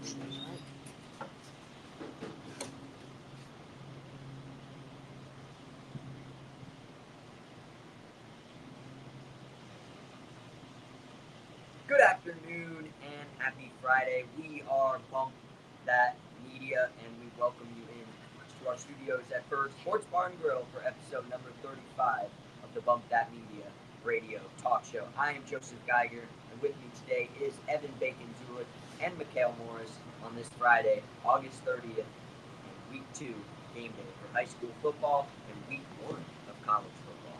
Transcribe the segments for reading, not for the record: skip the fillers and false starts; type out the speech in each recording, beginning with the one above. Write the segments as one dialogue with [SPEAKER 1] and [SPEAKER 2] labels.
[SPEAKER 1] Good afternoon and happy Friday. We are Bump That Media and we welcome you in to our studios at Bird Sports Bar and Grill for episode number 35 of the Bump That Media radio talk show. I am Joseph Geiger and with me today is Evan Bacon Zulick and Mikhail Morris on this Friday, August 30th, and week 2 game day for high school football and week 1 of college football.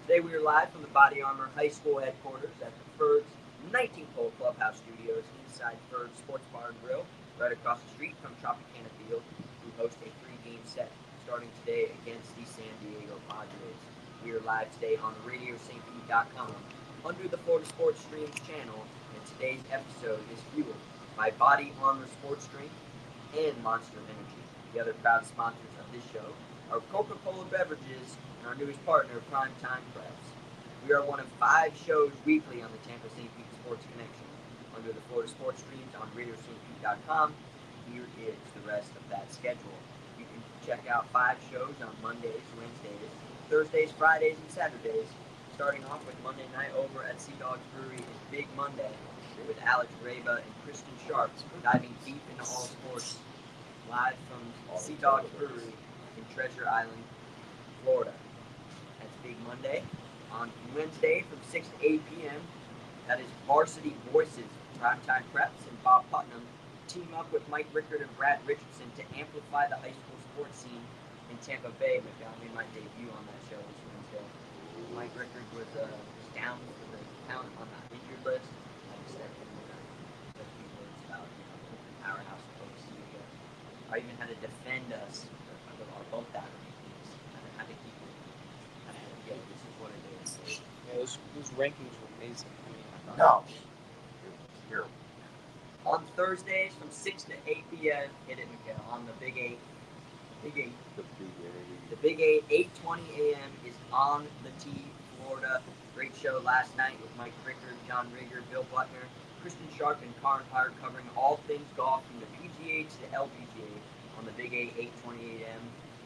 [SPEAKER 1] Today we are live from the Body Armor High School headquarters at the Ferg's 19th hole clubhouse studios inside Ferg's Sports Bar and Grill, right across the street from Tropicana Field. We host a three-game set starting today against the San Diego Padres. We are live today on RadioSt.com under the Florida Sports Streams channel, and today's episode is fueled by Body Armor Sports Drink and Monster Energy. The other proud sponsors of this show are Coca-Cola Beverages and our newest partner, Primetime Press. We are one of 5 shows weekly on the Tampa St. Pete Sports Connection under the Florida Sports Streams on RadioSt.com. Here is the rest of that schedule. You can check out 5 shows on Mondays, Wednesdays, Thursdays, Fridays, and Saturdays. Starting off with Monday night over at Sea Dogs Brewery is Big Monday with Alex Reba and Kristen Sharp diving deep into all sports live from Sea Dogs Brewery in Treasure Island, Florida. That's Big Monday. On Wednesday from 6 to 8 p.m., that is Varsity Voices. Primetime Preps and Bob Putnam team up with Mike Rickard and Brad Richardson to amplify the high school sports scene in Tampa Bay. Mikhail made my debut on that show this Wednesday. Mike Rickard was down for the count on the injured list. I just stepped in and said a few words about powerhouse folks. I even had to defend us for our both that rankings. I had to keep it. Yeah, this is what it is.
[SPEAKER 2] Yeah, those rankings were amazing.
[SPEAKER 1] No. Here. On Thursdays from 6 to 8 p.m. Hit it, Mikhail, on the Big 8. Big 8. The Big 8, 8:20 a.m. is On the Tee, Florida. Great show last night with Mike Rickard, John Rigger, Bill Butner, Kristen Sharp, and Karin Hart covering all things golf from the PGA to the LPGA on the Big 8, 8:20 a.m.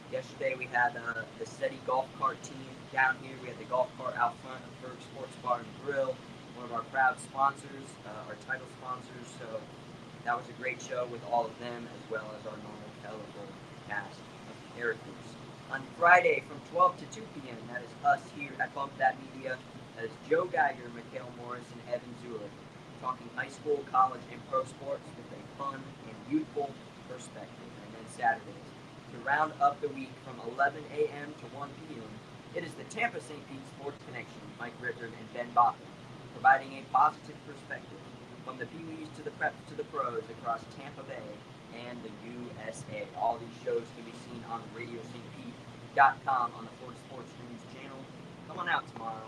[SPEAKER 1] Yesterday we had the SETI golf cart team down here. We had the golf cart out front of Berg Sports Bar and Grill, one of our proud sponsors, our title sponsors. So that was a great show with all of them, as well as our normal colorful cast of characters. On Friday from 12 to 2 p.m., that is us here at Bump That Media. That is Joe Geiger, Mikhail Morris, and Evan Zulick, talking high school, college, and pro sports with a fun and youthful perspective. And then Saturdays, to round up the week from 11 a.m. to 1 p.m., it is the Tampa St. Pete Sports Connection, Mike Rickard and Ben Botham, providing a positive perspective from the Pee-wees to the preps to the pros across Tampa Bay and the USA. All these shows can be seen on RadioSt.com on the Florida Sports Streams channel. Come on out tomorrow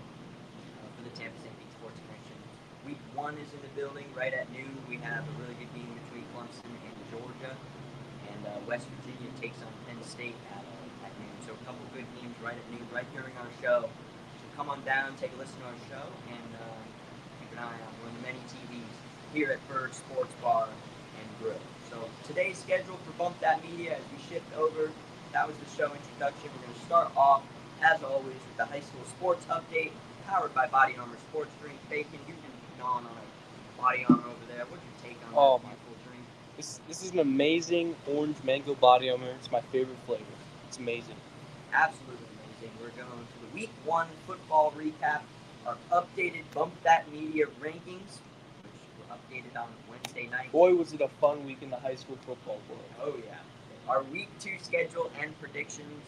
[SPEAKER 1] for the Tampa St. Pete Sports Connection. Week 1 is in the building right at noon. We have a really good game between Clemson and Georgia. And West Virginia takes on Penn State at noon. So a couple good games right at noon, right during our show. So come on down, take a listen to our show, and keep an eye on one of the many TVs here at Bird Sports Bar and Grill. So today's schedule for Bump That Media as we shift over, that was the show introduction. We're going to start off, as always, with the high school sports update, powered by Body Armor Sports Drink. Bacon, you've been gnawing on a Body Armor over there. What's your take on that beautiful drink?
[SPEAKER 2] This is an amazing orange mango body armor. It's my favorite flavor. It's amazing.
[SPEAKER 1] Absolutely amazing. We're going to the Week 1 football recap, our updated Bump That Media rankings, which were updated on Wednesday night.
[SPEAKER 2] Boy, was it a fun week in the high school football world.
[SPEAKER 1] Oh, yeah. Our Week 2 schedule and predictions.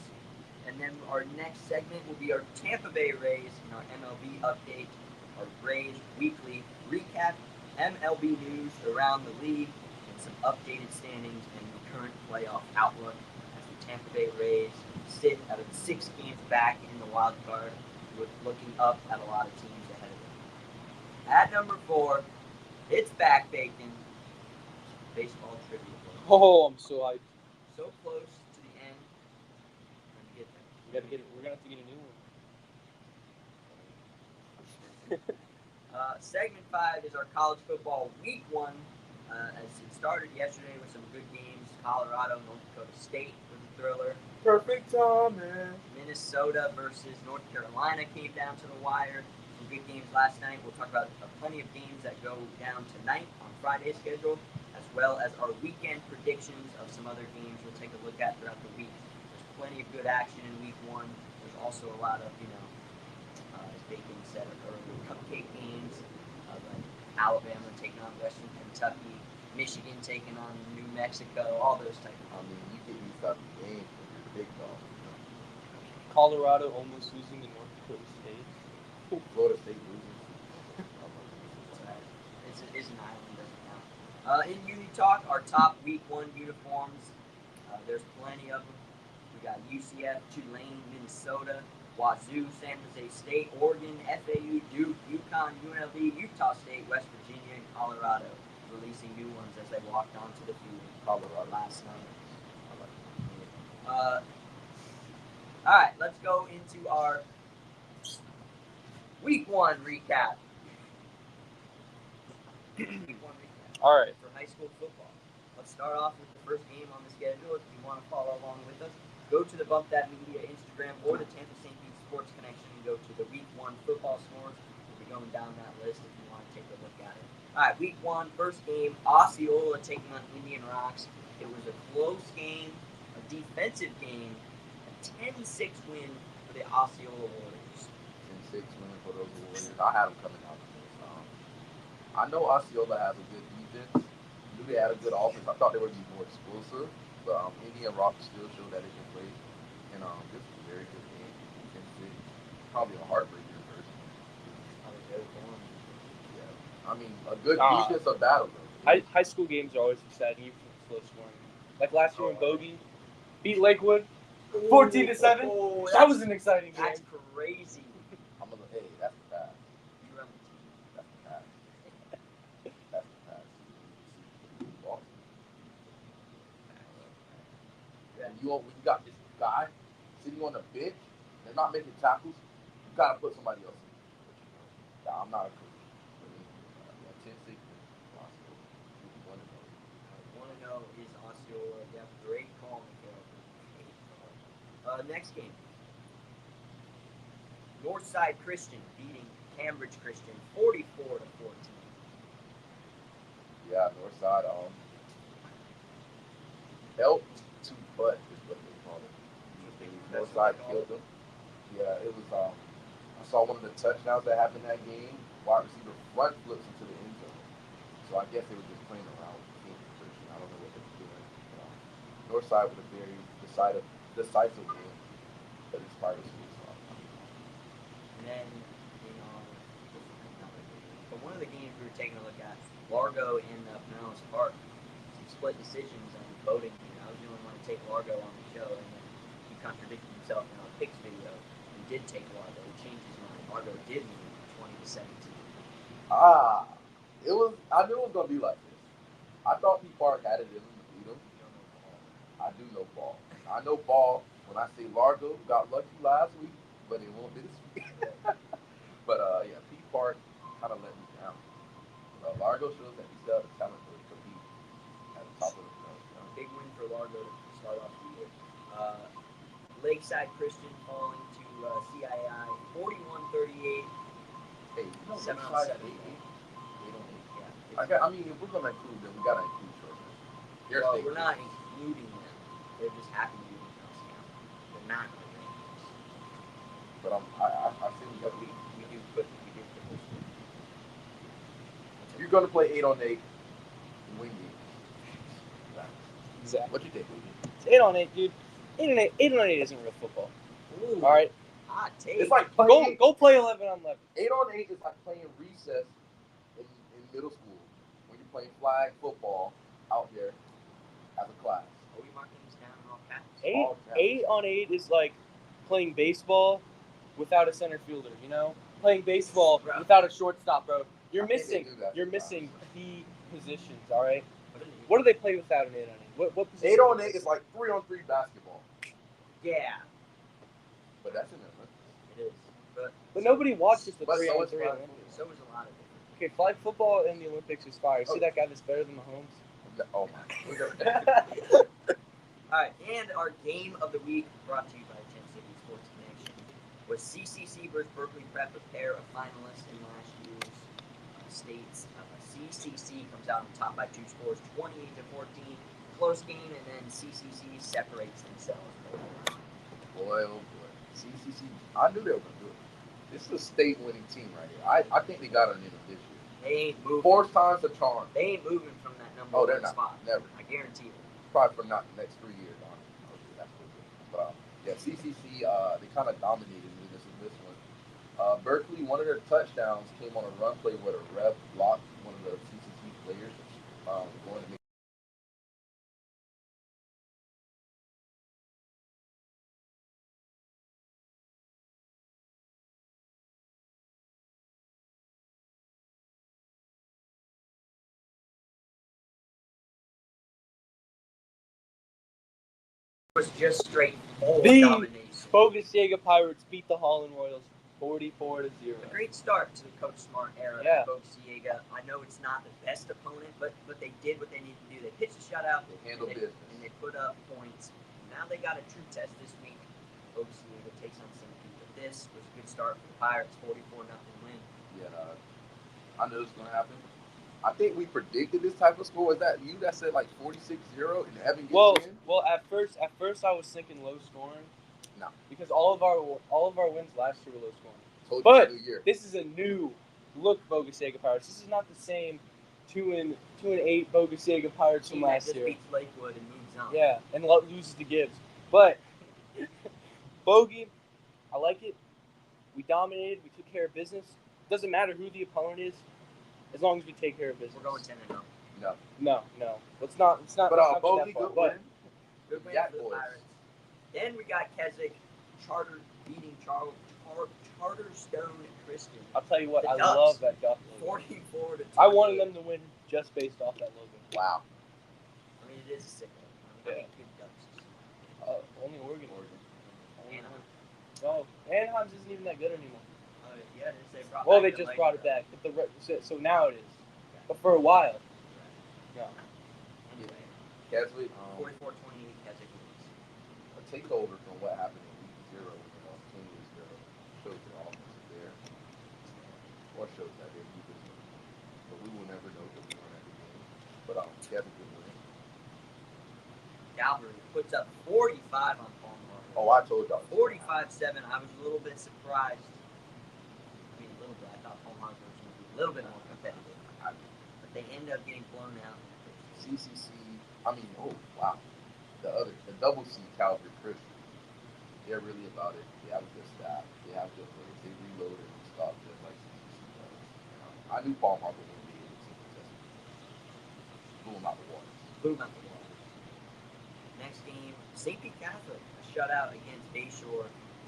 [SPEAKER 1] And then our next segment will be our Tampa Bay Rays and our MLB update, our Rays weekly recap, MLB news around the league, and some updated standings and the current playoff outlook as the Tampa Bay Rays sit out of 6 games back in the wild card, with looking up at a lot of teams ahead of them. At number 4, it's back, Bacon. Baseball trivia.
[SPEAKER 2] Oh, I'm so hyped.
[SPEAKER 1] So close to the end. We're gonna
[SPEAKER 2] have to get a new one.
[SPEAKER 1] Segment 5 is our college football Week 1, as it's started yesterday with some good games. Colorado, North Dakota State was a thriller.
[SPEAKER 2] Perfect timing.
[SPEAKER 1] Minnesota versus North Carolina came down to the wire. Some good games last night. We'll talk about plenty of games that go down tonight on Friday's schedule, as well as our weekend predictions of some other games we'll take a look at throughout the week. There's plenty of good action in week one. There's also a lot of, as Bacon said earlier, cupcake games, like Alabama taking on Western Kentucky, Michigan taking on New Mexico, all those type of
[SPEAKER 3] I mean, you get these type of games when you're big dog.
[SPEAKER 2] Colorado almost losing to North Dakota State.
[SPEAKER 3] Florida State loses.
[SPEAKER 1] It's an island, doesn't count. In Uni Talk, our top week one uniforms. There's plenty of them. We got UCF, Tulane, Minnesota, Wazoo, San Jose State, Oregon, FAU, Duke, UConn, UNLV, Utah State, West Virginia, and Colorado, releasing new ones as they walked onto the field Colorado last night. All right, let's go into our week one recap.
[SPEAKER 2] All right.
[SPEAKER 1] For high school football. Let's start off with the first game on the schedule. If you want to follow along with us, go to the Bump That Media Instagram or the Tampa St. Pete Sports Connection and go to the week one football scores. We'll be going down that list if you want to take a look at it. All right, week one, first game, Osceola taking on Indian Rocks. It was a close game, a defensive game, a 10-6 win for the Osceola Warriors.
[SPEAKER 3] 10-6 win for those Warriors. I had them coming out of this. I know Osceola has a good defense. I knew they had a good offense. I thought they would be more explosive, but Indian Rock still showed that they can play. And this was a very good game. 10-6. Probably a heartbreaker first. Yeah. I mean, a good defensive battle, though.
[SPEAKER 2] High school games are always exciting, even if it's low scoring. Like last year in Bogey, beat Lakewood 14-7. That was an exciting game.
[SPEAKER 1] That's crazy.
[SPEAKER 3] Hey, that's the pass.
[SPEAKER 1] You run the team.
[SPEAKER 3] That's the pass. That's the pass. Ball.
[SPEAKER 1] Yeah.
[SPEAKER 3] When you got this guy sitting on the bench, they're not making tackles, you gotta put somebody else in. Nah, I'm not a coach. 10-6.
[SPEAKER 1] 1-0 is Osceola. They have a great call, Mikhail. Next game. Northside Christian beating Cambridge Christian 44-14.
[SPEAKER 3] Yeah, Northside. Help to butt is what they call it. Northside killed them. Yeah, it was. I saw one of the touchdowns that happened in that game. Wide receiver front flips into the end zone. So I guess they were just playing around with Cambridge Christian. I don't know what they were doing. Northside with a very decisive win, but it's part of the season.
[SPEAKER 1] And then, but one of the games we were taking a look at, Largo and Pinellas Park, some split decisions on voting. I was the only one to take Largo on the show, and then he contradicted himself in our picks video and did take Largo. He changed his mind. Largo did win 20-17.
[SPEAKER 3] It was. I knew it was gonna be like this. I thought P Park had it in them to beat them. I do know ball. I know ball. When I say Largo got lucky last week, but it won't be this week. But yeah, P Park kind of let me down. Largo shows that he still has the talent to compete at the top of the field.
[SPEAKER 1] Big win for Largo to start off the year. Lakeside Christian falling to CII 41-38.
[SPEAKER 3] Hey,
[SPEAKER 1] 7 on 7.
[SPEAKER 3] 8 on 8.
[SPEAKER 1] Yeah.
[SPEAKER 3] I mean, if we're gonna include them, we gotta include Shortman.
[SPEAKER 1] Well, we're not including them. They're just happy to be in House County. They're not going to rankings.
[SPEAKER 3] But I think
[SPEAKER 1] We do put those.
[SPEAKER 3] you're gonna play 8 on 8. Win game.
[SPEAKER 2] Exactly.
[SPEAKER 3] What you think, Wiggy?
[SPEAKER 2] It's 8 on 8, dude. 8 on 8 isn't real football.
[SPEAKER 1] Ooh,
[SPEAKER 2] All right,
[SPEAKER 1] hot take.
[SPEAKER 3] It's like playing
[SPEAKER 2] go play 11 on 11.
[SPEAKER 3] 8 on 8 is like playing recess in middle school when you're playing flag football out there as a class.
[SPEAKER 1] Are we marking this down in all caps?
[SPEAKER 2] 8 on 8 is like playing baseball without a center fielder. Playing baseball without a shortstop, bro. You're missing key positions. All right. What do they play without an 8 on 8? What position?
[SPEAKER 3] 8 on 8 is like 3 on 3 basketball.
[SPEAKER 1] Yeah,
[SPEAKER 3] But that's in the
[SPEAKER 1] it is.
[SPEAKER 2] But nobody watches the
[SPEAKER 3] But
[SPEAKER 2] 3
[SPEAKER 3] so
[SPEAKER 2] on
[SPEAKER 3] is
[SPEAKER 2] 3
[SPEAKER 3] flag
[SPEAKER 2] Olympics.
[SPEAKER 1] So is a lot of it.
[SPEAKER 2] Okay, flag football in the Olympics is fire. See that guy that's better than Mahomes?
[SPEAKER 3] Oh my.
[SPEAKER 1] All right, and our game of the week brought to you by Gem City Sports Connection was CCC versus Berkeley Prep, a pair of finalists in last year's states. CCC comes out on top by 2 scores, 28-14. Close game, and then CCC separates themselves.
[SPEAKER 3] Boy, oh boy. CCC, I knew they were going to do it. This is a state-winning team right here. I think they got it in them this year.
[SPEAKER 1] They ain't moving.
[SPEAKER 3] 4 times a charm.
[SPEAKER 1] They ain't moving from that number
[SPEAKER 3] they're
[SPEAKER 1] one
[SPEAKER 3] not.
[SPEAKER 1] spot.
[SPEAKER 3] Never.
[SPEAKER 1] I guarantee it.
[SPEAKER 3] Probably for not the next 3 years. Honestly, that's what it is. But yeah, CCC, they kind of dominated me this one. Berkeley, one of their touchdowns came on a run play where the ref blocked one of the CCC players going to make.
[SPEAKER 1] Was just straight full
[SPEAKER 2] The
[SPEAKER 1] domination.
[SPEAKER 2] Bogus Jaeger Pirates beat the Holland Royals 44-0.
[SPEAKER 1] A great start to the Coach Smart era.
[SPEAKER 2] Yeah.
[SPEAKER 1] Bogus Jaeger. I know it's not the best opponent, but they did what they needed to do. They pitched a shutout.
[SPEAKER 3] They handled business.
[SPEAKER 1] And they put up points. Now they got a true test this week. Bogus Jaeger takes on St. Pete. But this was a good start for the Pirates. 44-0 win.
[SPEAKER 3] Yeah, I knew it was going to happen. I think we predicted this type of score. Was that you that said like 46-0 and Evan gets in?
[SPEAKER 2] Well, at first I was thinking low scoring.
[SPEAKER 3] No.
[SPEAKER 2] Because all of our wins last year were low scoring.
[SPEAKER 3] Told you
[SPEAKER 2] But
[SPEAKER 3] the new year.
[SPEAKER 2] this is a new look Bogus Jaeger Pirates. This is not the same 2-8 Bogus Jaeger Pirates from last year.
[SPEAKER 1] Beats Lakewood and moves on.
[SPEAKER 2] Yeah, and loses to Gibbs. But Bogey, I like it. We dominated. We took care of business. Doesn't matter who the opponent is, as long as we take care of business.
[SPEAKER 1] We're going 10-0.
[SPEAKER 3] No.
[SPEAKER 2] No. Let's not.
[SPEAKER 3] But Bogey, good win.
[SPEAKER 1] Good win
[SPEAKER 3] Yak
[SPEAKER 1] for the
[SPEAKER 3] boys.
[SPEAKER 1] Pirates. Then we got Keswick beating Charterstone Christian.
[SPEAKER 2] I'll tell you what.
[SPEAKER 1] The
[SPEAKER 2] I
[SPEAKER 1] Ducks.
[SPEAKER 2] love that Duck logo.
[SPEAKER 1] 44-28.
[SPEAKER 2] I wanted them to win just based off that logo.
[SPEAKER 3] Wow.
[SPEAKER 1] I mean, it is a sick one.
[SPEAKER 2] Yeah.
[SPEAKER 1] Good Ducks.
[SPEAKER 2] Only Oregon.
[SPEAKER 1] Anaheim.
[SPEAKER 2] No, Anaheim's isn't even that good anymore.
[SPEAKER 1] Yeah,
[SPEAKER 2] Well, they just brought it back, but so now it is. But for a while, no.
[SPEAKER 1] Anyway,
[SPEAKER 3] Keswick,
[SPEAKER 1] 44-28, Keswick wins.
[SPEAKER 3] a takeover from what happened in week 0 when they lost 10 years ago. Shows their offense there. Or shows that they're keeping it. But we will never know because we weren't at the game. But Keswick will win.
[SPEAKER 1] Calvary puts up 45 on Palmer.
[SPEAKER 3] Oh, I told y'all.
[SPEAKER 1] 45-7. I was a little bit surprised. I mean, a little bit. I thought Palm Harbor was going to be a little bit more competitive. But they ended up getting blown out.
[SPEAKER 3] CCC, the double C Calvary Christian. They're really about it. They have a good staff. They have good players. They reloaded and stuff just like CCC does. I knew Palm Harbor would be able to contest it. Blew them out the water.
[SPEAKER 1] Next game, St. Pete Catholic, a shutout against Bayshore,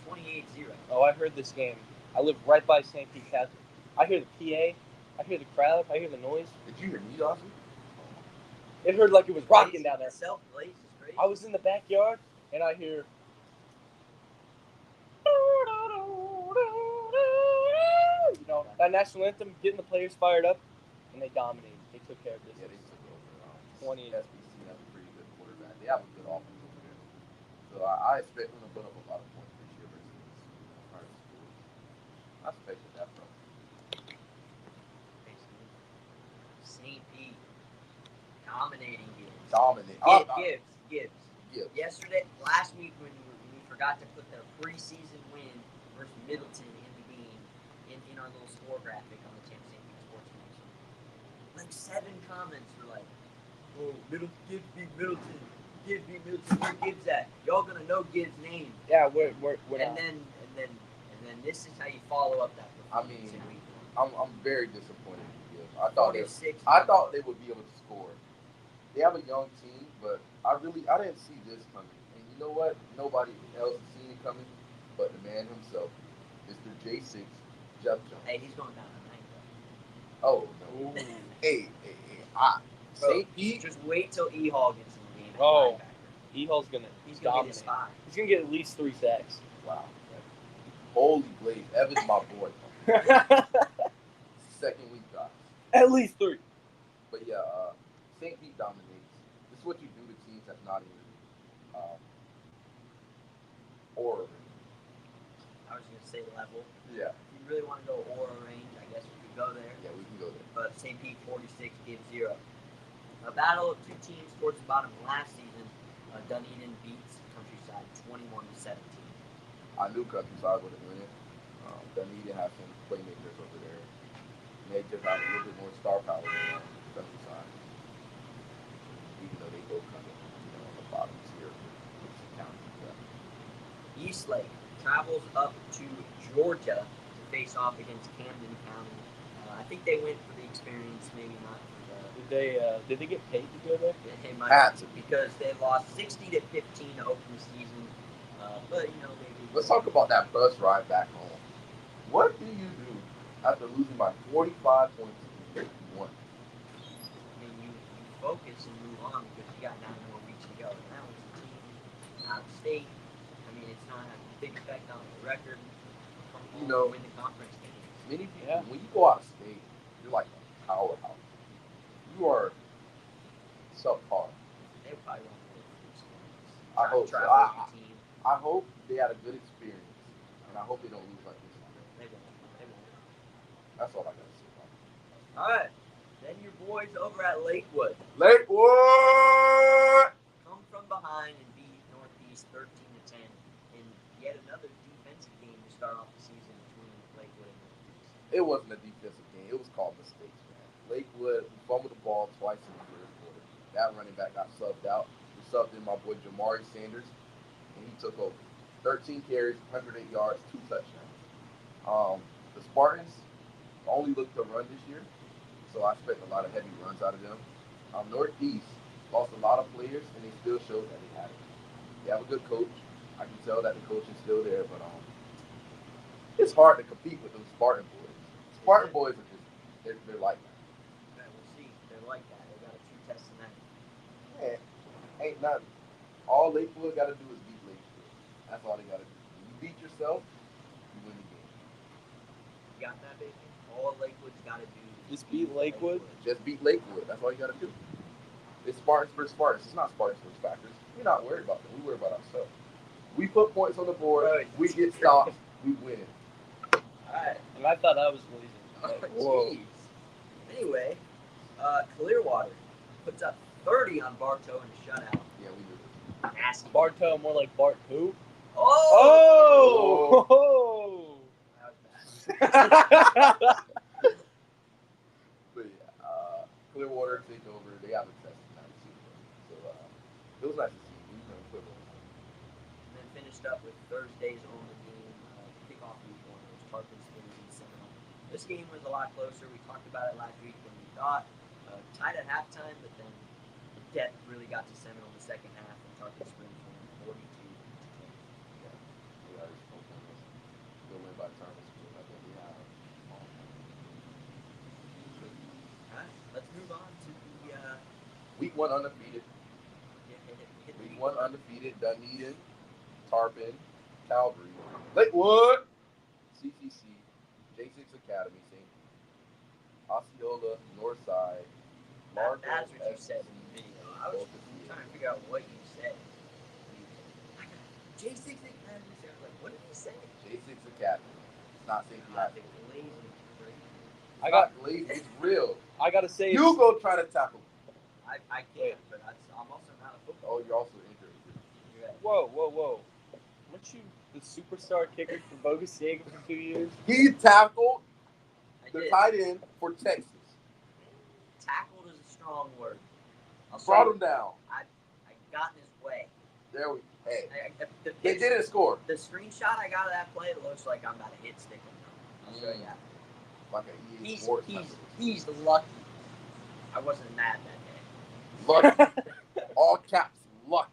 [SPEAKER 1] 28-0.
[SPEAKER 2] Oh, I heard this game. I live right by St. Pete Catholic. I hear the PA. I hear the crowd. I hear the noise.
[SPEAKER 3] Did you hear me, Austin?
[SPEAKER 2] It heard like it was rocking down there.
[SPEAKER 1] Self-blaze is crazy.
[SPEAKER 2] I was in the backyard, and I hear... You know, that national anthem, getting the players fired up, and they dominated. They took care of business.
[SPEAKER 3] Yeah, they took over.
[SPEAKER 2] 20.
[SPEAKER 3] SBC has a pretty good quarterback. They have a good offense over there. So I expect them to put up a lot of points this year versus private schools. I expected that from
[SPEAKER 1] St. Pete dominating Gibbs.
[SPEAKER 3] Gibbs.
[SPEAKER 1] Yesterday, last week, when we forgot to put the preseason win versus Middleton in the game in our little score graphic on the Tampa St. Pete Sports Connection, like 7 comments were like, "Oh, Gibbs beat Middleton. Gibbs beat Middleton. Where Gibbs at? Y'all gonna know Gibbs' name."
[SPEAKER 2] Yeah, we're
[SPEAKER 1] And then this is how you follow up that performance in week 1.
[SPEAKER 3] I'm very disappointed in Gibbs. I thought they would be able to score. They have a young team, but I didn't see this coming. And you know what? Nobody else has seen it coming, but the man himself, Mr. J6, Jeff Jones.
[SPEAKER 1] Hey, he's going down tonight,
[SPEAKER 3] Oh no! Hey, St. Pete.
[SPEAKER 1] Just wait till E-Hall gets in the game.
[SPEAKER 2] Oh. E-Hall's gonna
[SPEAKER 1] He's gonna
[SPEAKER 2] dominate.
[SPEAKER 1] get his 5.
[SPEAKER 2] He's gonna get at least 3 sacks.
[SPEAKER 3] Wow. Holy Blaze. Evan's my boy. Second week, guys.
[SPEAKER 2] At least 3.
[SPEAKER 3] But yeah, St. Pete dominates. This is what you do to teams that's not in Aura range.
[SPEAKER 1] I was gonna say level.
[SPEAKER 3] Yeah,
[SPEAKER 1] If you really want to go Aura range, I guess we could go there.
[SPEAKER 3] yeah, we can go there.
[SPEAKER 1] But St. Pete 46 gives 0. A battle of two teams towards the bottom last season. Dunedin beats Countryside 21-17.
[SPEAKER 3] I knew Countryside would have won it. Dunedin has some playmakers over there. And they just have a little bit more star power than Countryside. Even though they both kind of, on the bottom tier of the county. Yeah.
[SPEAKER 1] Eastlake travels up to Georgia to face off against Camden County. I think they went for the experience, maybe not for the.
[SPEAKER 2] Did they get paid to go there?
[SPEAKER 1] They might
[SPEAKER 3] Had to.
[SPEAKER 1] because they lost 60-15 to open the season. But maybe.
[SPEAKER 3] Let's talk about that bus ride back home. What do you do after losing by 45 points in 51?
[SPEAKER 1] I mean, you focus and move on because you got 9 more weeks to go. And that was a team out of state. I mean, it's not having a big effect on the record. Win the conference games.
[SPEAKER 3] Many people, when you go out of state, you're like a powerhouse. You are subpar.
[SPEAKER 1] They probably want to win the experience.
[SPEAKER 3] I hope so.
[SPEAKER 1] Team.
[SPEAKER 3] I hope they had a good experience, and I hope they don't lose like this.
[SPEAKER 1] They won't.
[SPEAKER 3] That's all I gotta say about it.
[SPEAKER 1] All right. Then your boys over at Lakewood
[SPEAKER 3] Lakewood!
[SPEAKER 1] come from behind and beat Northeast 13-10 in yet another defensive game to start off the season between Lakewood and Northeast.
[SPEAKER 3] It wasn't a defensive game. It was called mistakes, man. Lakewood fumbled the ball twice in the third quarter. That running back got subbed out. We subbed in my boy Jamari Sanders, and he took over. 13 carries, 108 yards, 2 touchdowns. The Spartans only look to run this year, so I expect a lot of heavy runs out of them. Northeast lost a lot of players, and they still showed that they had it. They have a good coach. I can tell that the coach is still there, but it's hard to compete with those Spartan boys. Spartan boys are just, they're like that.
[SPEAKER 1] Yeah, we'll see. They're like that. They got a true test in that.
[SPEAKER 3] Man, ain't nothing. All Lakewood got to do is beat Lakewood. That's all they got to do. When you beat yourself, you win the game.
[SPEAKER 1] You got that, baby? All Lakewood's got to do is
[SPEAKER 2] Just beat Lakewood?
[SPEAKER 3] Just beat Lakewood. That's all you got to do. It's Spartans versus Spartans. It's not Spartans versus Packers. We're not worried about them. We worry about ourselves. We put points on the board.
[SPEAKER 1] Right.
[SPEAKER 3] We get stops. We win.
[SPEAKER 1] All right.
[SPEAKER 2] And I thought I was losing. Like, whoa.
[SPEAKER 1] Jeez. Anyway, Clearwater puts up 30 on Bartow in a shutout.
[SPEAKER 3] Yeah, we do.
[SPEAKER 1] Nasty.
[SPEAKER 2] Bartow more like Bart who?
[SPEAKER 1] Oh!
[SPEAKER 2] Oh!
[SPEAKER 1] That was bad.
[SPEAKER 3] But yeah, Clearwater take over. They have a test now too. So it was nice to see. We were Clearwater.
[SPEAKER 1] And then finished up with Thursday's only game, kickoff week 1. It was Tarpon Springs and Seminole. This game was a lot closer. We talked about it last week than we thought. Tied at halftime, but then the depth really got to Seminole in the second half, and Tarpon Springs won 42-20.
[SPEAKER 3] Yeah, we already spoke on this. They'll win by turn. I think we have.
[SPEAKER 1] All right, let's move on to the
[SPEAKER 3] Week 1 undefeated. Week 1 undefeated. Dunedin, Tarpon, Calvary, Lakewood, CCC, J6 Academy, St. Osceola, Northside, Largo.
[SPEAKER 1] That's what you said in the video. I was trying to figure out what you said. J6 Academy. I was like, what did he say?
[SPEAKER 3] J6 Academy. It's not St.
[SPEAKER 1] I
[SPEAKER 3] Pete.
[SPEAKER 1] think Glazing.
[SPEAKER 2] I got.
[SPEAKER 3] Glazed. It's real.
[SPEAKER 2] I gotta say.
[SPEAKER 3] You go try to tackle.
[SPEAKER 1] I can't, but I'm also not a football.
[SPEAKER 3] Oh, you're also injured.
[SPEAKER 1] You're right.
[SPEAKER 2] Whoa! Weren't you the superstar kicker for Bogus Diego for 2 years?
[SPEAKER 3] He tackled
[SPEAKER 1] I
[SPEAKER 3] the
[SPEAKER 1] did.
[SPEAKER 3] tight end for Texas.
[SPEAKER 1] Tackled is a strong word. I'll
[SPEAKER 3] Brought
[SPEAKER 1] say
[SPEAKER 3] him down.
[SPEAKER 1] I got in his way.
[SPEAKER 3] There we. Hey,
[SPEAKER 1] The
[SPEAKER 3] they didn't score.
[SPEAKER 1] The screenshot I got of that play, it looks like I'm about to hit stick him. I'll show you that.
[SPEAKER 3] Like a EA
[SPEAKER 1] He's
[SPEAKER 3] Sports
[SPEAKER 1] he's
[SPEAKER 3] message.
[SPEAKER 1] he's lucky. I wasn't mad that day.
[SPEAKER 3] Lucky. All caps. Lucky.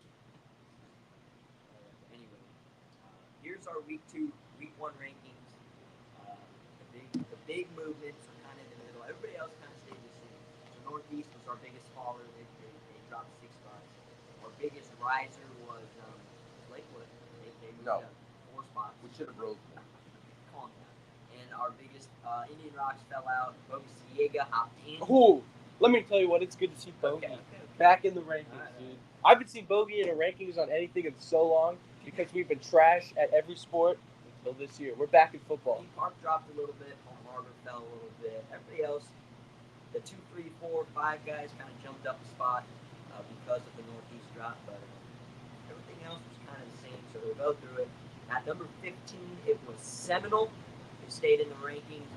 [SPEAKER 1] Anyway, here's our week 1 rankings. The big movements are kind of in the middle. Everybody else kind of stayed the same. So Northeast was our biggest faller. They dropped 6 spots. Our biggest riser was Lakewood. They moved
[SPEAKER 3] No.
[SPEAKER 1] up 4 spots.
[SPEAKER 3] We should have rose more.
[SPEAKER 1] Calm down. And our biggest Indian Rocks fell out. Bogus Diego hopped in.
[SPEAKER 2] Who? Let me tell you what, it's good to see Bogey back in the rankings, dude. I haven't seen Bogey in the rankings on anything in so long because we've been trash at every sport until this year. We're back in football.
[SPEAKER 1] Park dropped a little bit. Home Harbor fell a little bit. Everybody else, the 2, 3, 4, 5 guys kind of jumped up a spot because of the Northeast drop, but everything else was kind of the same. So we'll go through it. At number 15, it was Seminole, who stayed in the rankings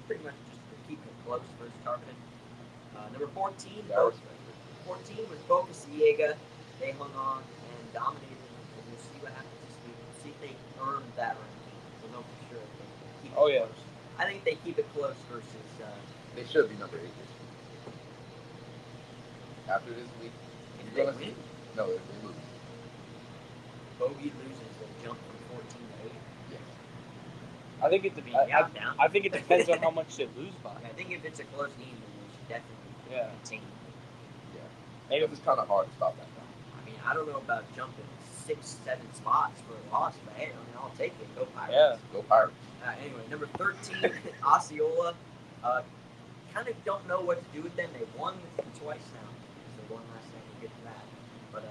[SPEAKER 1] pretty much just to keep it close versus Tarpon. Number 14, 14 was Boca Ciega. They hung on and dominated, and we'll see what happens this week. We'll see if they earn that ranking. We'll know for sure if they keep it close. I think they keep it close versus.
[SPEAKER 3] They should be number 8 this week. After this week,
[SPEAKER 1] if they win?
[SPEAKER 3] No, if they lose.
[SPEAKER 1] Bogey loses, they jump from 14 to 8.
[SPEAKER 3] Yes.
[SPEAKER 2] I think I think it depends on how much they lose by.
[SPEAKER 1] I think if it's a close game, then they should definitely continue.
[SPEAKER 3] Yeah. It was kind of hard to stop that now.
[SPEAKER 1] I mean, I don't know about jumping 6, 7 spots for a loss, but hey, I mean, I'll take it. Go Pirates.
[SPEAKER 2] Yeah.
[SPEAKER 3] Go Pirates.
[SPEAKER 1] Anyway, number 13, Osceola. Kind of don't know what to do with them. They won twice now. So they won last night. We'll get to that. But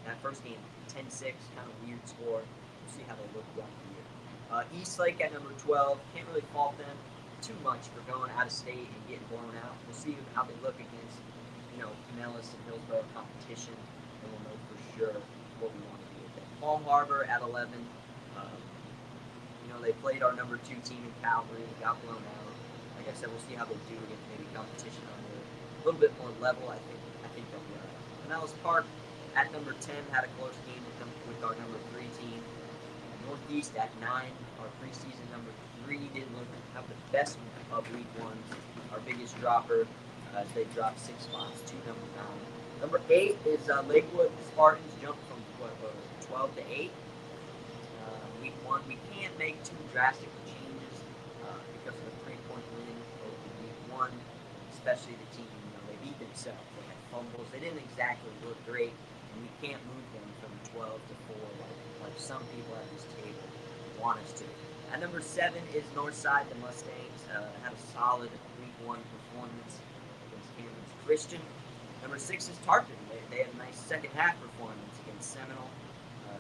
[SPEAKER 1] that first game, 10-6, kind of weird score. We'll see how they look throughout the year. Eastlake at number 12. Can't really fault them too much for going out of state and getting blown out. We'll see how they look against, Pinellas and Hillsborough competition, and we'll know for sure what we want to do with them. Palm Harbor at 11. They played our number 2 team in Calvary and got blown out. Like I said, we'll see how they do against maybe competition on a little bit more level. I think they'll be all right. Pinellas Park at number 10 had a close game with our number 3 team. Northeast at 9, our preseason number 3 didn't have the best of week 1. Our biggest dropper as they dropped 6 spots to number 9. Number 8 is Lakewood Spartans jumped from 12 to 8. Week 1, we can't make too drastic changes because of the 3-point win over week 1, especially the team. They beat themselves. They had fumbles. They didn't exactly look great, and we can't move them from 12 to 4 like some people at this table want us to. At number 7 is Northside. The Mustangs had a solid week 1 performance against Kansas Christian. Number 6 is Tarpon. They had a nice second half performance against Seminole.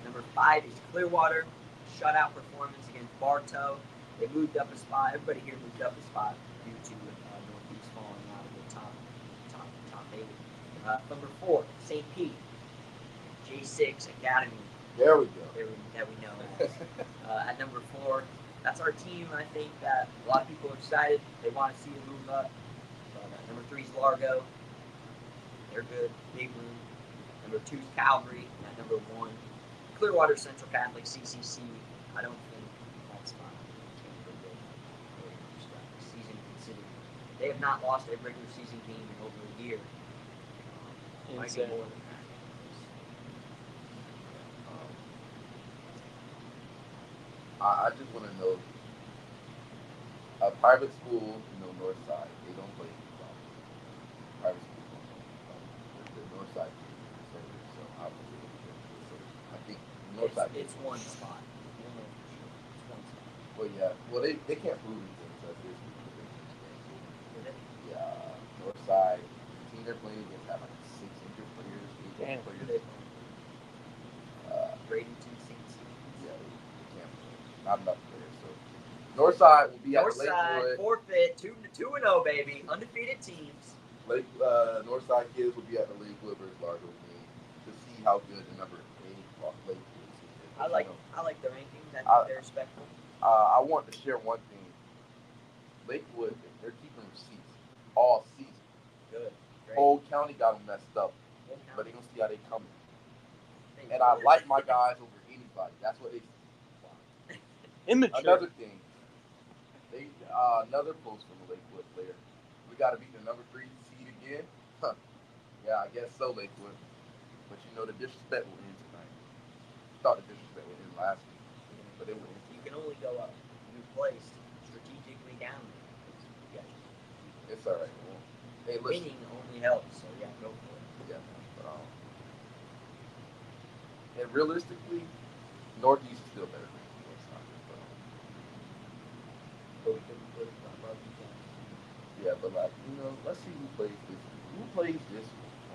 [SPEAKER 1] Number 5 is Clearwater. Shutout performance against Bartow. They moved up a spot. Everybody here moved up a spot due to Northeast falling out of the top 8. Number 4, St. Pete. J6 Academy.
[SPEAKER 3] There we go.
[SPEAKER 1] That we know as. At number 4, that's our team. I think that a lot of people are excited. They want to see it move up. But, number 3 is Largo. They're good. Big room. Number 2 is Calvary. And at number 1, Clearwater Central Catholic CCC. I don't think that's fine. Season considered. They have not lost a regular season game in over a year. Might be more than that.
[SPEAKER 3] I just want to know, a private school, Northside, they don't play football. Private schools don't play football. The Northside team is conservative, so I think Northside.
[SPEAKER 1] It's one spot. It's one spot.
[SPEAKER 3] Well, yeah. Well, they can't prove anything until this week. Yeah, Northside, the team they're playing against have like 6 injured players.
[SPEAKER 2] Damn.
[SPEAKER 1] Bradenton, St.
[SPEAKER 3] Yeah, they can't play. Not enough players. So Northside will be at
[SPEAKER 1] Northside
[SPEAKER 3] Lakewood.
[SPEAKER 1] forfeit 2-0, baby. Undefeated teams.
[SPEAKER 3] Northside kids will be at the Lakewood versus Largo game to see how good the number 8 Lakewood is.
[SPEAKER 1] I like the rankings. I think they're respectful.
[SPEAKER 3] I want to share one thing. Lakewood, they're keeping receipts all season.
[SPEAKER 1] Good. Great.
[SPEAKER 3] Whole county got them messed up, but they gonna see how they coming. And I like my guys over anybody. That's what they.
[SPEAKER 2] Immature.
[SPEAKER 3] Another thing. Another post from a Lakewood player. We got to beat the number 3 seed again. Huh. Yeah, I guess so, Lakewood. But the disrespect will end tonight. Thought the disrespect would end last week, but it wouldn't.
[SPEAKER 1] You can only go up. You placed strategically down there.
[SPEAKER 3] It's all right. Well, hey, listen.
[SPEAKER 1] Winning only helps, so yeah, go for it.
[SPEAKER 3] Yeah, but and realistically, Northeast is still better than Northside. Yeah, but like let's see who plays this. Who plays this?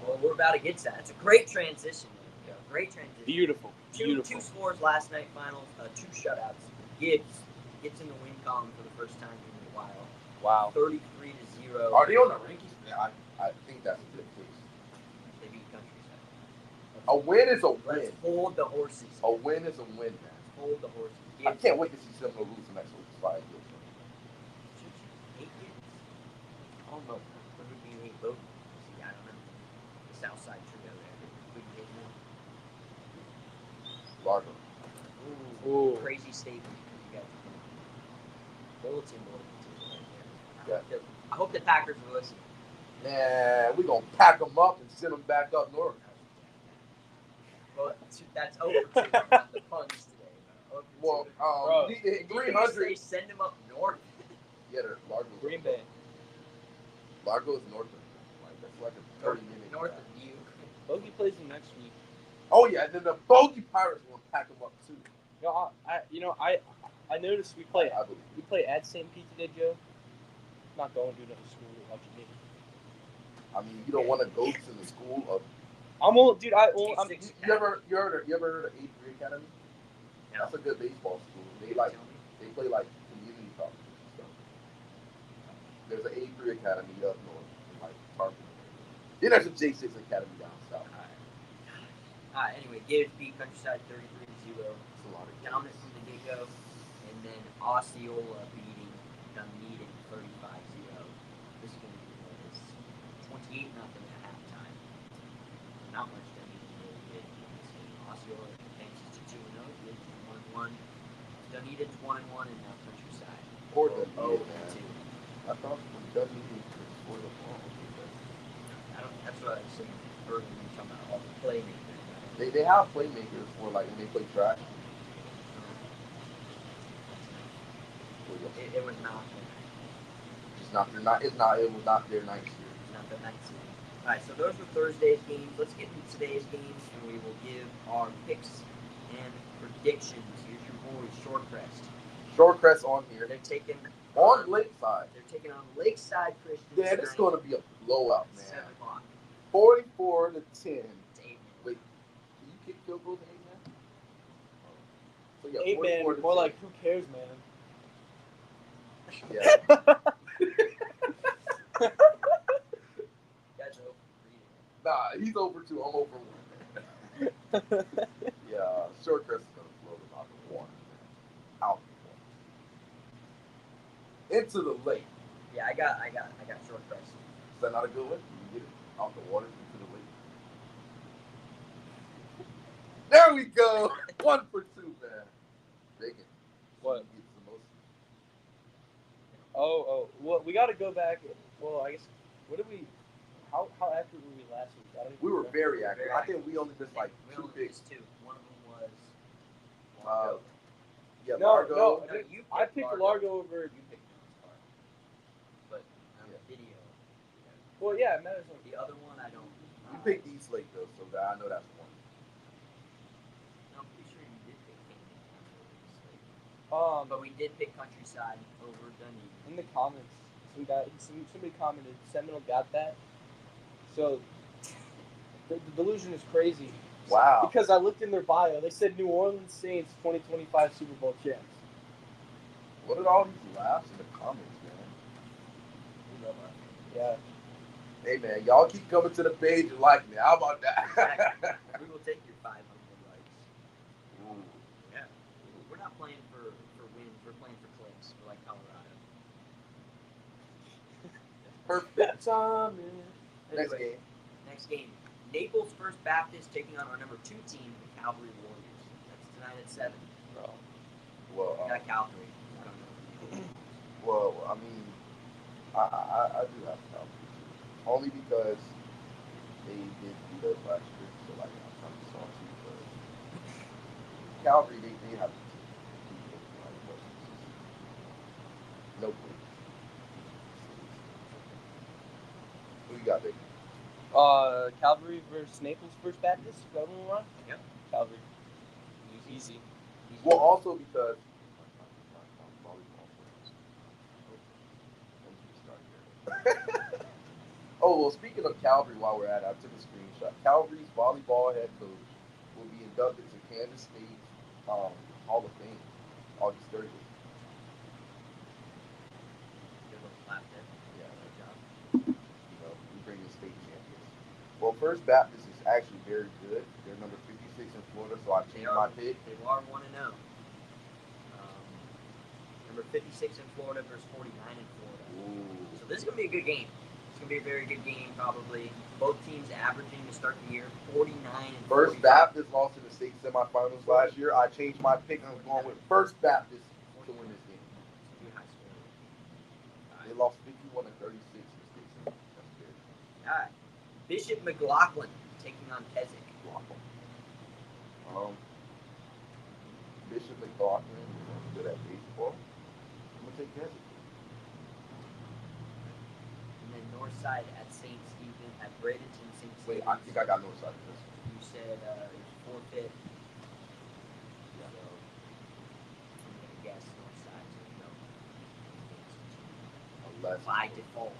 [SPEAKER 1] Well, we're about to get to that. It's a great transition.
[SPEAKER 3] Yeah.
[SPEAKER 1] Great transition.
[SPEAKER 2] Beautiful.
[SPEAKER 1] Two scores last night finals, 2 shutouts. Gibbs gets in the win column for the first time in a while.
[SPEAKER 2] Wow.
[SPEAKER 1] 33-0.
[SPEAKER 3] Are they on the rankings? Yeah, I think that's a good case.
[SPEAKER 1] They beat Countryside.
[SPEAKER 3] A win is a
[SPEAKER 1] Let's
[SPEAKER 3] win.
[SPEAKER 1] hold the horses.
[SPEAKER 3] A win is a win, man.
[SPEAKER 1] Let's hold the horses.
[SPEAKER 3] I can't wait to see Seminole lose next week. It's 5 years.
[SPEAKER 1] 8 years?
[SPEAKER 3] I don't know.
[SPEAKER 1] What would be 8 votes? See, I don't know. The Southside trio there. We can get more.
[SPEAKER 3] Largo.
[SPEAKER 2] Ooh.
[SPEAKER 1] Crazy statement. You guys. Bulletin board right there.
[SPEAKER 3] Yeah.
[SPEAKER 1] I hope the Packers will listen.
[SPEAKER 3] Man, we're going to pack them up and send them back up north.
[SPEAKER 1] Well, that's over to not the puns today.
[SPEAKER 3] Well,
[SPEAKER 1] Bro,
[SPEAKER 3] 300.
[SPEAKER 1] Say send them up north.
[SPEAKER 3] Yeah, Largo.
[SPEAKER 2] Green Bay.
[SPEAKER 3] Largo is north of that's like a 30-minute
[SPEAKER 1] North
[SPEAKER 3] drive.
[SPEAKER 1] of you.
[SPEAKER 2] Bogey plays them next week.
[SPEAKER 3] Oh yeah, and then the Bogey Pirates will pack them up too.
[SPEAKER 2] I noticed we play
[SPEAKER 3] I believe.
[SPEAKER 2] we play at St. Pete today, Joe. Not going to another school to watch a game.
[SPEAKER 3] I mean, you don't want to go to the school of.
[SPEAKER 2] I'm
[SPEAKER 3] You ever heard of Avery Academy?
[SPEAKER 1] No.
[SPEAKER 3] That's a good baseball school. They play like community college and stuff. There's an Avery Academy up north, in like Tarpon. Then there's a J6 Academy down south.
[SPEAKER 1] Alright, anyway, Gibbs beat Countryside 33-0.
[SPEAKER 3] It's a lot of
[SPEAKER 1] Dominant from the get-go. And then Osceola beating Dunedin 35-0. This game was 28-0 at halftime. Not much Dunedin really did in this game. Osceola advances to 2-0. Gibbs 1-1. Dunedin's 1-1 and now Countryside.
[SPEAKER 3] Poor Dunedin,
[SPEAKER 1] 0-2.
[SPEAKER 3] I thought Dunedin was for the ball.
[SPEAKER 1] That's what I was saying earlier when you were talking about all the playmakers.
[SPEAKER 3] They have playmakers for like when they play track.
[SPEAKER 1] It was not.
[SPEAKER 3] It was not their night series.
[SPEAKER 1] Not the night series. All right, so those were Thursday's games. Let's get into today's games, and we will give our picks and predictions. Here's your boys, Shorecrest.
[SPEAKER 3] Shorecrest on here.
[SPEAKER 1] They're taking
[SPEAKER 3] On Lakeside.
[SPEAKER 1] They're taking on Lakeside Christian.
[SPEAKER 3] Yeah, this is going to be a blowout, man.
[SPEAKER 1] 7 o'clock.
[SPEAKER 3] 44-10.
[SPEAKER 1] It's 8
[SPEAKER 3] Wait, can you kick field goals 8 man? So yeah,
[SPEAKER 2] 8 man,
[SPEAKER 3] 44-10.
[SPEAKER 2] more like who cares, man.
[SPEAKER 3] Yeah.
[SPEAKER 1] Guys are
[SPEAKER 3] Nah, he's over 2. I'm over 1. Yeah, Shorecrest is going to blow them out the water, man. Out the water. Into the lake.
[SPEAKER 1] Yeah, I got Shorecrest.
[SPEAKER 3] Is that not a good one? You get it out the water into the lake. There we go. 1 for 2, man. Bacon.
[SPEAKER 2] What?
[SPEAKER 3] He gets the most.
[SPEAKER 2] Well, we got to go back. Well, I guess, what did we, how accurate were we last week? I don't even
[SPEAKER 3] We were
[SPEAKER 2] remember.
[SPEAKER 3] very accurate. I think we only missed like
[SPEAKER 1] We
[SPEAKER 3] 2
[SPEAKER 1] only
[SPEAKER 3] picks.
[SPEAKER 1] missed 2. One of them was
[SPEAKER 3] Yeah,
[SPEAKER 2] No,
[SPEAKER 3] Largo.
[SPEAKER 2] no,
[SPEAKER 1] No, you
[SPEAKER 2] I
[SPEAKER 1] picked
[SPEAKER 2] picked
[SPEAKER 1] Largo.
[SPEAKER 2] Largo over.
[SPEAKER 1] You picked NASCAR. But on the video,
[SPEAKER 2] Well, yeah, it matters.
[SPEAKER 1] the other one I don't.
[SPEAKER 3] You picked East Lake though, so I know that's 1.
[SPEAKER 1] No, I'm pretty sure you did pick Canyon.
[SPEAKER 2] But
[SPEAKER 1] But we did pick Countryside over Dunedin.
[SPEAKER 2] in the comments, somebody commented Seminole got that. So the delusion is crazy.
[SPEAKER 3] Wow.
[SPEAKER 2] Because I looked in their bio, they said New Orleans Saints 2025 Super Bowl champs.
[SPEAKER 3] What are all these laughs in the comments, man?
[SPEAKER 1] We love our
[SPEAKER 2] Yeah.
[SPEAKER 3] Hey man, y'all keep coming to the page and like me. How about that?
[SPEAKER 1] Exactly. We will take your 500 likes.
[SPEAKER 3] Ooh.
[SPEAKER 1] Yeah. We're not playing for wins. We're playing for clicks. We're like Colorado.
[SPEAKER 3] Perfect timing. Next
[SPEAKER 1] Anyway,
[SPEAKER 3] game.
[SPEAKER 1] Next game. Naples First Baptist taking on our number 2 team, the Calvary Warriors. That's tonight at 7.
[SPEAKER 3] Well,
[SPEAKER 1] Not Calvary. I don't know.
[SPEAKER 3] well, I mean, I do have to help only because they did beat us last year, so like I'm kind of salty. But Calgary, they have to no clue. Who you got, baby?
[SPEAKER 2] Calvary versus Naples First Baptist. Is that one wrong?
[SPEAKER 1] Yep.
[SPEAKER 2] Calvary. Easy.
[SPEAKER 3] Well, also because Oh, well, speaking of Calvary, while we're at it, I took a screenshot. Calvary's volleyball head coach will be inducted to Kansas State Hall of Fame August 30th.
[SPEAKER 1] Good little clap there.
[SPEAKER 3] Yeah,
[SPEAKER 1] Good job.
[SPEAKER 3] we bring in state champions. Well, First Baptist is actually very good. They're number 56 in Florida, so I changed my pick.
[SPEAKER 1] They are 1-0. Number 56 in Florida versus 49 in Florida.
[SPEAKER 3] Ooh.
[SPEAKER 1] So this is going to be a good game. It's going to be a very good game, probably. Both teams averaging to start the year 49 and 45.
[SPEAKER 3] First Baptist lost in the state semifinals last year. I changed my pick. I'm going with First Baptist to win this game.
[SPEAKER 1] It's going to be high scoring.
[SPEAKER 3] They lost 51 to 36 in the state semifinals. That's good.
[SPEAKER 1] All right. Bishop McLaughlin taking on Keswick.
[SPEAKER 3] Bishop McLaughlin is good at baseball. I'm going to take Keswick.
[SPEAKER 1] And then Northside at St. Stephen, at Bradenton St. Stephen.
[SPEAKER 3] Wait, I think I got Northside in this.
[SPEAKER 1] You said it was forfeit. So I'm going to guess Northside. So
[SPEAKER 3] Unless
[SPEAKER 1] by default.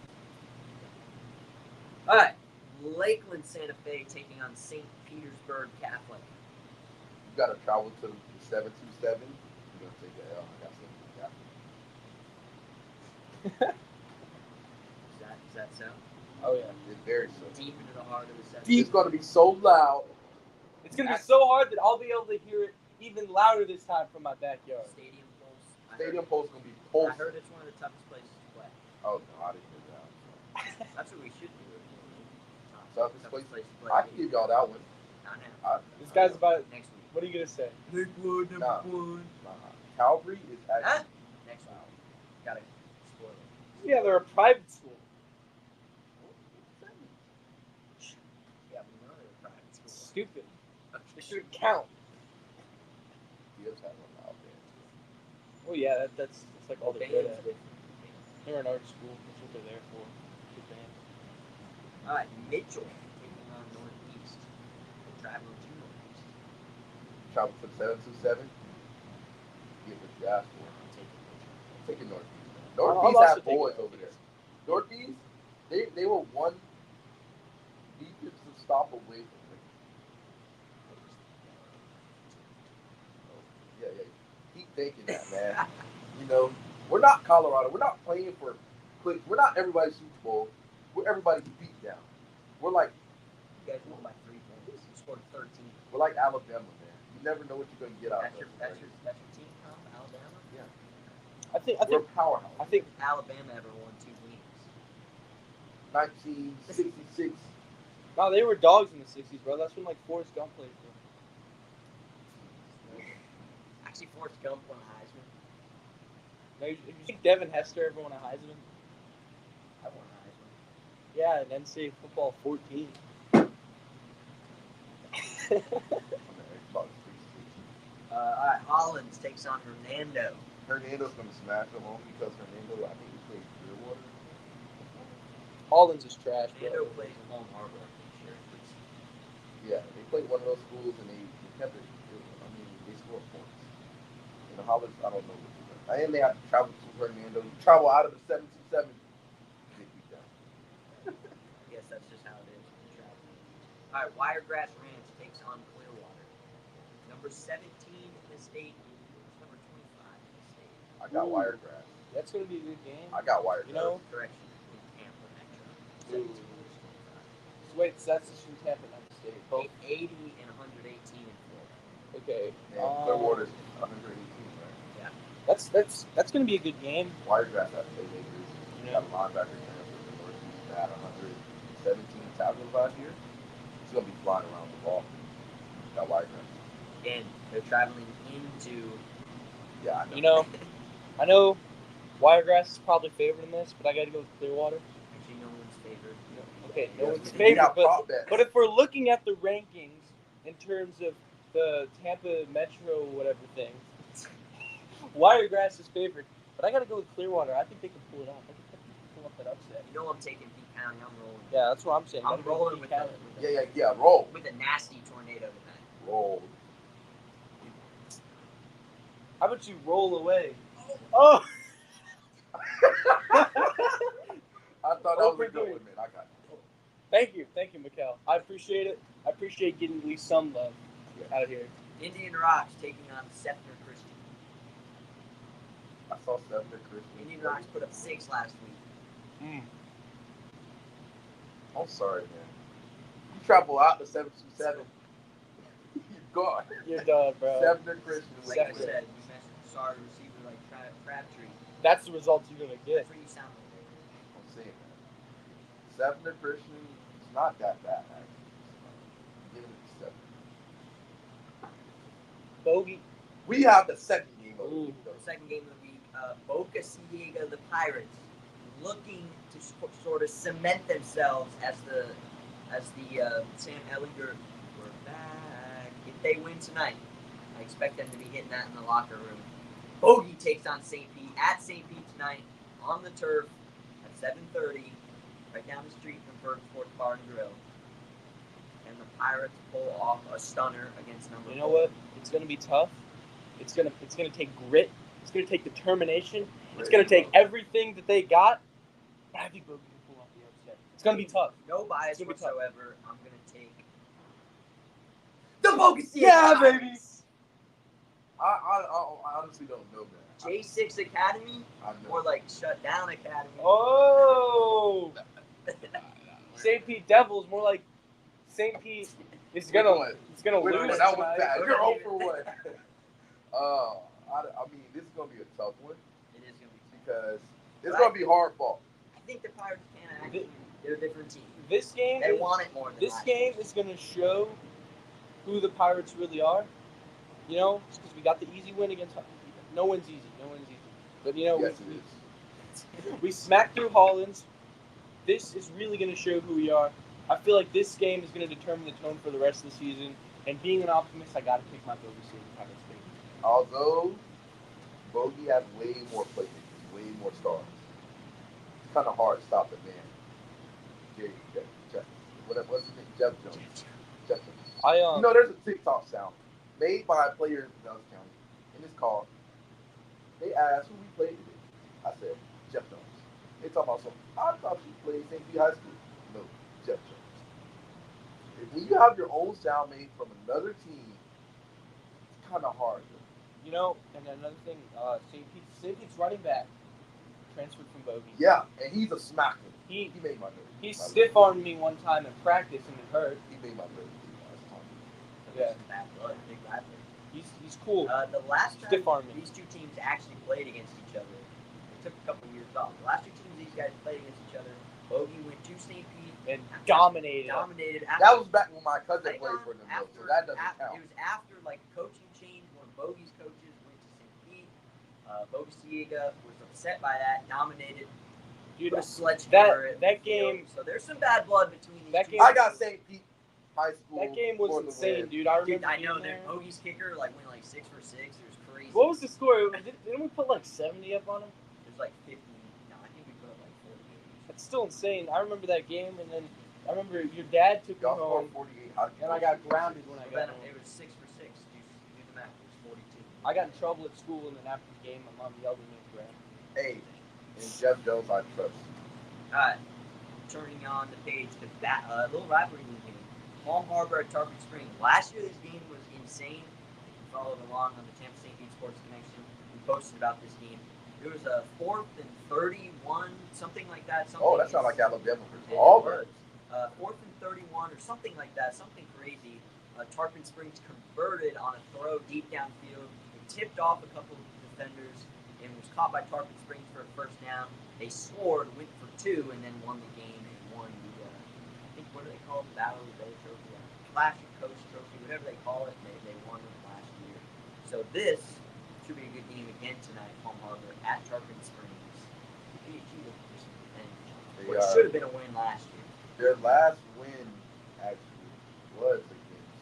[SPEAKER 1] All right. Lakeland Santa Fe taking on St. Petersburg Catholic.
[SPEAKER 3] you got to travel to the 727, you're going to take the L. I got something.
[SPEAKER 1] Is that so?
[SPEAKER 2] Oh yeah.
[SPEAKER 3] It's very simple.
[SPEAKER 1] Deep into the heart of the seven.
[SPEAKER 3] It's going to be so loud.
[SPEAKER 2] It's gonna be so hard that I'll be able to hear it even louder this time from my backyard.
[SPEAKER 1] Stadium Pulse.
[SPEAKER 3] Stadium Pulse is going to be
[SPEAKER 1] I
[SPEAKER 3] pulsing.
[SPEAKER 1] heard it's one of the toughest places to play.
[SPEAKER 3] Oh, no, I didn't hear that.
[SPEAKER 1] That's what we should do.
[SPEAKER 3] Toughest place
[SPEAKER 1] to play.
[SPEAKER 3] I can give y'all that one.
[SPEAKER 1] Not now.
[SPEAKER 2] This guy's about.
[SPEAKER 1] Next week.
[SPEAKER 2] What are you gonna say?
[SPEAKER 1] Lakewood
[SPEAKER 3] Nah.
[SPEAKER 1] one.
[SPEAKER 3] Calvary is
[SPEAKER 1] Huh?
[SPEAKER 3] actually.
[SPEAKER 1] Next week. Gotta spoil it.
[SPEAKER 2] Yeah, they're a private school.
[SPEAKER 1] Yeah, we know they're a private school.
[SPEAKER 2] Stupid. It should count.
[SPEAKER 3] Gibbs had one out there.
[SPEAKER 2] Oh yeah, that's like all they're good
[SPEAKER 1] Bands
[SPEAKER 2] at.
[SPEAKER 1] with-
[SPEAKER 2] They're an art school. That's what they're there for. Good band.
[SPEAKER 1] All right, Mitchell taking on Northeast. We're traveling to Northeast.
[SPEAKER 3] Travel to the 727. Get what you asked for.
[SPEAKER 1] I'm taking Mitchell.
[SPEAKER 3] Taking Northeast.
[SPEAKER 2] I'll
[SPEAKER 3] Northeast
[SPEAKER 2] also
[SPEAKER 3] have
[SPEAKER 2] take
[SPEAKER 3] boys over there. Northeast, they were one defensive stop away from winning. Yeah. Keep thinking that, man. We're not Colorado. We're not playing for clicks. We're not everybody's Super Bowl. We're everybody's beat down. We're like
[SPEAKER 1] You guys won by 3 points. You scored 13.
[SPEAKER 3] we're like Alabama, man. You never know what you're gonna get out
[SPEAKER 1] That's
[SPEAKER 3] of
[SPEAKER 1] your
[SPEAKER 3] us.
[SPEAKER 1] team, Tom? Alabama?
[SPEAKER 2] I think
[SPEAKER 3] We're a powerhouse.
[SPEAKER 2] I think
[SPEAKER 1] Alabama ever won 2 games.
[SPEAKER 3] 1966.
[SPEAKER 2] no, they were dogs in the '60s, bro. That's when like Forrest Gump played for.
[SPEAKER 1] Actually, Forrest Gump won a Heisman.
[SPEAKER 2] No, you think Devin Hester ever won a Heisman?
[SPEAKER 1] I won a Heisman.
[SPEAKER 2] Yeah, in NCAA football 14.
[SPEAKER 3] All
[SPEAKER 1] All right, Hollins takes on Hernando.
[SPEAKER 3] Hernando's gonna smash them home because Hernando, I think he played Clearwater.
[SPEAKER 2] Hollins is trash,
[SPEAKER 1] Hernando
[SPEAKER 2] bro.
[SPEAKER 1] plays Home Harbor, I'm pretty sure.
[SPEAKER 3] Yeah, they played one of those schools and they kept it. They scored points. Hollins, I don't know what they're doing. And they have to travel to Hernando. You travel out of the 727. Get beat down.
[SPEAKER 1] I guess that's just how it is. When you travel. All right, Wiregrass Ranch takes on Clearwater. Number 17 in the state. Number 25 in the state.
[SPEAKER 3] I got
[SPEAKER 2] Ooh.
[SPEAKER 3] Wiregrass.
[SPEAKER 2] That's gonna be a good game.
[SPEAKER 3] I got Wiregrass.
[SPEAKER 2] You know,
[SPEAKER 1] Correction. In Tampa, Metro. 17 versus 25.
[SPEAKER 2] wait, so that's just from Tampa, not the state. Both.
[SPEAKER 1] 80 and 118 in Florida.
[SPEAKER 2] Okay.
[SPEAKER 3] And Clearwater's 118, right?
[SPEAKER 2] That's gonna be a good game.
[SPEAKER 3] Wiregrass has playmakers. You
[SPEAKER 2] Yeah.
[SPEAKER 3] got a linebacker transfer from Northeast that had 117 tackles last year. He's gonna be flying around the ball. Got Wiregrass.
[SPEAKER 1] Again, they're traveling into.
[SPEAKER 3] Yeah, I know.
[SPEAKER 2] You know, I know Wiregrass is probably favored in this, but I gotta go with Clearwater.
[SPEAKER 1] Actually, no one's favored.
[SPEAKER 2] Okay, no
[SPEAKER 3] Yeah,
[SPEAKER 2] one's
[SPEAKER 3] we
[SPEAKER 2] favored,
[SPEAKER 3] got
[SPEAKER 2] but
[SPEAKER 3] prop bets.
[SPEAKER 2] if we're looking at the rankings in terms of the Tampa Metro whatever thing, Wiregrass is favored, but I gotta go with Clearwater. I think they can pull it off. I think they can pull up that upset.
[SPEAKER 1] You know I'm taking Pete County. I'm rolling.
[SPEAKER 2] Yeah, that's what I'm saying.
[SPEAKER 1] I'm
[SPEAKER 2] Gotta go
[SPEAKER 1] rolling
[SPEAKER 2] Pete
[SPEAKER 1] with
[SPEAKER 2] County.
[SPEAKER 3] Yeah. Roll.
[SPEAKER 1] with a nasty tornado tonight.
[SPEAKER 3] Roll.
[SPEAKER 2] How about you roll away? Oh,
[SPEAKER 3] I I thought that was a good one, man. I got it.
[SPEAKER 2] Thank you, Mikkel. I appreciate it. I appreciate getting at least some love out here.
[SPEAKER 1] Indian Rocks taking on Sefner Christian.
[SPEAKER 3] I saw Sefner Christian.
[SPEAKER 1] Indian Rocks put up 6 last week.
[SPEAKER 3] I'm sorry, man. You travel out to 727. You're gone.
[SPEAKER 2] You're done, bro.
[SPEAKER 3] Sefner Christian.
[SPEAKER 1] Like I said, you mentioned sorry receiver like Crabtree.
[SPEAKER 2] That's the results you're gonna get.
[SPEAKER 1] That's what you sound like.
[SPEAKER 3] I'm saying that. Sefner Christian is not that bad, actually. Give it a 7.
[SPEAKER 2] Bogey.
[SPEAKER 3] We have the second game of the week, though.
[SPEAKER 1] Second game of the week. Boca Ciega, the Pirates, looking to sort of cement themselves as the Sam Ellinger. We're back. If they win tonight, I expect them to be hitting that in the locker room. Bogey takes on St. Pete at St. Pete tonight on the turf at 7:30, right down the street from Berg Sports Bar and Grill. And the Pirates pull off a stunner against number 4.
[SPEAKER 2] You know what? It's gonna be tough. It's gonna take grit. It's gonna take determination. It's gonna take everything that they got. But I think Bogey can pull off the upset. It's gonna be tough.
[SPEAKER 1] No bias
[SPEAKER 2] It's gonna be
[SPEAKER 1] whatsoever. I'm gonna take the Boca Ciega.
[SPEAKER 2] Yeah, baby.
[SPEAKER 3] I honestly don't know, man.
[SPEAKER 1] J6 Academy
[SPEAKER 3] I know.
[SPEAKER 1] or like Shut Down Academy.
[SPEAKER 2] Oh, St. Pete Devils, more like St. Pete is gonna
[SPEAKER 3] Which one?
[SPEAKER 2] it's gonna
[SPEAKER 3] Which
[SPEAKER 2] lose.
[SPEAKER 3] one? That was
[SPEAKER 2] tonight.
[SPEAKER 3] bad. You're 0 for 1. I mean, this is gonna be a tough one
[SPEAKER 1] It is gonna be.
[SPEAKER 3] because it's gonna be hard fought.
[SPEAKER 1] I think the Pirates can actually. They're a different team.
[SPEAKER 2] This game,
[SPEAKER 1] They want it more. Than
[SPEAKER 2] this
[SPEAKER 1] last
[SPEAKER 2] game
[SPEAKER 1] year.
[SPEAKER 2] is gonna show who the Pirates really are. You know, just because we got the easy win against. No one's easy. But you know,
[SPEAKER 3] Yes, it is.
[SPEAKER 2] we smacked through Hollins. This is really going to show who we are. I feel like this game is going to determine the tone for the rest of the season. And being an optimist, I got to pick my Bogey Ciega Pirates.
[SPEAKER 3] Although Bogey has way more playmakers, way more stars, it's kind of hard to stop it, man. What's his name? Jeff Jones. Jeff Jones. You know, there's a TikTok sound made by a player in Dallas County, and it's called. They asked who we played today. I said Jeff Jones. They talk about something. I thought you played St. Pete High School. No, Jeff Jones. When you have your own sound made from another team, it's kind of hard.
[SPEAKER 2] You know, and another thing, St. Pete's running back transferred from Bogey.
[SPEAKER 3] Yeah, and he's a smacker.
[SPEAKER 2] He
[SPEAKER 3] made my nerve.
[SPEAKER 2] He stiff-armed me one time in practice and it hurt.
[SPEAKER 3] He made my nerve.
[SPEAKER 2] Yeah.
[SPEAKER 1] Bad blood, big rapper.
[SPEAKER 2] He's cool.
[SPEAKER 1] The last time
[SPEAKER 2] Stiff-armed me.
[SPEAKER 1] these two teams actually played against each other, it took a couple years off. The last two teams these guys played against each other, Bogey went to St. Pete
[SPEAKER 2] And dominated.
[SPEAKER 3] That was back when my cousin played for them, though, so that doesn't count.
[SPEAKER 1] It was after like coaching change. One of Bogey's coaches went to St. Pete. Boca Ciega was upset by that, dominated.
[SPEAKER 2] Dude,
[SPEAKER 1] that
[SPEAKER 2] game.
[SPEAKER 1] So there's some bad blood between these two.
[SPEAKER 3] I got St. Pete High School.
[SPEAKER 2] That game was insane, dude. I remember.
[SPEAKER 1] I know that Bogey's kicker went like 6 for 6. It was crazy.
[SPEAKER 2] What was the score? Didn't we put like 70 up on him?
[SPEAKER 1] It was like 50. No, I think we put up like 40.
[SPEAKER 2] That's still insane. I remember that game, and then I remember your dad took me home,
[SPEAKER 3] 48.
[SPEAKER 2] and I got grounded when I got home.
[SPEAKER 1] It was 6 for 6. Do the math. It was 42.
[SPEAKER 2] I got in trouble at school, and then after the game, my mom yelled at me and grounded.
[SPEAKER 3] Hey, and Jeff Jones, I trust.
[SPEAKER 1] All right. Turning on the page to that little rivalry game. Palm Harbor at Tarpon Springs. Last year, this game was insane. If you followed along on the Tampa St. Pete Sports Connection, we posted about this game. It was a 4th and 31, something like that.
[SPEAKER 3] Oh, that sounds like Alabama.
[SPEAKER 1] Auburn. 4th and 31 or something like that. Something crazy. Tarpon Springs converted on a throw deep downfield. It tipped off a couple of defenders and was caught by Tarpon Springs for a first down. They scored, went for 2, and then won the game and won the, I think, what do they call it? Battle of the Bay Trophy? Clash of Coach Trophy, whatever they call it. They won it last year. So this should be a good game again tonight, Palm Harbor at Tarpon Springs. It should have been a win last year.
[SPEAKER 3] Their last win, actually, was against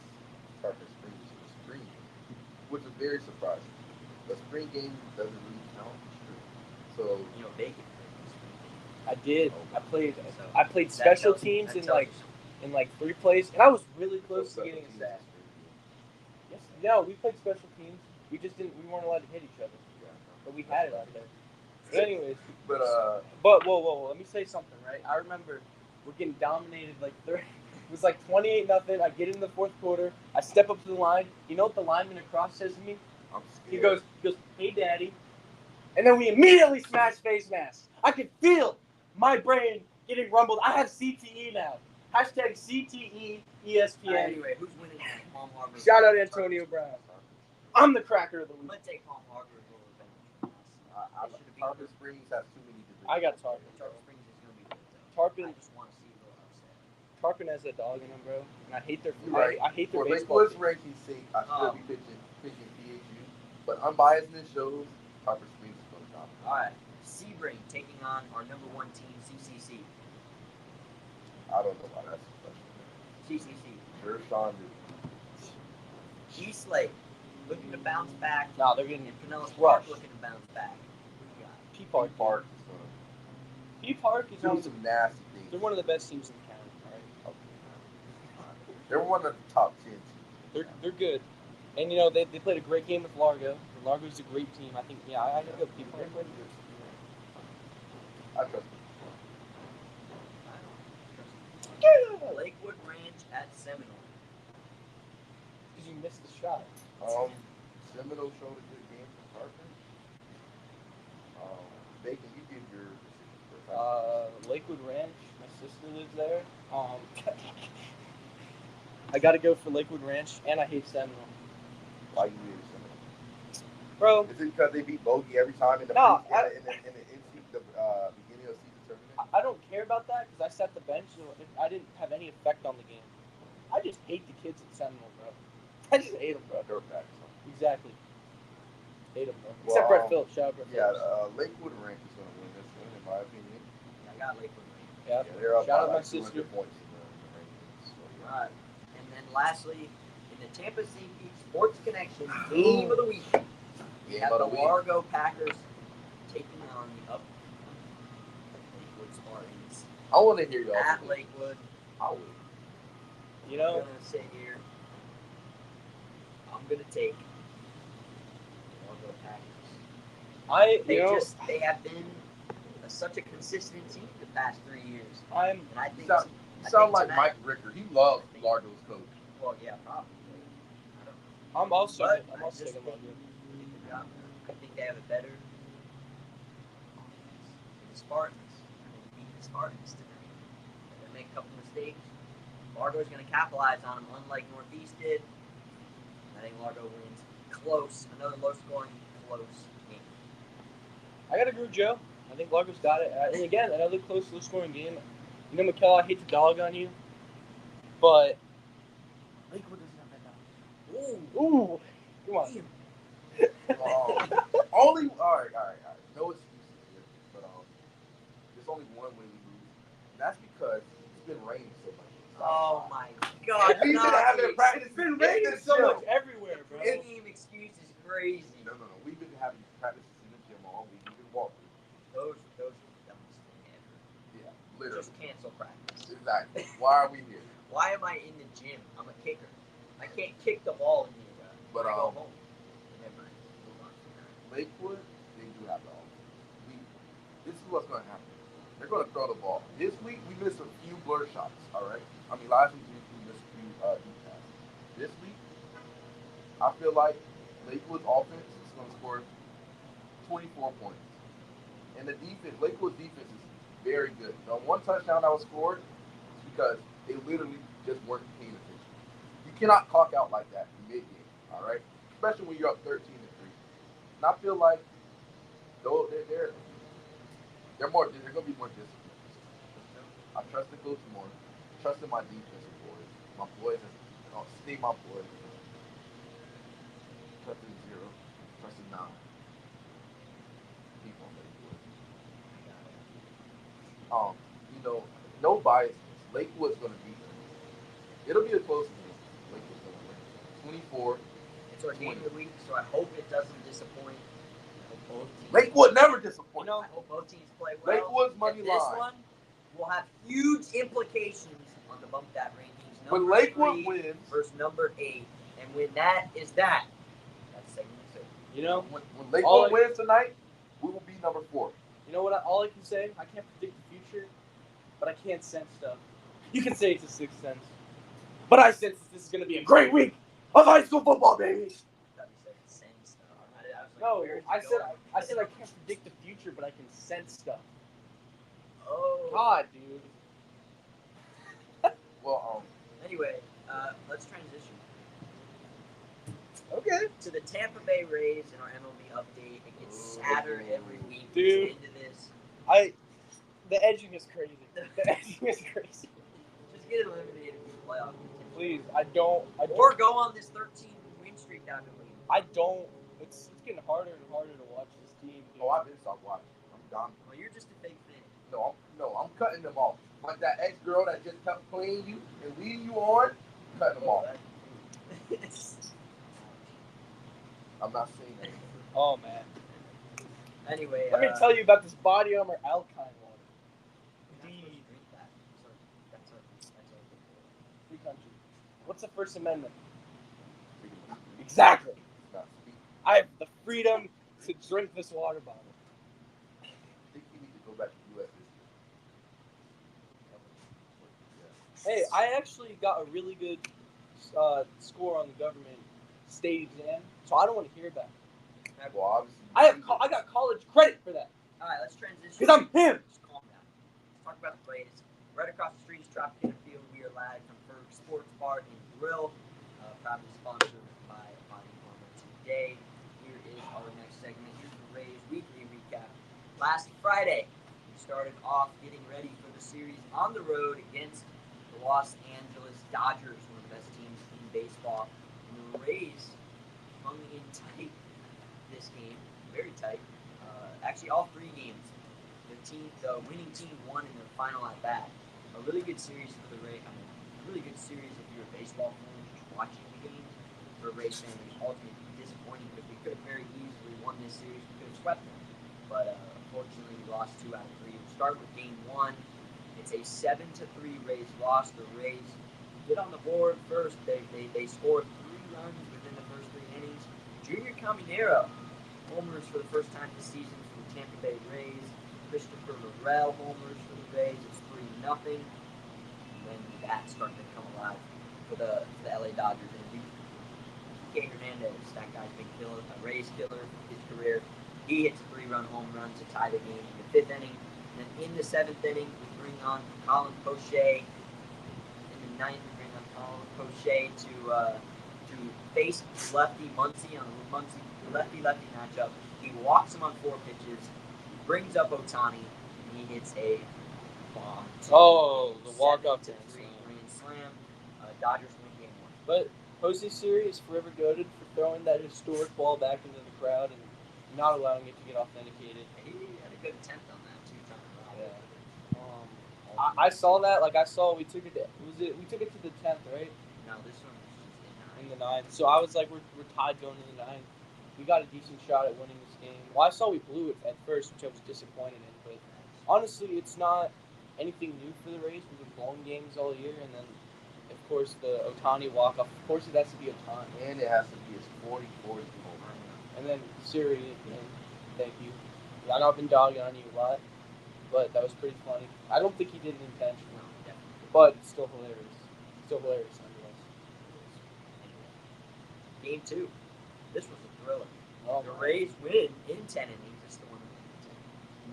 [SPEAKER 3] Tarpon Springs in the spring, which was very surprising. The spring game doesn't really count. So,
[SPEAKER 1] Bacon.
[SPEAKER 2] I did. I played special teams in like 3 plays, and I was really close to getting a sack. Yes, no, we played special teams. We just didn't. We weren't allowed to hit each other, but we had it out there. But anyways,
[SPEAKER 3] But
[SPEAKER 2] whoa, let me say something, right? I remember we're getting dominated like it was like 28-0. I get in the fourth quarter. I step up to the line. You know what the lineman across says to me?
[SPEAKER 3] I'm
[SPEAKER 2] He
[SPEAKER 3] scared.
[SPEAKER 2] goes, "Hey, daddy," and then we immediately smash face masks. I could feel my brain getting rumbled. I have CTE now. Hashtag CTE ESPN.
[SPEAKER 1] Anyway, who's winning that? Palm Harbor.
[SPEAKER 2] Shout out Antonio Brown. I'm the cracker of the
[SPEAKER 1] I'm
[SPEAKER 2] week.
[SPEAKER 1] gonna take Palm Harbor over Benjamin.
[SPEAKER 3] Tarpon Springs has too many divisions.
[SPEAKER 2] I got Tarpon.
[SPEAKER 1] Tarpon Springs is gonna be good though.
[SPEAKER 2] Tarpon.
[SPEAKER 1] I just want to see a little upset.
[SPEAKER 2] Tarpon has a dog in him, bro, and I hate their.
[SPEAKER 3] Right.
[SPEAKER 2] I hate their
[SPEAKER 3] For
[SPEAKER 2] baseball.
[SPEAKER 3] Lakewood's ranking's sake, I should be picking PHU, but unbiasedness shows Tarpon Springs is going to dominate.
[SPEAKER 1] All right, Sebring taking on our number 1 team, CCC.
[SPEAKER 3] I don't know why that's a question.
[SPEAKER 1] CCC.
[SPEAKER 3] Sure, Sean.
[SPEAKER 1] East Lake looking to bounce back.
[SPEAKER 2] No, they're getting
[SPEAKER 1] And Pinellas Park
[SPEAKER 2] crushed.
[SPEAKER 1] looking to bounce back. Who you got?
[SPEAKER 2] P Park.
[SPEAKER 3] Park
[SPEAKER 2] P Park is
[SPEAKER 3] is
[SPEAKER 2] one
[SPEAKER 3] doing
[SPEAKER 2] of the,
[SPEAKER 3] some nasty things.
[SPEAKER 2] they're one of the best teams in the county. All right.
[SPEAKER 3] They're one of the top 10 teams.
[SPEAKER 2] They're good, and you know they played a great game with Largo. And Largo's a great team. I think I think P Park.
[SPEAKER 3] I trust them.
[SPEAKER 1] Lakewood Ranch at Seminole.
[SPEAKER 2] Because you missed the shot.
[SPEAKER 3] Seminole showed a good game for Tarpon. Bacon, you give your decision first.
[SPEAKER 2] Lakewood Ranch. My sister lives there. I got to go for Lakewood Ranch, and I hate Seminole.
[SPEAKER 3] Why you hate Seminole?
[SPEAKER 2] Bro,
[SPEAKER 3] Is it because they beat Bogey every time in the
[SPEAKER 2] No,
[SPEAKER 3] beginning of season tournament?
[SPEAKER 2] I don't care about that because I sat the bench and I didn't have any effect on the game. I just hate the kids at Seminole, bro. I just hate them, bro.
[SPEAKER 3] Dirtbags.
[SPEAKER 2] Exactly. Hate them, bro.
[SPEAKER 3] Well,
[SPEAKER 2] Except Brett Phillips. Shout out Brett
[SPEAKER 3] Yeah,
[SPEAKER 2] Phillips.
[SPEAKER 3] Lakewood Ranch is going to win this one, in my opinion.
[SPEAKER 1] I got Lakewood Ranch.
[SPEAKER 2] Yeah.
[SPEAKER 3] They're up
[SPEAKER 2] Shout out
[SPEAKER 3] by
[SPEAKER 2] my
[SPEAKER 3] like 200
[SPEAKER 2] sister.
[SPEAKER 3] points in the rankings. So, yeah.
[SPEAKER 1] All right. And then lastly, in the Tampa CP Sports Connection Game of the Week, we
[SPEAKER 3] Game
[SPEAKER 1] have
[SPEAKER 3] of
[SPEAKER 1] the
[SPEAKER 3] the week.
[SPEAKER 1] Largo Packers taking on the up Lakewood Spartans
[SPEAKER 3] I want to hear y'all.
[SPEAKER 1] at Lakewood.
[SPEAKER 3] I would.
[SPEAKER 2] You
[SPEAKER 1] I'm
[SPEAKER 2] know,
[SPEAKER 1] gonna sit here. I'm gonna take the Largo Packers. They have been such a consistent team the past 3 years,
[SPEAKER 2] I'm
[SPEAKER 1] and I think
[SPEAKER 3] You sound like
[SPEAKER 1] tonight-
[SPEAKER 3] Mike Ricker. He loves Largo's coach.
[SPEAKER 1] Well, yeah, probably. I don't know.
[SPEAKER 2] I'm also
[SPEAKER 1] But
[SPEAKER 2] I'm
[SPEAKER 1] I
[SPEAKER 2] also
[SPEAKER 1] just
[SPEAKER 2] taking
[SPEAKER 1] think-
[SPEAKER 2] Largo.
[SPEAKER 1] I think they have a better offense than the Spartans. They beat the Spartans tonight. They're gonna make a couple mistakes. Largo's gonna capitalize on them, unlike Northeast did. I think Largo wins close. Another low-scoring, close game.
[SPEAKER 2] I gotta agree with Joe. I think Largo's got it. And again, another close, low-scoring game. You know, Mikel, I hate to dog on you, but Lakewood doesn't have that dog. Ooh, come on.
[SPEAKER 3] Only all right. No excuses here, but there's only one way we lose, and that's because it's been raining so much.
[SPEAKER 1] Oh my God!
[SPEAKER 3] We've been having practice.
[SPEAKER 2] It's been raining so much everywhere, bro.
[SPEAKER 1] The game excuse is crazy.
[SPEAKER 3] No. We've been having practices in the gym all week. We've been walking.
[SPEAKER 1] Those are the dumbest thing ever.
[SPEAKER 3] Yeah, literally.
[SPEAKER 1] Just cancel practice.
[SPEAKER 3] Exactly. Why are we here?
[SPEAKER 1] Why am I in the gym? I'm a kicker. I can't kick the ball in here.
[SPEAKER 3] But,
[SPEAKER 1] I go home. Never mind. Move on.
[SPEAKER 3] Lakewood, they do have the offense. This is what's going to happen. They're going to throw the ball. This week, we missed a few blur shots, all right? I mean, last week, we missed a few deep passes. This week, I feel like Lakewood's offense is going to score 24 points. And the defense, Lakewood's defense is very good. The one touchdown that was scored is because they literally just weren't paying attention. You cannot clock out like that mid-game, all right? Especially when you're up 13-3. And I feel like though they're going to be more disciplined. I trust the coach more. Trust in my defensive boys. My boys, stay my boys. Trust in 0. Trust in 9. Keep on Lakewood. No bias. Lakewood's going to beat them. It'll be a close game. Lakewood's going to win. 24.
[SPEAKER 1] It's our game of the week, so I hope it doesn't disappoint. I hope both teams,
[SPEAKER 3] Lakewood never disappoints.
[SPEAKER 1] I hope both teams play well.
[SPEAKER 3] Lakewood's money
[SPEAKER 1] And
[SPEAKER 3] line.
[SPEAKER 1] This one will have huge implications on the bump that rankings.
[SPEAKER 3] When
[SPEAKER 1] Number
[SPEAKER 3] Lakewood
[SPEAKER 1] 3
[SPEAKER 3] wins,
[SPEAKER 1] versus number 8, and when that is that, that's segment 2.
[SPEAKER 2] You know,
[SPEAKER 3] when Lakewood wins tonight, we will be number 4.
[SPEAKER 2] You know what? All I can say, I can't predict the future, but I can't sense stuff. You can say it's a sixth sense, but I sense this is going to be a great week of high school football, baby. No, I said I can't predict the future, but I can sense stuff.
[SPEAKER 1] Oh.
[SPEAKER 2] God, dude.
[SPEAKER 3] Well,
[SPEAKER 1] Anyway, let's transition
[SPEAKER 2] Okay.
[SPEAKER 1] to the Tampa Bay Rays in our MLB update. It gets sadder every week.
[SPEAKER 2] Dude.
[SPEAKER 1] We get into this.
[SPEAKER 2] The edging is crazy. The edging is crazy.
[SPEAKER 1] Just get eliminated from the playoff.
[SPEAKER 2] Please, I don't.
[SPEAKER 1] Or go on this 13-win streak down to lead.
[SPEAKER 2] I don't. It's getting harder and harder to watch this team. Dude.
[SPEAKER 3] I've been stopped watching. I'm done.
[SPEAKER 1] Well, you're just a fake fan.
[SPEAKER 3] No, I'm cutting them off. Like that ex-girl that just kept playing you and leading you on, cutting them off. I'm not saying that.
[SPEAKER 2] Oh, man.
[SPEAKER 1] Anyway,
[SPEAKER 2] Let me tell you about this Body Armor Alkaline water.
[SPEAKER 1] That's
[SPEAKER 2] Free country. What's the First Amendment? Exactly. I have the freedom to drink this water bottle.
[SPEAKER 3] I think you need to go back to U.S.
[SPEAKER 2] Hey, I actually got a really good score on the government state exam, so I don't want to hear that.
[SPEAKER 3] Well, obviously,
[SPEAKER 2] I got college credit for that.
[SPEAKER 1] All right, let's transition.
[SPEAKER 2] Because I'm him.
[SPEAKER 1] Just calm down. Let's talk about the Rays. Right across the street is Tropicana Field. We are live from Ferg Sports Bar and Grill, proudly sponsored by Body Armor today. Here is our next segment. Here's the Rays weekly recap. Last Friday, we started off getting ready for the series on the road against the Los Angeles Dodgers, one of the best teams in baseball. And the Rays hung in tight this game, very tight. Actually, all 3 games. The winning team won in their final at bat. A really good series for the Rays. Really good series if you're a baseball fan just watching the game. For a Rays fan, it was ultimately disappointing because we could have very easily won this series. We could have swept them, but unfortunately, we lost 2 out of 3. We'll start with Game 1. It's a 7-3 Rays loss. The Rays get on the board first. They scored 3 runs within the first 3 innings. Junior Caminero homers for the first time this season for the Tampa Bay Rays. Christopher Morel homers for the Rays. It's 3-0. And then the bats start to come alive for the LA Dodgers. And Kike Hernandez, that guy's been a Rays killer for his career. He hits a 3-run home run to tie the game in the 5th inning. And then in the 7th inning, we bring on Colin Poche. In the 9th, we bring on Colin Poche to face lefty Muncy on a lefty-lefty matchup. He walks him on 4 pitches, brings up Ohtani, and he hits a bomb.
[SPEAKER 2] Oh, the walk-up
[SPEAKER 1] 7-3 grand slam. Dodgers win Game 1.
[SPEAKER 2] But Jose Siri is forever goated for throwing that historic ball back into the crowd and not allowing it to get authenticated.
[SPEAKER 1] He had a good attempt on that 2 times.
[SPEAKER 2] Yeah. I saw that. We took it. We took it to the 10th, right?
[SPEAKER 1] No, this one was just
[SPEAKER 2] In the 9th. So I was like, we're tied going into the 9th. We got a decent shot at winning this game. Well, I saw we blew it at first, which I was disappointed in. But honestly, it's not anything new for the Rays. We've been blowing games all year, and then of course the Ohtani walk-off. Of course, it has to be Ohtani,
[SPEAKER 3] and it has to be his 40-40 home run.
[SPEAKER 2] and then Siri. And thank you. Yeah, I know I've been dogging on you a lot, but that was pretty funny. I don't think he did it intentionally, but it's still hilarious. Nonetheless.
[SPEAKER 1] Game 2. This was a thriller.
[SPEAKER 2] Oh,
[SPEAKER 1] The Rays win in 10 innings. It's the one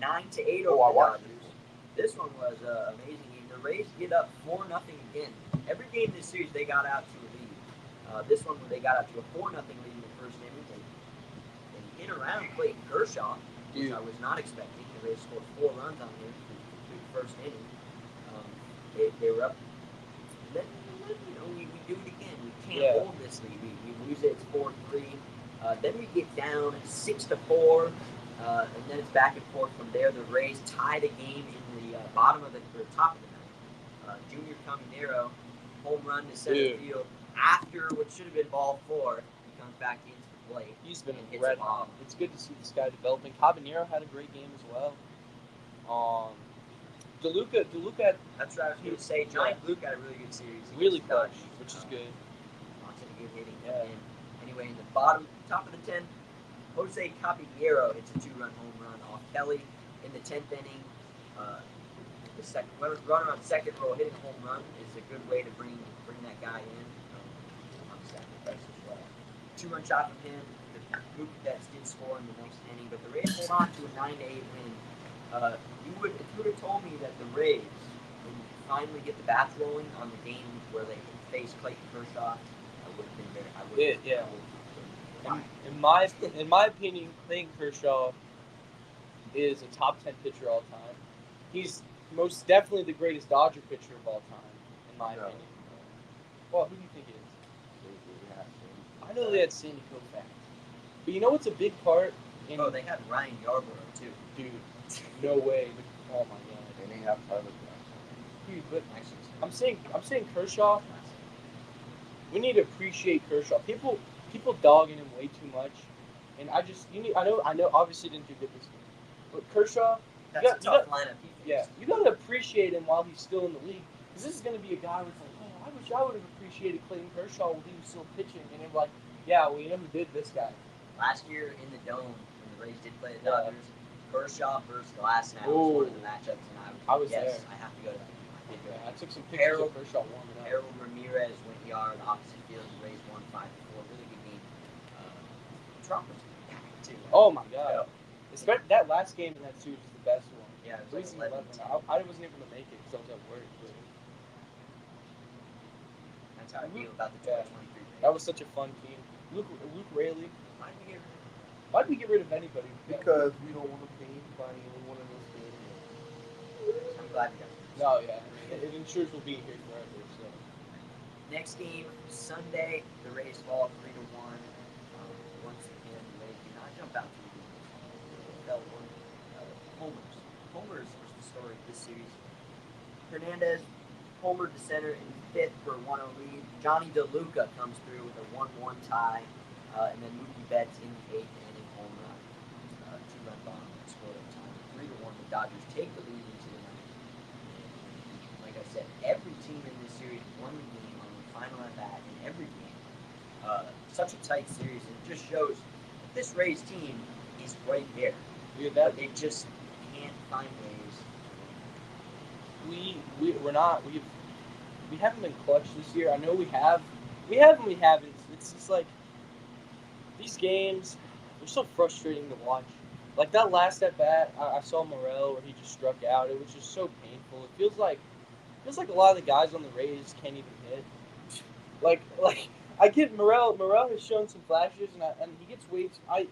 [SPEAKER 1] 9-8
[SPEAKER 3] Oh,
[SPEAKER 1] over
[SPEAKER 3] I
[SPEAKER 1] the
[SPEAKER 3] watched
[SPEAKER 1] Dodgers. This one was an amazing game. The Rays get up 4-0 again. Every game this series, they got out to a lead. This one, they got out to a 4-0 lead in the first inning. They hit around Clayton Kershaw, which I was not expecting. The Rays scored 4 runs on him in the first inning. They were up. Then, we do it again. We can't hold this lead. We lose it. It's 4-3. Then we get down 6-4, and then it's back and forth from there. The Rays tie the game in the top of the ninth. Junior Caminero home run to center field after what should have been ball 4. He comes back into the plate.
[SPEAKER 2] He's been red hot. It's good to see this guy developing. Cabanero had a great game as well. DeLuca.
[SPEAKER 1] That's what I was going to say. Giant Luke had a really good series.
[SPEAKER 2] Really clutch, which is good.
[SPEAKER 1] Lots of good hitting.
[SPEAKER 2] Yeah.
[SPEAKER 1] Anyway, in the top of the 10th, Jose Caballero hits a 2-run home run off Kelly in the 10th inning. The second runner on second row hitting a home run is a good way to bring that guy in on second. 2-run shot from him. The Mookie Betts did score in the next inning, but the Rays hold on to a 9-8 win. If you would have told me that the Rays would finally get the bats rolling on the game where they faced Clayton Kershaw, I would have been very. I would.
[SPEAKER 2] Yeah.
[SPEAKER 1] I would
[SPEAKER 2] In my opinion, Clayton Kershaw is a top 10 pitcher all time. He's most definitely the greatest Dodger pitcher of all time, in my opinion. Well, who do you think it is? I know they had Sandy Koufax, but you know what's a big part?
[SPEAKER 1] They had Ryan Yarbrough too.
[SPEAKER 2] Dude, no way. Oh my god.
[SPEAKER 3] And they have Tyler Johnson.
[SPEAKER 2] Dude, but I'm saying Kershaw. We need to appreciate Kershaw. People dogging him way too much, and I know. Obviously, didn't do good this game, but Kershaw.
[SPEAKER 1] That's a tough lineup.
[SPEAKER 2] Yeah, you gotta appreciate him while he's still in the league, because this is gonna be a guy with like, oh, I wish I would have appreciated Clayton Kershaw when he was still pitching, and they're like, yeah, well, you know who did this guy.
[SPEAKER 1] Last year in the Dome, when the Rays did play the Dodgers, Kershaw versus Glasnow was one of the matchups, and I was there. I have to go to that.
[SPEAKER 2] I took some pictures of Kershaw warming up.
[SPEAKER 1] Harold Ramirez went yard opposite field. The Rays won 5-4. Really good game. Trump was back too.
[SPEAKER 2] Oh my god! Especially that last game in that series was the best one.
[SPEAKER 1] Yeah, it was
[SPEAKER 2] like 11. I wasn't able to make it because I was at work. But
[SPEAKER 1] that's how I feel about the 2023.
[SPEAKER 2] That was such a fun team. Luke Raley. Why'd we get rid of anybody?
[SPEAKER 3] Because we don't want to pay anybody and we want to miss it.
[SPEAKER 1] I'm glad we got it.
[SPEAKER 2] No, yeah. It ensures we'll be here forever. So.
[SPEAKER 1] Next game, Sunday, the Rays fall 3-1. Once again, the Rays do not jump out to the game. Fell one. Homers was the story of this series. Hernandez homered to center in fifth for a 1-0 lead. Johnny DeLuca comes through with a 1-1 tie. And then Mookie Betts in the 8th inning home run. 2-run bomb scored at time. 3-1. The Dodgers take the lead into the ninth. Like I said, every team in this series won the game on the final at bat in every game. Such a tight series, and it just shows that this Rays team is right there. But they just can't find ways.
[SPEAKER 2] We haven't been clutch this year. I know we have. We have and we haven't. It's just like these games, they're so frustrating to watch. Like that last at bat, I saw Morel where he just struck out. It was just so painful. It feels like a lot of the guys on the Rays can't even hit. Like I get Morel. Morel has shown some flashes, and he gets way. I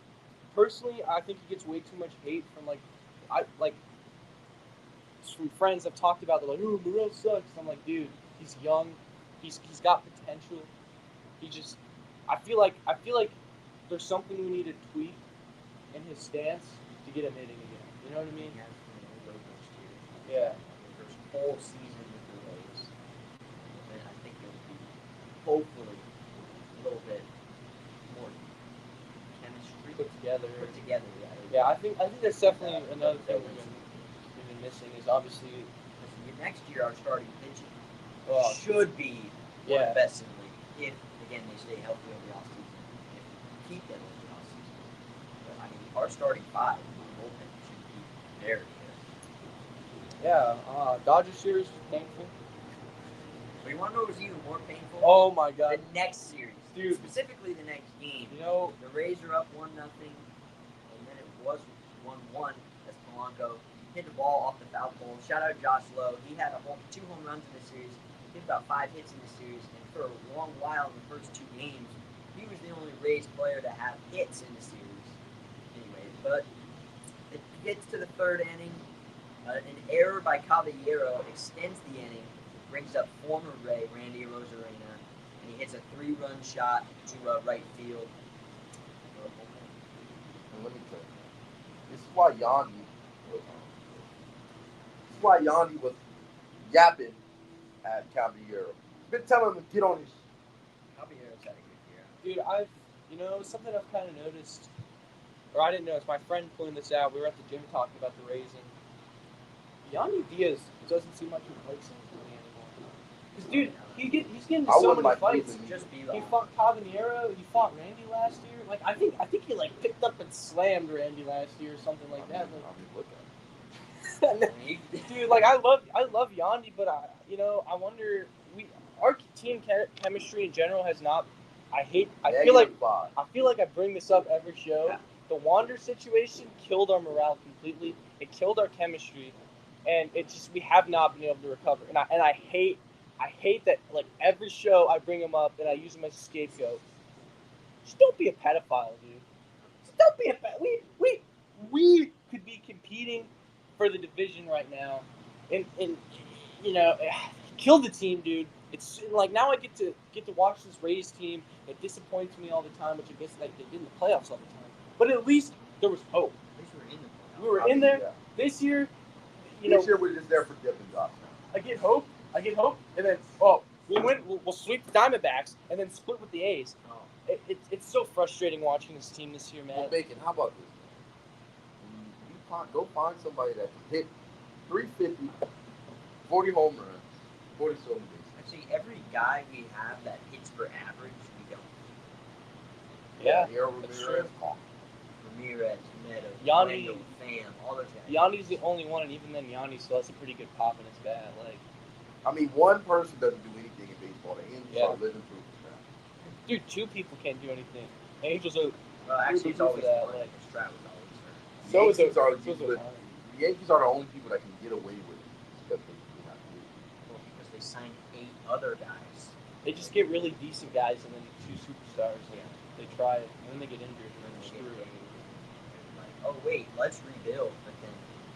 [SPEAKER 2] think he gets way too much hate from from friends I've talked about. They're like, "Oh, Morel sucks." I'm like, dude, he's young. He's got potential. I feel like there's something we need to tweak in his stance to get him hitting again. You know what I mean? Yeah.
[SPEAKER 1] First whole season with the Rays. And I think it'll be hopefully a little bit more chemistry
[SPEAKER 2] Put together.
[SPEAKER 1] Yeah.
[SPEAKER 2] I think that's definitely another thing we've been missing is obviously
[SPEAKER 1] next year our starting pitching should be
[SPEAKER 2] Yeah.
[SPEAKER 1] one of the best in the league if, again, they stay healthy over the offseason. If we keep them over the offseason. But, I mean, our starting five, bullpen should be very good.
[SPEAKER 2] Yeah, Dodger series was painful.
[SPEAKER 1] But you want to know what was even more painful?
[SPEAKER 2] Oh my god.
[SPEAKER 1] The next series.
[SPEAKER 2] Dude.
[SPEAKER 1] Specifically the next game.
[SPEAKER 2] You know,
[SPEAKER 1] the Rays are up 1-0, and then it was 1-1 as Polanco hit the ball off the foul pole. Shout out Josh Lowe. He had 2 home runs in this series. He had about 5 hits in this series, and for a long while in the first 2 games, he was the only Rays player to have hits in the series. Anyway, but it gets to the 3rd inning. An error by Caballero extends the inning, brings up former Ray, Randy Arozarena, and he hits a 3-run shot to right field.
[SPEAKER 3] And let me tell you, this is why Yandy was yapping at Caballero. Been telling him to get on his.
[SPEAKER 1] Caballero's had a good year.
[SPEAKER 2] Dude, something I've kind of noticed, or I didn't notice. My friend pointed this out. We were at the gym talking about the Rays, and Yandy Diaz doesn't seem like he likes him anymore. 'Cause, dude, he's getting into
[SPEAKER 3] I
[SPEAKER 2] so
[SPEAKER 3] wouldn't
[SPEAKER 2] many
[SPEAKER 3] like
[SPEAKER 2] fights.
[SPEAKER 3] losing
[SPEAKER 1] Just be
[SPEAKER 2] He
[SPEAKER 1] like,
[SPEAKER 2] fought Cabanero. He fought Randy last year. Like I think he like picked up and slammed Randy last year or something like that.
[SPEAKER 3] Look at it.
[SPEAKER 2] Dude, like I love Yandy, but I wonder our team chemistry in general has not. I feel like I bring this up every show.
[SPEAKER 1] Yeah.
[SPEAKER 2] The Wander situation killed our morale completely. It killed our chemistry, and we have not been able to recover. And I hate that like every show I bring him up and I use him as a scapegoat. Just don't be a pedophile, dude. Just don't be a we could be competing for the division right now, and kill the team, dude. It's like now I get to watch this Rays team. It disappoints me all the time, which I guess like they did in the playoffs all the time. But at least there was hope.
[SPEAKER 1] at least we're in the playoffs.
[SPEAKER 2] We were in there.
[SPEAKER 3] Yeah.
[SPEAKER 2] This year,
[SPEAKER 3] This year we're just there for dip and drop now.
[SPEAKER 2] I get hope, and then we'll sweep the Diamondbacks and then split with the A's.
[SPEAKER 1] Oh,
[SPEAKER 2] It's so frustrating watching this team this year, man.
[SPEAKER 3] Well, Bacon, how about this? Go find somebody that can hit 350, 40 home runs, 40 stolen bases.
[SPEAKER 1] actually, every guy we have that hits for average, we don't.
[SPEAKER 2] Yeah,
[SPEAKER 3] Hero
[SPEAKER 2] that's
[SPEAKER 3] Ramirez,
[SPEAKER 1] Ramirez, Meadows,
[SPEAKER 2] Yanni-
[SPEAKER 1] Randall, Pham, all those guys.
[SPEAKER 2] Yanni's the only one, and even then, Yanni still has a pretty good pop in his bat. Like,
[SPEAKER 3] I mean, one person doesn't do anything in baseball. The Angels
[SPEAKER 2] Yeah.
[SPEAKER 3] are living proof of that.
[SPEAKER 2] dude, two people can't do anything. Angels are
[SPEAKER 1] Well, actually, it's
[SPEAKER 2] Who
[SPEAKER 1] always
[SPEAKER 2] would do that,
[SPEAKER 1] one.
[SPEAKER 2] like-
[SPEAKER 1] Strat was always hurt.
[SPEAKER 3] The
[SPEAKER 2] so is
[SPEAKER 3] Yankees are the
[SPEAKER 2] so is
[SPEAKER 3] people that-
[SPEAKER 2] O'Connor.
[SPEAKER 3] The Yankees are the only people that can get away with it because they do not do it.
[SPEAKER 1] Well, because they signed 8 other guys.
[SPEAKER 2] They just get really decent guys and then 2 superstars. And
[SPEAKER 1] Yeah.
[SPEAKER 2] they try it, and then they get injured, and then
[SPEAKER 1] They
[SPEAKER 2] they're
[SPEAKER 1] get
[SPEAKER 2] screwed.
[SPEAKER 1] paid. Like, oh wait, let's rebuild, but then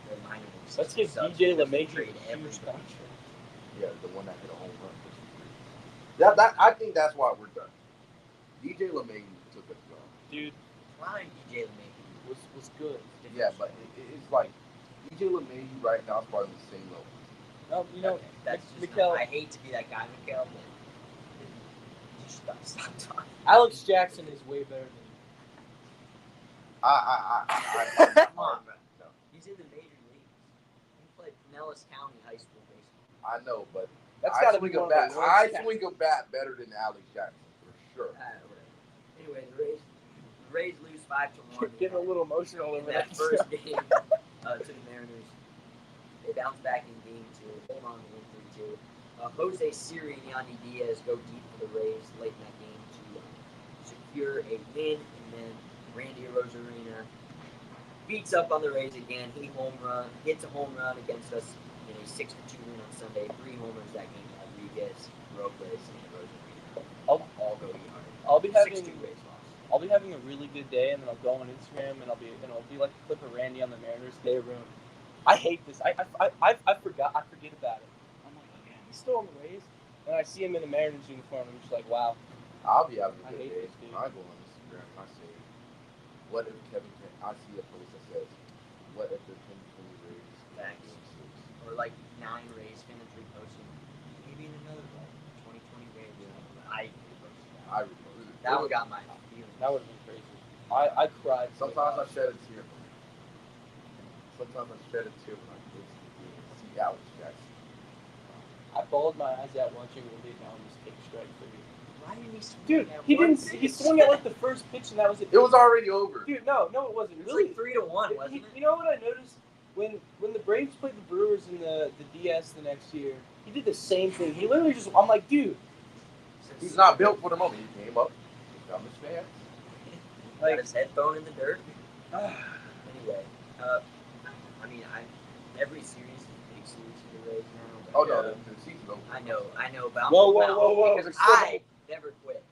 [SPEAKER 1] their minor league
[SPEAKER 2] Let's
[SPEAKER 1] system
[SPEAKER 2] give
[SPEAKER 1] sucks
[SPEAKER 2] DJ
[SPEAKER 1] because they
[SPEAKER 2] LeMahieu
[SPEAKER 1] trade
[SPEAKER 2] a huge
[SPEAKER 1] everybody.
[SPEAKER 2] contract.
[SPEAKER 3] Yeah, the one that hit a home run. That I think that's why we're done. DJ LeMahieu took us wrong.
[SPEAKER 2] Dude,
[SPEAKER 1] Fine, DJ LeMahieu.
[SPEAKER 2] was good.
[SPEAKER 3] Yeah, but it's like DJ LeMahieu right now is part of the same level.
[SPEAKER 2] No, you know,
[SPEAKER 1] Okay, that's just
[SPEAKER 2] Mikel,
[SPEAKER 1] not, I hate to be that guy, Mikel, but you just gotta stop talking.
[SPEAKER 2] Alex Jackson is way better than
[SPEAKER 1] Come on, bro.
[SPEAKER 3] No,
[SPEAKER 1] He's in the major leagues. He played Pinellas County High School baseball.
[SPEAKER 3] I know, but
[SPEAKER 2] That's
[SPEAKER 3] I
[SPEAKER 2] got to be
[SPEAKER 3] swing a
[SPEAKER 2] one of
[SPEAKER 3] bat.
[SPEAKER 2] the worst
[SPEAKER 3] I
[SPEAKER 2] catches.
[SPEAKER 3] swing a bat better than Alex Jackson for sure.
[SPEAKER 1] Whatever. Anyway, the Rays lose 5-1.
[SPEAKER 2] Getting a little emotional
[SPEAKER 1] in
[SPEAKER 2] over
[SPEAKER 1] that
[SPEAKER 2] that.
[SPEAKER 1] first game to the Mariners. They bounce back in game 2, hold on to win 3-2. Jose Siri and Yandy Diaz go deep for the Rays late in that game to secure a win, and then Randy Arozarena beats up on the Rays again. He hits a home run against us in a 6-2 win on Sunday. 3 homers that game. Rodriguez, Robles, and Arozarena all go yard.
[SPEAKER 2] I'll be having
[SPEAKER 1] 6-2 Rays loss.
[SPEAKER 2] I'll be having a really good day, and then I'll go on Instagram, and it'll be like a clip of Randy on the Mariners day room. I hate this. I forget about it. I'm like, oh, yeah, he's still on the Rays, and I see him in the Mariners uniform. And I'm just like, wow.
[SPEAKER 3] I'll be having a
[SPEAKER 2] I
[SPEAKER 3] good
[SPEAKER 2] hate
[SPEAKER 3] day.
[SPEAKER 2] this dude.
[SPEAKER 3] I go on Instagram and I say, what if Kevin Kennedy, I see a post that says, what if the 2020 Rays
[SPEAKER 1] Thanks.
[SPEAKER 3] game 6?
[SPEAKER 1] Or like 9 Rays fans reposting. Maybe in another like 2020 Rays. I reposted that.
[SPEAKER 3] I reposted it.
[SPEAKER 1] That one got my feelings.
[SPEAKER 2] That would have been crazy. I cried.
[SPEAKER 3] Sometimes I shed a tear. Sometimes I shed a tear when I see Alex Jackson.
[SPEAKER 2] I bawled my eyes out watching Randy Allen's take strike 3.
[SPEAKER 1] Why didn't he swing
[SPEAKER 2] Dude,
[SPEAKER 1] at
[SPEAKER 2] he
[SPEAKER 1] one
[SPEAKER 2] didn't. He
[SPEAKER 1] pitch?
[SPEAKER 2] swung at like the first pitch, and that was it.
[SPEAKER 3] It was already over.
[SPEAKER 2] Dude, no, it wasn't.
[SPEAKER 1] It was
[SPEAKER 2] Really,
[SPEAKER 1] like 3-1, wasn't it?
[SPEAKER 2] You know what I noticed when the Braves played the Brewers in the DS the next year? He did the same thing. He literally just. I'm like, dude,
[SPEAKER 3] He's not built for the moment. He came up, become his fan.
[SPEAKER 1] Got his head thrown in the dirt. Anyway, I mean, every series is a big series for the Rays now.
[SPEAKER 3] Oh
[SPEAKER 1] but,
[SPEAKER 3] no, the season's over.
[SPEAKER 1] I know, but I'm
[SPEAKER 2] Whoa,
[SPEAKER 1] holding out
[SPEAKER 2] whoa.
[SPEAKER 1] because
[SPEAKER 2] We're still-
[SPEAKER 1] I never quit.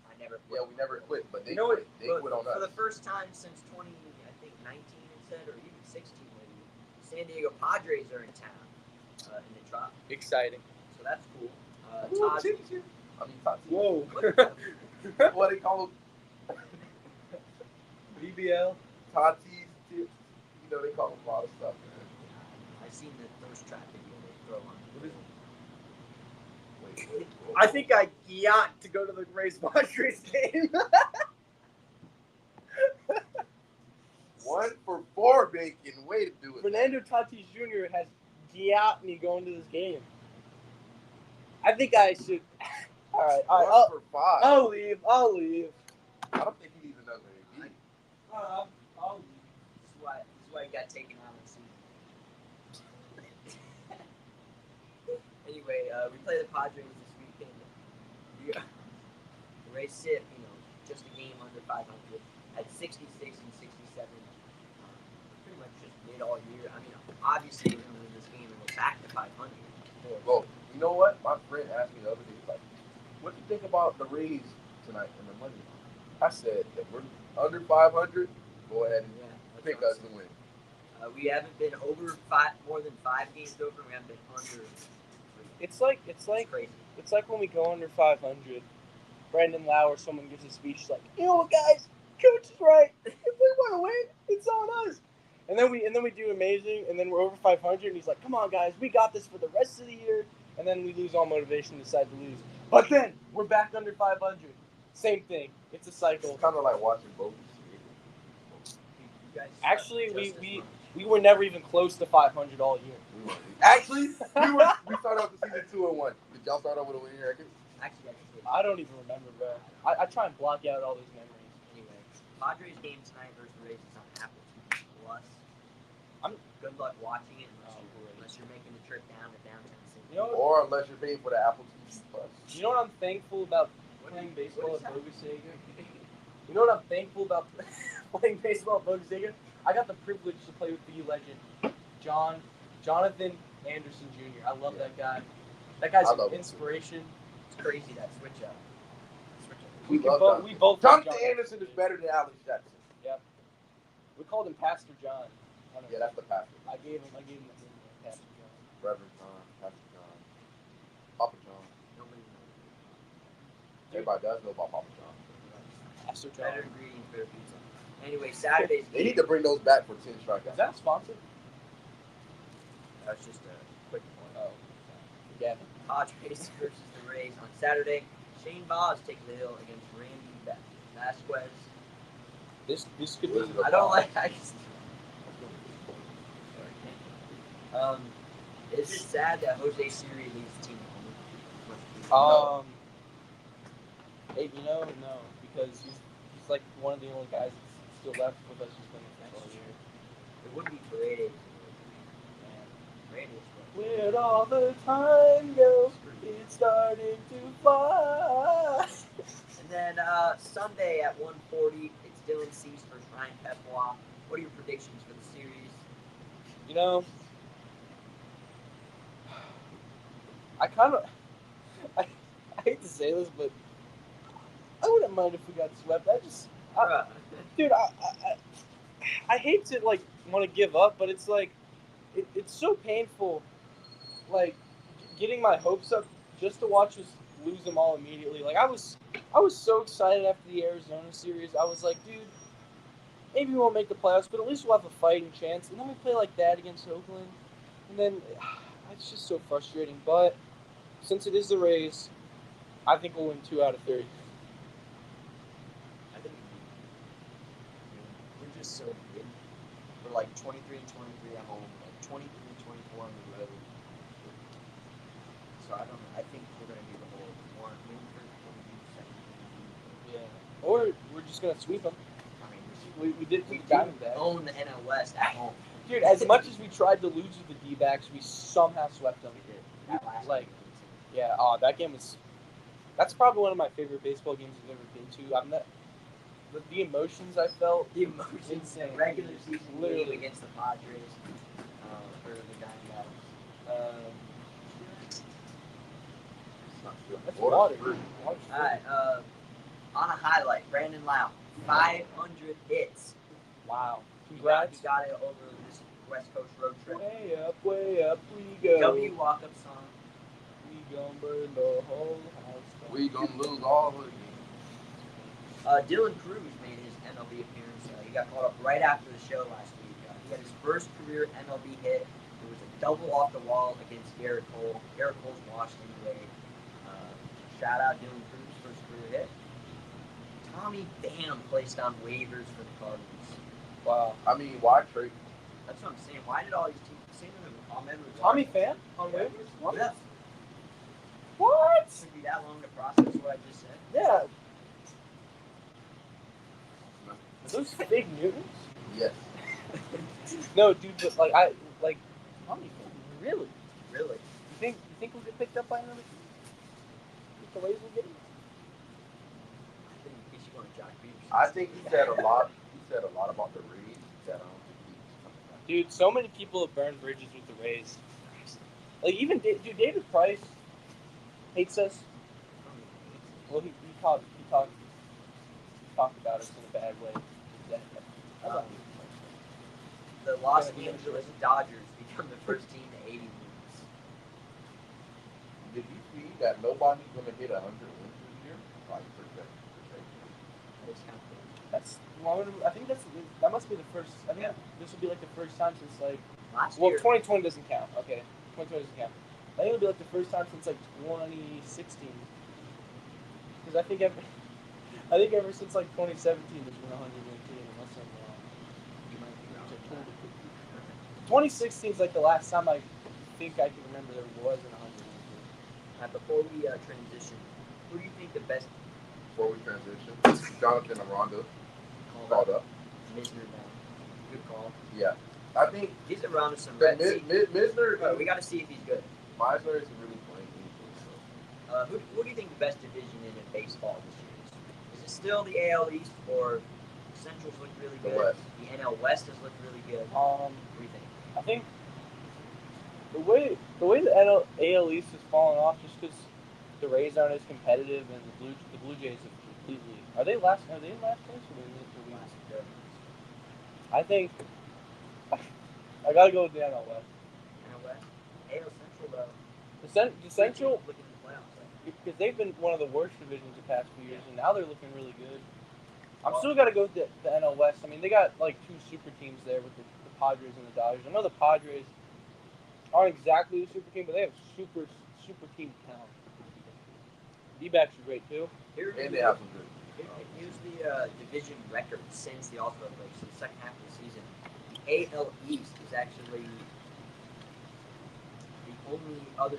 [SPEAKER 1] I never quit.
[SPEAKER 3] Yeah, we never quit, but they
[SPEAKER 1] You know what?
[SPEAKER 3] quit. They
[SPEAKER 1] But
[SPEAKER 3] quit on
[SPEAKER 1] for
[SPEAKER 3] us.
[SPEAKER 1] the first time since 19, I think 19 it said, or even 16 maybe, San Diego Padres are in town in the Trop.
[SPEAKER 2] exciting.
[SPEAKER 1] So that's cool.
[SPEAKER 3] Ooh,
[SPEAKER 1] Todd,
[SPEAKER 3] chitty, chitty. I mean, Tati.
[SPEAKER 2] Whoa.
[SPEAKER 3] What they call them?
[SPEAKER 2] BBL.
[SPEAKER 3] Tatis. You know, they call them a lot of stuff.
[SPEAKER 1] I seen the first trap video they throw on.
[SPEAKER 3] Wait.
[SPEAKER 2] I think I yacht to go to the Rays Padres game.
[SPEAKER 3] 1 for 4, Bacon. Way to do it.
[SPEAKER 2] Fernando Tatis Jr. has yacht me going to this game. I think I should. All right.
[SPEAKER 3] 1 for 5.
[SPEAKER 2] I'll leave.
[SPEAKER 3] I don't think he needs another AB.
[SPEAKER 2] I'll leave.
[SPEAKER 1] This is why he got taken out of the season. Anyway, we play the Padres this weekend. The Rays sit, just a game under 500 at 66 and 67. Pretty much just mid all year. I mean, obviously we're going to win this game and we're back to 500.
[SPEAKER 3] Well, you know what? My friend asked me the other day, he's like, what do you think about the Rays tonight and the money? I said, if we're under 500, go ahead and pick us to win.
[SPEAKER 1] We haven't been more than 5 games over. We haven't been under.
[SPEAKER 2] It's like
[SPEAKER 1] Crazy.
[SPEAKER 2] It's like when we go under 500. Brandon Lau or someone gives a speech like, you know what, guys, coach is right. If we want to win, it's on us. And then we do amazing, and then we're over 500, and he's like, come on, guys, we got this for the rest of the year. And then we lose all motivation and decide to lose. But then we're back under 500. Same thing. It's a cycle.
[SPEAKER 3] It's kind of like watching both.
[SPEAKER 2] Actually, we were never even close to 500 all year.
[SPEAKER 3] Actually, we started off the season 2-1. Did y'all start off with a winning record?
[SPEAKER 1] Actually,
[SPEAKER 2] I don't even remember, bro. I try and block out all those memories.
[SPEAKER 1] Anyway, Padres game tonight versus the Rays is on Apple TV Plus. Good luck watching it unless you're making the trip down to downtown City.
[SPEAKER 3] Or unless you're paying for the Apple TV Plus.
[SPEAKER 2] You know what I'm thankful about playing baseball at Bogasega? You know what I'm thankful about playing baseball at Bogasega? I got the privilege to play with the legend, Jonathan Anderson Jr. I love that guy. That guy's an inspiration.
[SPEAKER 1] It's crazy that switch up.
[SPEAKER 3] We
[SPEAKER 2] both
[SPEAKER 3] Jonathan Anderson is better than Alex Jackson.
[SPEAKER 2] Yep. We called him Pastor John.
[SPEAKER 3] Yeah, that's the pastor.
[SPEAKER 2] I gave him the name Pastor John.
[SPEAKER 3] Reverend John, Pastor John, Papa John.
[SPEAKER 1] Nobody knows.
[SPEAKER 3] Everybody does know about Papa John.
[SPEAKER 2] Pastor John.
[SPEAKER 1] Better ingredients for pizza. Anyway, Saturday's
[SPEAKER 3] They need to bring those back for 10 strikeouts.
[SPEAKER 2] Is that a sponsor?
[SPEAKER 1] That's just a quick point.
[SPEAKER 2] Oh. Yeah.
[SPEAKER 1] Padres versus the Rays on Saturday. Shane Baz takes the hill against Randy Vasquez.
[SPEAKER 2] This could be.
[SPEAKER 1] I don't like. Is it sad that Jose Siri leaves the team?
[SPEAKER 2] Hey, no, because he's like one of the only guys that's still left with us who's been with us all year.
[SPEAKER 1] It wouldn't be Paredes.
[SPEAKER 2] Where'd all the time go? It's starting to fly.
[SPEAKER 1] And then Sunday at 1:40, it's Dylan Cease versus Ryan Peplois. What are your predictions for the series?
[SPEAKER 2] I hate to say this, but I wouldn't mind if we got swept. Dude, I hate to want to give up, but it's like it's so painful, getting my hopes up just to watch us lose them all immediately. I was so excited after the Arizona series. I was like, dude, maybe we won't make the playoffs, but at least we'll have a fighting chance. And then we play like that against Oakland, and then it's just so frustrating. But since it is the Rays, I think we'll win 2 out of 3.
[SPEAKER 1] I think we're just so good. We're 23 and 23 at home, 23 and 24 on the road. So I don't know. I think we're going to be the whole one win for 20
[SPEAKER 2] Yeah. Or we're just going to sweep them.
[SPEAKER 1] I mean,
[SPEAKER 2] We did
[SPEAKER 1] own the NL West at home.
[SPEAKER 2] Dude, as much as we tried to lose with the D-backs, we somehow swept them. Yeah, that game was... That's probably one of my favorite baseball games I've ever been to. The emotions I felt...
[SPEAKER 1] The emotions.
[SPEAKER 2] Insane.
[SPEAKER 1] The regular season
[SPEAKER 2] Literally.
[SPEAKER 1] game against the Padres. For the Diamondbacks.
[SPEAKER 2] That's water.
[SPEAKER 1] Alright, on a highlight, Brandon Lau. 500 hits.
[SPEAKER 2] Wow. Congrats.
[SPEAKER 1] He got it over this West Coast road trip.
[SPEAKER 2] Way up we go.
[SPEAKER 1] W walk-up song.
[SPEAKER 2] We gon' burn the whole house down.
[SPEAKER 3] We gonna lose all of it.
[SPEAKER 1] Dylan Cruz made his MLB appearance. He got called up right after the show last week. He had his first career MLB hit. It was a double off the wall against Garrett Cole. Garrett Cole's washed anyway. Shout out Dylan Cruz, first career hit. Tommy Pham placed on waivers for the Cardinals.
[SPEAKER 2] Wow.
[SPEAKER 3] I mean, why trade?
[SPEAKER 1] That's what I'm saying. Why did all these teams say to him?
[SPEAKER 2] Tommy Pham on waivers? What?
[SPEAKER 1] Yeah.
[SPEAKER 2] What? What?
[SPEAKER 1] Would be that long to process what I just said?
[SPEAKER 2] Yeah. Are those fake Newtons?
[SPEAKER 3] Yes.
[SPEAKER 2] No, dude, but like Tommy, really?
[SPEAKER 1] Really?
[SPEAKER 2] You think we'll get picked up by another team? Think the Rays will get him?
[SPEAKER 1] I think he should go to Jock Peterson.
[SPEAKER 3] I think he said a lot. He said a lot about the Rays that I don't think he's coming back.
[SPEAKER 2] Dude, so many people have burned bridges with the Rays. Like even David Price hates us. Well, he talked about us in a bad way.
[SPEAKER 1] The Los Angeles Dodgers become the first team to 80 wins.
[SPEAKER 3] Did you see that nobody's going to hit 100 wins this year? Like,
[SPEAKER 2] That's I think that must be the first. I think this will be like the first time since like.
[SPEAKER 1] Last
[SPEAKER 2] Well,
[SPEAKER 1] year.
[SPEAKER 2] 2020 doesn't count. Okay, 2020 doesn't count. I think it'll be like the first time since like 2016. Because I think ever since like 2017 there's been 100 win team unless I'm wrong.
[SPEAKER 1] You might be wrong.
[SPEAKER 2] 2016 is like the last time I think I can remember there was an 100 win team.
[SPEAKER 1] Before we transition, who do you think the best
[SPEAKER 3] before we transition, Jonathan Aranda called up.
[SPEAKER 1] Misner down? Good call.
[SPEAKER 3] Yeah. I think
[SPEAKER 1] he's around with some
[SPEAKER 3] the
[SPEAKER 1] red
[SPEAKER 3] Misner.
[SPEAKER 1] We got to see if he's good.
[SPEAKER 3] Misner isn't really playing anything. So.
[SPEAKER 1] Who do you think the best division in baseball this year is? Is it still the AL East or Central's looked really good?
[SPEAKER 3] The West.
[SPEAKER 1] The NL West has looked really good.
[SPEAKER 2] What
[SPEAKER 1] do you think?
[SPEAKER 2] I think the way the AL East has fallen off just because the Rays aren't as competitive and the Blue Jays have completely. Are they in last place or are they in the last? I think I gotta go with the NL West.
[SPEAKER 1] NL West, AL Central though.
[SPEAKER 2] The Central,
[SPEAKER 1] looking at the playoffs.
[SPEAKER 2] because they've been one of the worst divisions the past few years, and now they're looking really good. I'm still gotta go with the NL West. I mean, they got like two super teams there with the Padres and the Dodgers. I know the Padres aren't exactly a super team, but they have super team talent. D-backs are great too.
[SPEAKER 3] And they have some good.
[SPEAKER 1] Here's the division record since the All-Star break, so the second half of the season. The AL East is actually the only other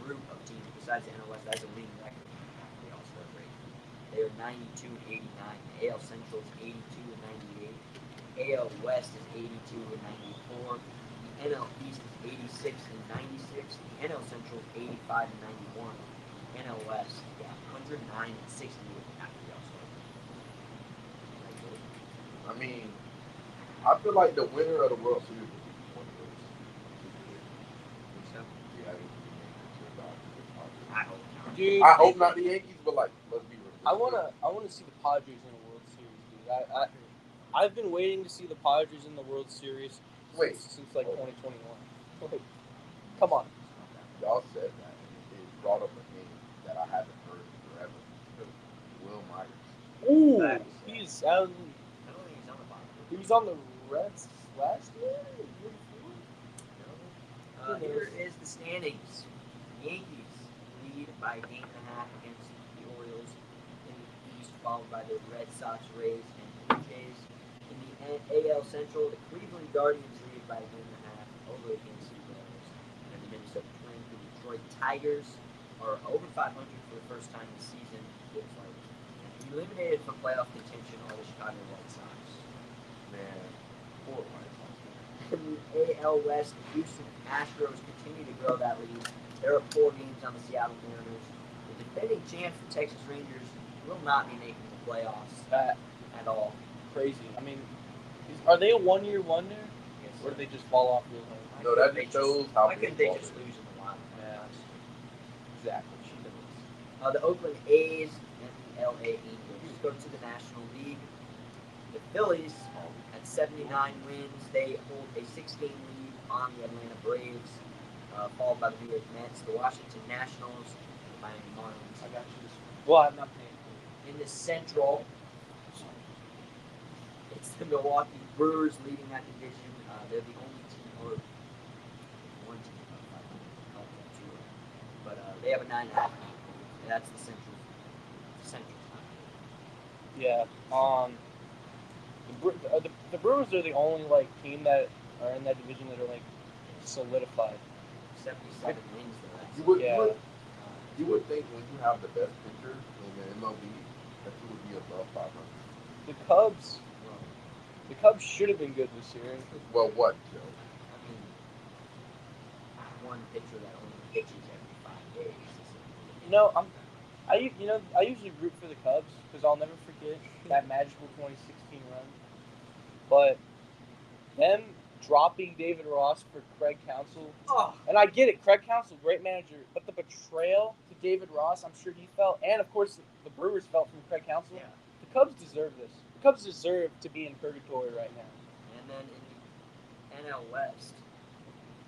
[SPEAKER 1] group of teams besides the NL West that has a winning record after the All-Star break. They are 92-89. The AL Central is 82-98. AL West is 82-94. The NL East is 86-96. The NL Central is 85-91. NL West, 109-60 after the All-Star break.
[SPEAKER 3] I mean, I feel like the winner of the World Series will be one of those. Yeah,
[SPEAKER 1] I hope not.
[SPEAKER 2] Dude,
[SPEAKER 3] I hope not the Yankees, but like, let's be real.
[SPEAKER 2] I wanna see the Padres in the World Series, dude. I've been waiting to see the Padres in the World Series since like 2021. Like, come on.
[SPEAKER 3] Y'all said that, and it brought up a name that I haven't heard forever. Will Myers.
[SPEAKER 2] Ooh,
[SPEAKER 1] Nice.
[SPEAKER 2] he's
[SPEAKER 1] I don't think he's on the bottom.
[SPEAKER 2] he was on the Reds last year.
[SPEAKER 1] Here is the standings. Yankees lead by a game and a half against the Orioles in the East, followed by the Red Sox, Rays, and Blue Jays. In the AL Central, the Cleveland Guardians lead by a game and a half over against the Royals. And the Minnesota Twins, the Detroit Tigers are over 500 for the first time this season. Looks like. And eliminated from playoff contention are the Chicago White Sox.
[SPEAKER 3] Man, poor White Sox.
[SPEAKER 1] In the AL West, the Houston Astros continue to grow that lead. They're up 4 games on the Seattle Mariners. The defending champs, the Texas Rangers, will not be making the playoffs at all.
[SPEAKER 2] Crazy. I mean, are they a one-year wonder,
[SPEAKER 1] Yes,
[SPEAKER 2] or do they just fall off real hard?
[SPEAKER 3] No, that just shows how
[SPEAKER 1] why
[SPEAKER 3] big
[SPEAKER 1] couldn't they
[SPEAKER 3] ball
[SPEAKER 1] just
[SPEAKER 3] is.
[SPEAKER 1] lose in the wild?
[SPEAKER 2] Yeah. Exactly.
[SPEAKER 1] The Oakland A's and the LA Angels go to the National League. The Phillies, at 79 wins, they hold a 6-game lead on the Atlanta Braves, followed by the New York Mets, the Washington Nationals, and the Miami Marlins.
[SPEAKER 2] I got you. Well, I'm not paying.
[SPEAKER 1] In the Central, it's the Milwaukee Brewers leading that division. They're the only team, or one team, but they have a 9.5. And that's the Central.
[SPEAKER 2] Yeah. The Brewers are the only like team that are in that division that are like solidified.
[SPEAKER 1] 77 wins though.
[SPEAKER 3] You would,
[SPEAKER 2] Yeah.
[SPEAKER 3] you would, You would think when you have the best pitcher in the MLB that you would be above 500.
[SPEAKER 2] The Cubs should have been good this year.
[SPEAKER 3] Well, what, Joe?
[SPEAKER 1] I mean, one pitcher that only pitches every 5 days.
[SPEAKER 2] I usually root for the Cubs because I'll never forget that magical 2016 run. But them dropping David Ross for Craig Counsell, and I get it, Craig Counsell, great manager, but the betrayal to David Ross, I'm sure he felt, and of course the Brewers felt from Craig Counsell.
[SPEAKER 1] Yeah.
[SPEAKER 2] The Cubs deserve this. The Cubs deserve to be in purgatory right now.
[SPEAKER 1] And then in NL West,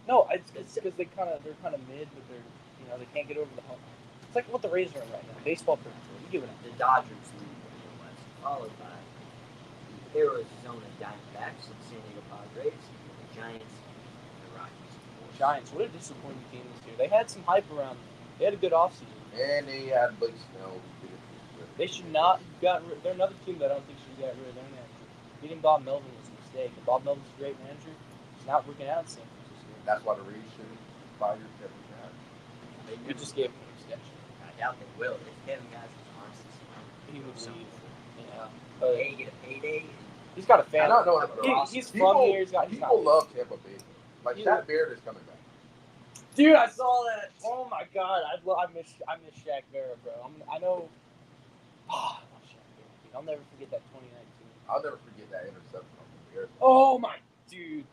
[SPEAKER 2] No, it's because they're kind of mid, but they can't get over the hump. It's like what the Rays are in right now, baseball purgatory. You give it up.
[SPEAKER 1] the Dodgers lead the NL West, followed by the Arizona Diamondbacks and San Diego Padres, the Giants, and the Rockies.
[SPEAKER 2] Giants, what a disappointing team this year. They had some hype around them. They had a good offseason.
[SPEAKER 3] And they had Blake Snell.
[SPEAKER 2] They should not have gotten rid. They're another team that I don't think should have got rid of their manager. Beating Bob Melvin was a mistake. Bob Melvin's a great manager. It's not working out in San Francisco.
[SPEAKER 3] That's why the Rays shouldn't fire Kevin Cash.
[SPEAKER 2] You just gave him an extension.
[SPEAKER 1] I doubt they will. If Kevin Cash was honest,
[SPEAKER 2] He would leave. Yeah.
[SPEAKER 1] Hey, get a payday.
[SPEAKER 2] He's got a
[SPEAKER 3] I
[SPEAKER 2] fan.
[SPEAKER 3] don't know if
[SPEAKER 2] He's
[SPEAKER 3] people,
[SPEAKER 2] from here. He's
[SPEAKER 3] people
[SPEAKER 2] not.
[SPEAKER 3] love Tampa Bay. Like
[SPEAKER 2] He-
[SPEAKER 3] Shaq Barrett is coming back.
[SPEAKER 2] Dude, I saw that. Oh my god, I miss Shaq Barrett, bro. I know. I love Shaq Barrett, dude. I'll never forget that 2019.
[SPEAKER 3] I'll never forget that interception on the Bears.
[SPEAKER 2] Oh my dude.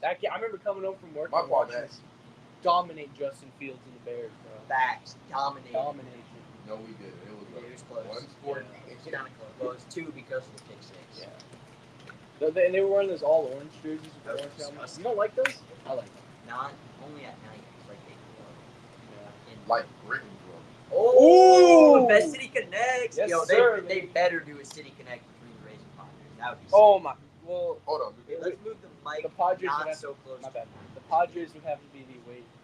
[SPEAKER 2] That I remember coming home from work
[SPEAKER 3] My
[SPEAKER 2] and
[SPEAKER 3] fault,
[SPEAKER 2] watching
[SPEAKER 3] man.
[SPEAKER 2] us dominate Justin Fields and the Bears, bro.
[SPEAKER 1] Facts. Dominated.
[SPEAKER 2] Domination.
[SPEAKER 3] No, we didn't. It was,
[SPEAKER 1] It was close.
[SPEAKER 3] one score.
[SPEAKER 2] Yeah.
[SPEAKER 1] It's kind of close. Well, it's two because of the pick six.
[SPEAKER 2] Yeah. And they were wearing those all orange jerseys with
[SPEAKER 1] Those
[SPEAKER 2] orange
[SPEAKER 1] are
[SPEAKER 2] helmets.
[SPEAKER 1] disgusting.
[SPEAKER 2] You don't like those? I like them.
[SPEAKER 1] Not only at night. It's like they
[SPEAKER 2] Yeah.
[SPEAKER 3] Like Britain drove.
[SPEAKER 1] Oh,
[SPEAKER 2] Ooh!
[SPEAKER 1] Best City Connects.
[SPEAKER 2] Yes,
[SPEAKER 1] Yo,
[SPEAKER 2] sir.
[SPEAKER 1] they better do a City Connect between the Rays and Padres. That would be
[SPEAKER 2] Oh
[SPEAKER 1] sick.
[SPEAKER 2] my. Well,
[SPEAKER 3] Hold on.
[SPEAKER 1] Hey, let's move the mic
[SPEAKER 2] the Padres would
[SPEAKER 1] not
[SPEAKER 2] have,
[SPEAKER 1] so close.
[SPEAKER 2] my
[SPEAKER 1] to
[SPEAKER 2] bad. The Padres would have to be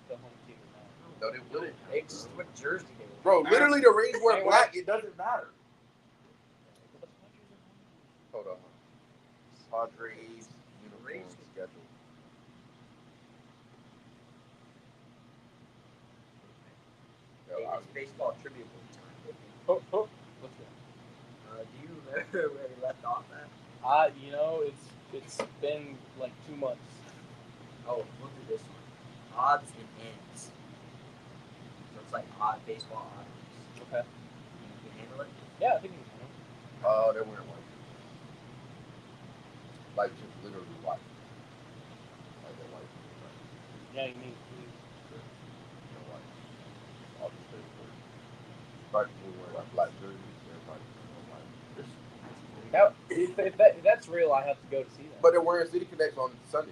[SPEAKER 2] the home team now.
[SPEAKER 3] No, they wouldn't.
[SPEAKER 1] They just what jersey they were.
[SPEAKER 3] Bro, literally the Rays wear
[SPEAKER 2] Hey,
[SPEAKER 3] black. It doesn't matter.
[SPEAKER 2] But the Padres are home.
[SPEAKER 3] Hold on. Padres uniform schedule.
[SPEAKER 1] Hey,
[SPEAKER 3] Yo,
[SPEAKER 1] it's baseball trivia time.
[SPEAKER 2] Oh, what's that?
[SPEAKER 1] Do you remember where we left off at?
[SPEAKER 2] It's been like 2 months.
[SPEAKER 1] Oh, we'll do this one. Odds and ends. So it's like odd baseball odds.
[SPEAKER 2] Okay.
[SPEAKER 1] You can handle it?
[SPEAKER 2] Yeah, I think you can.
[SPEAKER 3] they're wearing white. Like just literally white. Like they're white.
[SPEAKER 2] Yeah, you mean.
[SPEAKER 3] They're white. All the players wear. Like people wear like black jerseys. Everybody wear white.
[SPEAKER 2] Now, if that's real, I have to go to see that.
[SPEAKER 3] But they're wearing City Connects on Sunday.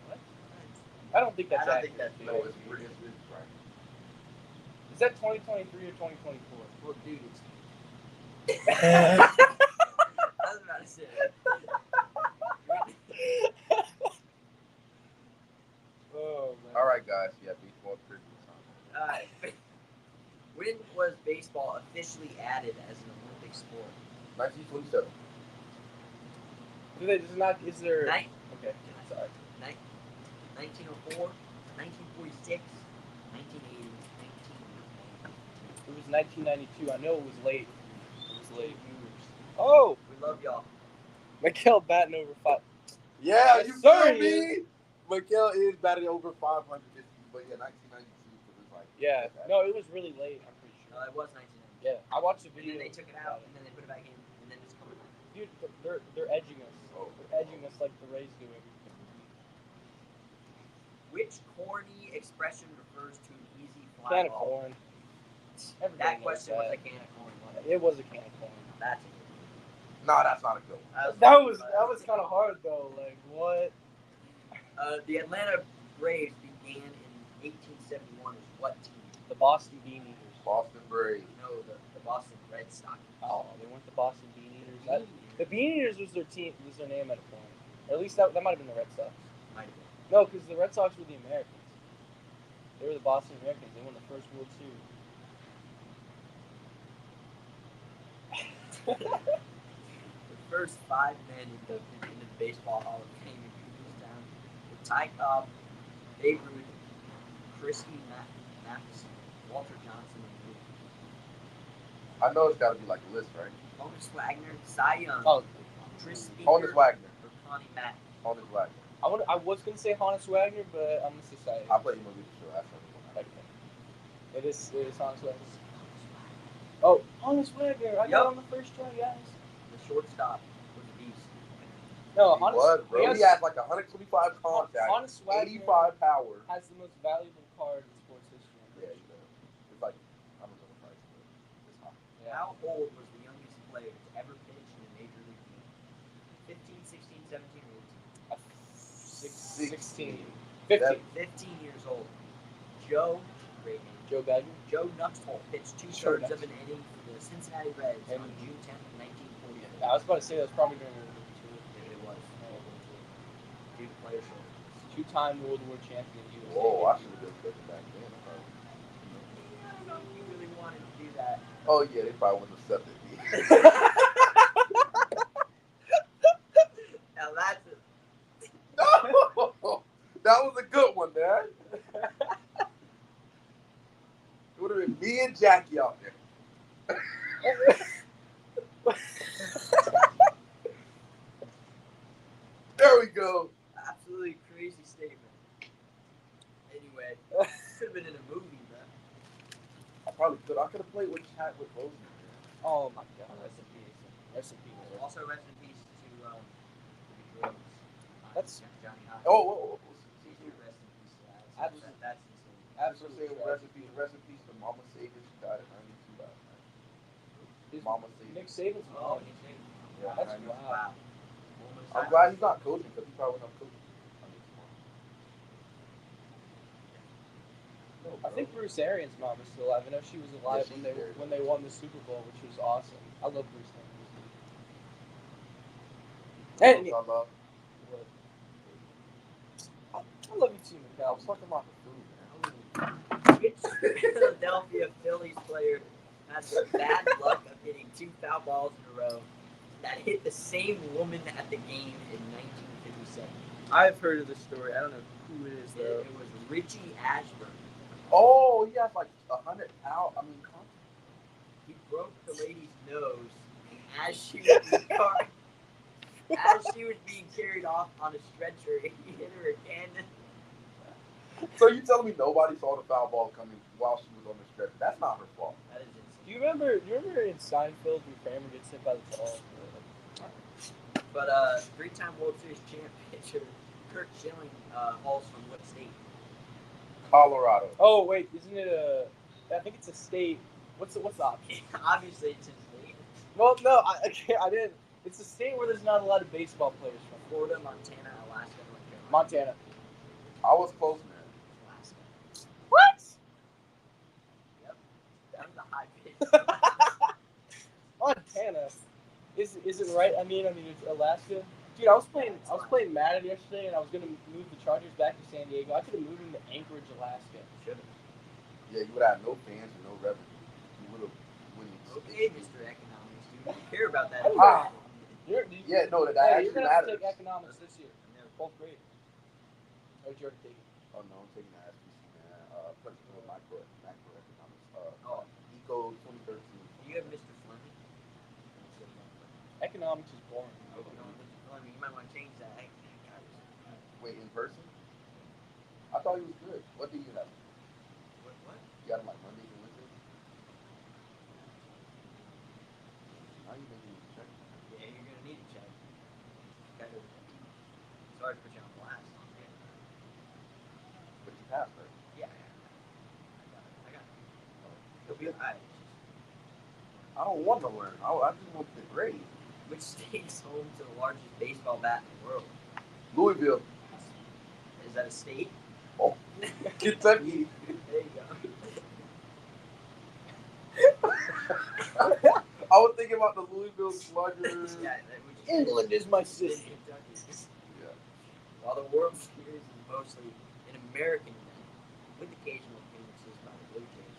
[SPEAKER 2] What? I don't think that's
[SPEAKER 1] I don't think
[SPEAKER 2] accurate,
[SPEAKER 1] that's
[SPEAKER 2] dude.
[SPEAKER 3] No, it's right.
[SPEAKER 2] Is that 2023 or 2024?
[SPEAKER 1] Well, dude, it's. I was about to say.
[SPEAKER 2] Oh, man.
[SPEAKER 3] All right, guys. Yeah, baseball trivia time.
[SPEAKER 1] Alright. When was baseball officially added as an Olympic sport?
[SPEAKER 3] 1927.
[SPEAKER 2] Is there...
[SPEAKER 1] Nine-
[SPEAKER 2] Okay, sorry.
[SPEAKER 1] 1904, 1946, 1980, 1990.
[SPEAKER 2] It was 1992. I know it was late. It was late. Oh!
[SPEAKER 1] We love y'all.
[SPEAKER 2] Miguel batting over 5.
[SPEAKER 3] Yeah,
[SPEAKER 2] Yes,
[SPEAKER 3] you
[SPEAKER 2] sir,
[SPEAKER 3] feel me? Miguel is batting over 500 this season, but yeah, 1992 was like.
[SPEAKER 2] Yeah. No, it was really late, I'm pretty
[SPEAKER 1] No,
[SPEAKER 2] sure.
[SPEAKER 1] it was 1990.
[SPEAKER 2] Yeah. I watched the
[SPEAKER 1] And
[SPEAKER 2] video.
[SPEAKER 1] then they took it out, and then they put it back in, and then it's coming back.
[SPEAKER 2] Dude, they're edging us.
[SPEAKER 3] Oh.
[SPEAKER 2] They're edging us like the Rays do every week.
[SPEAKER 1] Which corny expression refers to an easy fly
[SPEAKER 2] Can of
[SPEAKER 1] ball?
[SPEAKER 2] corn. Everybody
[SPEAKER 1] That
[SPEAKER 2] knows
[SPEAKER 1] question
[SPEAKER 2] that.
[SPEAKER 1] was a can of corn. Wasn't it?
[SPEAKER 2] It was a can of corn.
[SPEAKER 1] That's a good one.
[SPEAKER 3] No, that's not a good one.
[SPEAKER 2] That was kind of hard though. Like what?
[SPEAKER 1] The Atlanta Braves began in 1871 as what team?
[SPEAKER 2] The Boston Bean Eaters.
[SPEAKER 3] Boston Braves.
[SPEAKER 1] No, the Boston Red Sox.
[SPEAKER 2] Oh, they weren't the Boston Bean Eaters. The Bean Eaters was their team. Was their name at a point. Or at least that might have been the Red Sox.
[SPEAKER 1] Might have been.
[SPEAKER 2] No, because the Red Sox were the Americans. They were the Boston Americans. They won the first World Series.
[SPEAKER 1] The first 5 men in the Baseball Hall of Fame in Cooperstown were Ty Cobb, Babe Ruth, Christy Matheson, Walter Johnson, and Lou.
[SPEAKER 3] I know it's got to be like a list, right?
[SPEAKER 1] Honus Wagner, Cy Young,
[SPEAKER 2] Oh,
[SPEAKER 1] Tris
[SPEAKER 3] Honus
[SPEAKER 1] Speaker,
[SPEAKER 3] Wagner.
[SPEAKER 1] or Connie Mack.
[SPEAKER 3] Honus Wagner.
[SPEAKER 2] I was gonna say Honus Wagner, but I'm gonna say Cy Young.
[SPEAKER 3] I played MLB for sure. That's
[SPEAKER 2] Okay. It is Honus Wagner. Oh, Honus Wagner! I got
[SPEAKER 1] Yup.
[SPEAKER 2] on the first try, guys.
[SPEAKER 1] The shortstop was a beast.
[SPEAKER 2] No,
[SPEAKER 3] He was, bro. He has like 125 contact,
[SPEAKER 2] Honus Wagner
[SPEAKER 3] 85 power.
[SPEAKER 2] has the most valuable card in sports history.
[SPEAKER 3] Yeah, he does. It's like, I don't know the price, but it's high.
[SPEAKER 2] Yeah.
[SPEAKER 1] How old was the youngest player to ever pitch in a major league game? 15, 16, 17, or
[SPEAKER 2] 16. 15.
[SPEAKER 1] 18? 15 years old. Joe, great name.
[SPEAKER 2] Joe Badger.
[SPEAKER 1] Joe Nuxhall pitched two-thirds of an inning for the Cincinnati Reds
[SPEAKER 2] And-
[SPEAKER 1] on June 10th, 1948.
[SPEAKER 2] I was about to say that's probably during World War II.
[SPEAKER 1] It was. Dude, player short.
[SPEAKER 2] Two-time World War champion. USA.
[SPEAKER 3] Whoa, I should have been picking back then.
[SPEAKER 1] I don't know if you really wanted to do that.
[SPEAKER 3] Oh, yeah, they probably wouldn't have accepted me.
[SPEAKER 1] Now that's it.
[SPEAKER 3] No! That was a good one, man. It would have been me and Jackie out there. There we go.
[SPEAKER 1] Absolutely crazy statement. Anyway, could have been in a movie, bro.
[SPEAKER 3] I probably could. I could have played with Chadwick Boseman.
[SPEAKER 2] Oh my God.
[SPEAKER 1] Rest in peace.
[SPEAKER 2] Rest in peace.
[SPEAKER 1] Also, rest in peace to drugs.
[SPEAKER 2] That's-
[SPEAKER 1] Johnny Hopkins.
[SPEAKER 3] Oh.
[SPEAKER 1] Rest in peace.
[SPEAKER 2] Absolutely.
[SPEAKER 1] That's insane.
[SPEAKER 2] Absolutely.
[SPEAKER 3] Rest in peace to Mama Sagan. She died at 92 last night.
[SPEAKER 2] Is
[SPEAKER 3] Mama Sagan.
[SPEAKER 2] Nick Saban's
[SPEAKER 1] Oh,
[SPEAKER 2] mom.
[SPEAKER 3] Yeah,
[SPEAKER 2] That's
[SPEAKER 3] 92.
[SPEAKER 2] wow.
[SPEAKER 3] I'm glad he's not coaching because he probably wouldn't have coaching.
[SPEAKER 2] I think Bruce Arians' mom is still alive. I know she was alive
[SPEAKER 3] Yeah,
[SPEAKER 2] when they won the Super Bowl, which was awesome. I love Bruce Arians. And
[SPEAKER 3] I love.
[SPEAKER 2] I love you too,
[SPEAKER 3] I was
[SPEAKER 2] McCall.
[SPEAKER 3] talking about the food, man.
[SPEAKER 1] Which Philadelphia Phillies player has the bad luck of hitting 2 foul balls in a row that hit the same woman at the game in 1957?
[SPEAKER 2] I've heard of this story. I don't know who it is
[SPEAKER 1] It
[SPEAKER 2] though.
[SPEAKER 1] was Richie Ashburn.
[SPEAKER 3] Oh, he has like 100 pounds. I mean,
[SPEAKER 1] He broke the lady's nose, and as she was being carried off on a stretcher, he hit her again.
[SPEAKER 3] so you telling me nobody saw the foul ball coming while she was on the stretcher? That's not her fault.
[SPEAKER 1] That is
[SPEAKER 2] Do
[SPEAKER 1] insane.
[SPEAKER 2] you remember in Seinfeld when Kramer gets hit by the ball?
[SPEAKER 1] But 3-time World Series champ pitcher Kurt Schilling hauls from what state?
[SPEAKER 3] Colorado.
[SPEAKER 2] Oh wait, isn't it I think it's a state. What's the option?
[SPEAKER 1] Obviously, it's his state.
[SPEAKER 2] Well, no, I didn't. It's a state where there's not a lot of baseball players from.
[SPEAKER 1] Florida, Montana, Alaska, North Carolina.
[SPEAKER 2] Montana.
[SPEAKER 3] I was close, man.
[SPEAKER 1] Alaska.
[SPEAKER 2] What?
[SPEAKER 1] Yep. That was a high pitch.
[SPEAKER 2] Montana. Is it right? I mean, it's Alaska. Dude, I was playing Madden yesterday, and I was gonna move the Chargers back to San Diego. I could have moved them to Anchorage, Alaska.
[SPEAKER 1] Should've.
[SPEAKER 3] Yeah, you would have no fans and no revenue. You would have
[SPEAKER 1] Okay, Mr. Economics, dude. You care about that.
[SPEAKER 2] Ah.
[SPEAKER 3] Yeah, no, that
[SPEAKER 2] Hey,
[SPEAKER 3] actually
[SPEAKER 2] you're gonna have to
[SPEAKER 3] matters.
[SPEAKER 2] take economics this year. Fourth grade. Oh, did you already take it?
[SPEAKER 3] Oh no, I'm taking the SPC, man. Principal macroeconomics.
[SPEAKER 1] Oh.
[SPEAKER 3] Eco 2013.
[SPEAKER 1] You have Mr. Fleming.
[SPEAKER 2] Economics is boring.
[SPEAKER 1] Oh, no, Mr. Fleming. You might want to change that.
[SPEAKER 3] Wait, in person? I thought he was good. What do you have?
[SPEAKER 1] What?
[SPEAKER 3] You got him like Mondays and Wednesdays? How you making me check?
[SPEAKER 1] Yeah, you're gonna need to check. Gotta, sorry to put you on blast.
[SPEAKER 3] But you passed, right?
[SPEAKER 1] Yeah. I got it. You'll be alright.
[SPEAKER 3] I don't want to learn. I just want the grade.
[SPEAKER 1] Which state is home to the largest baseball bat in the world?
[SPEAKER 3] Louisville.
[SPEAKER 1] Is that a state?
[SPEAKER 3] Oh, Kentucky.
[SPEAKER 1] There you go.
[SPEAKER 3] I was thinking about the Louisville Sluggers.
[SPEAKER 1] Yeah,
[SPEAKER 2] England is my city.
[SPEAKER 1] Kentucky.
[SPEAKER 3] Yeah.
[SPEAKER 1] While the World Series is mostly an American event, with occasional appearances by the Blue Jays,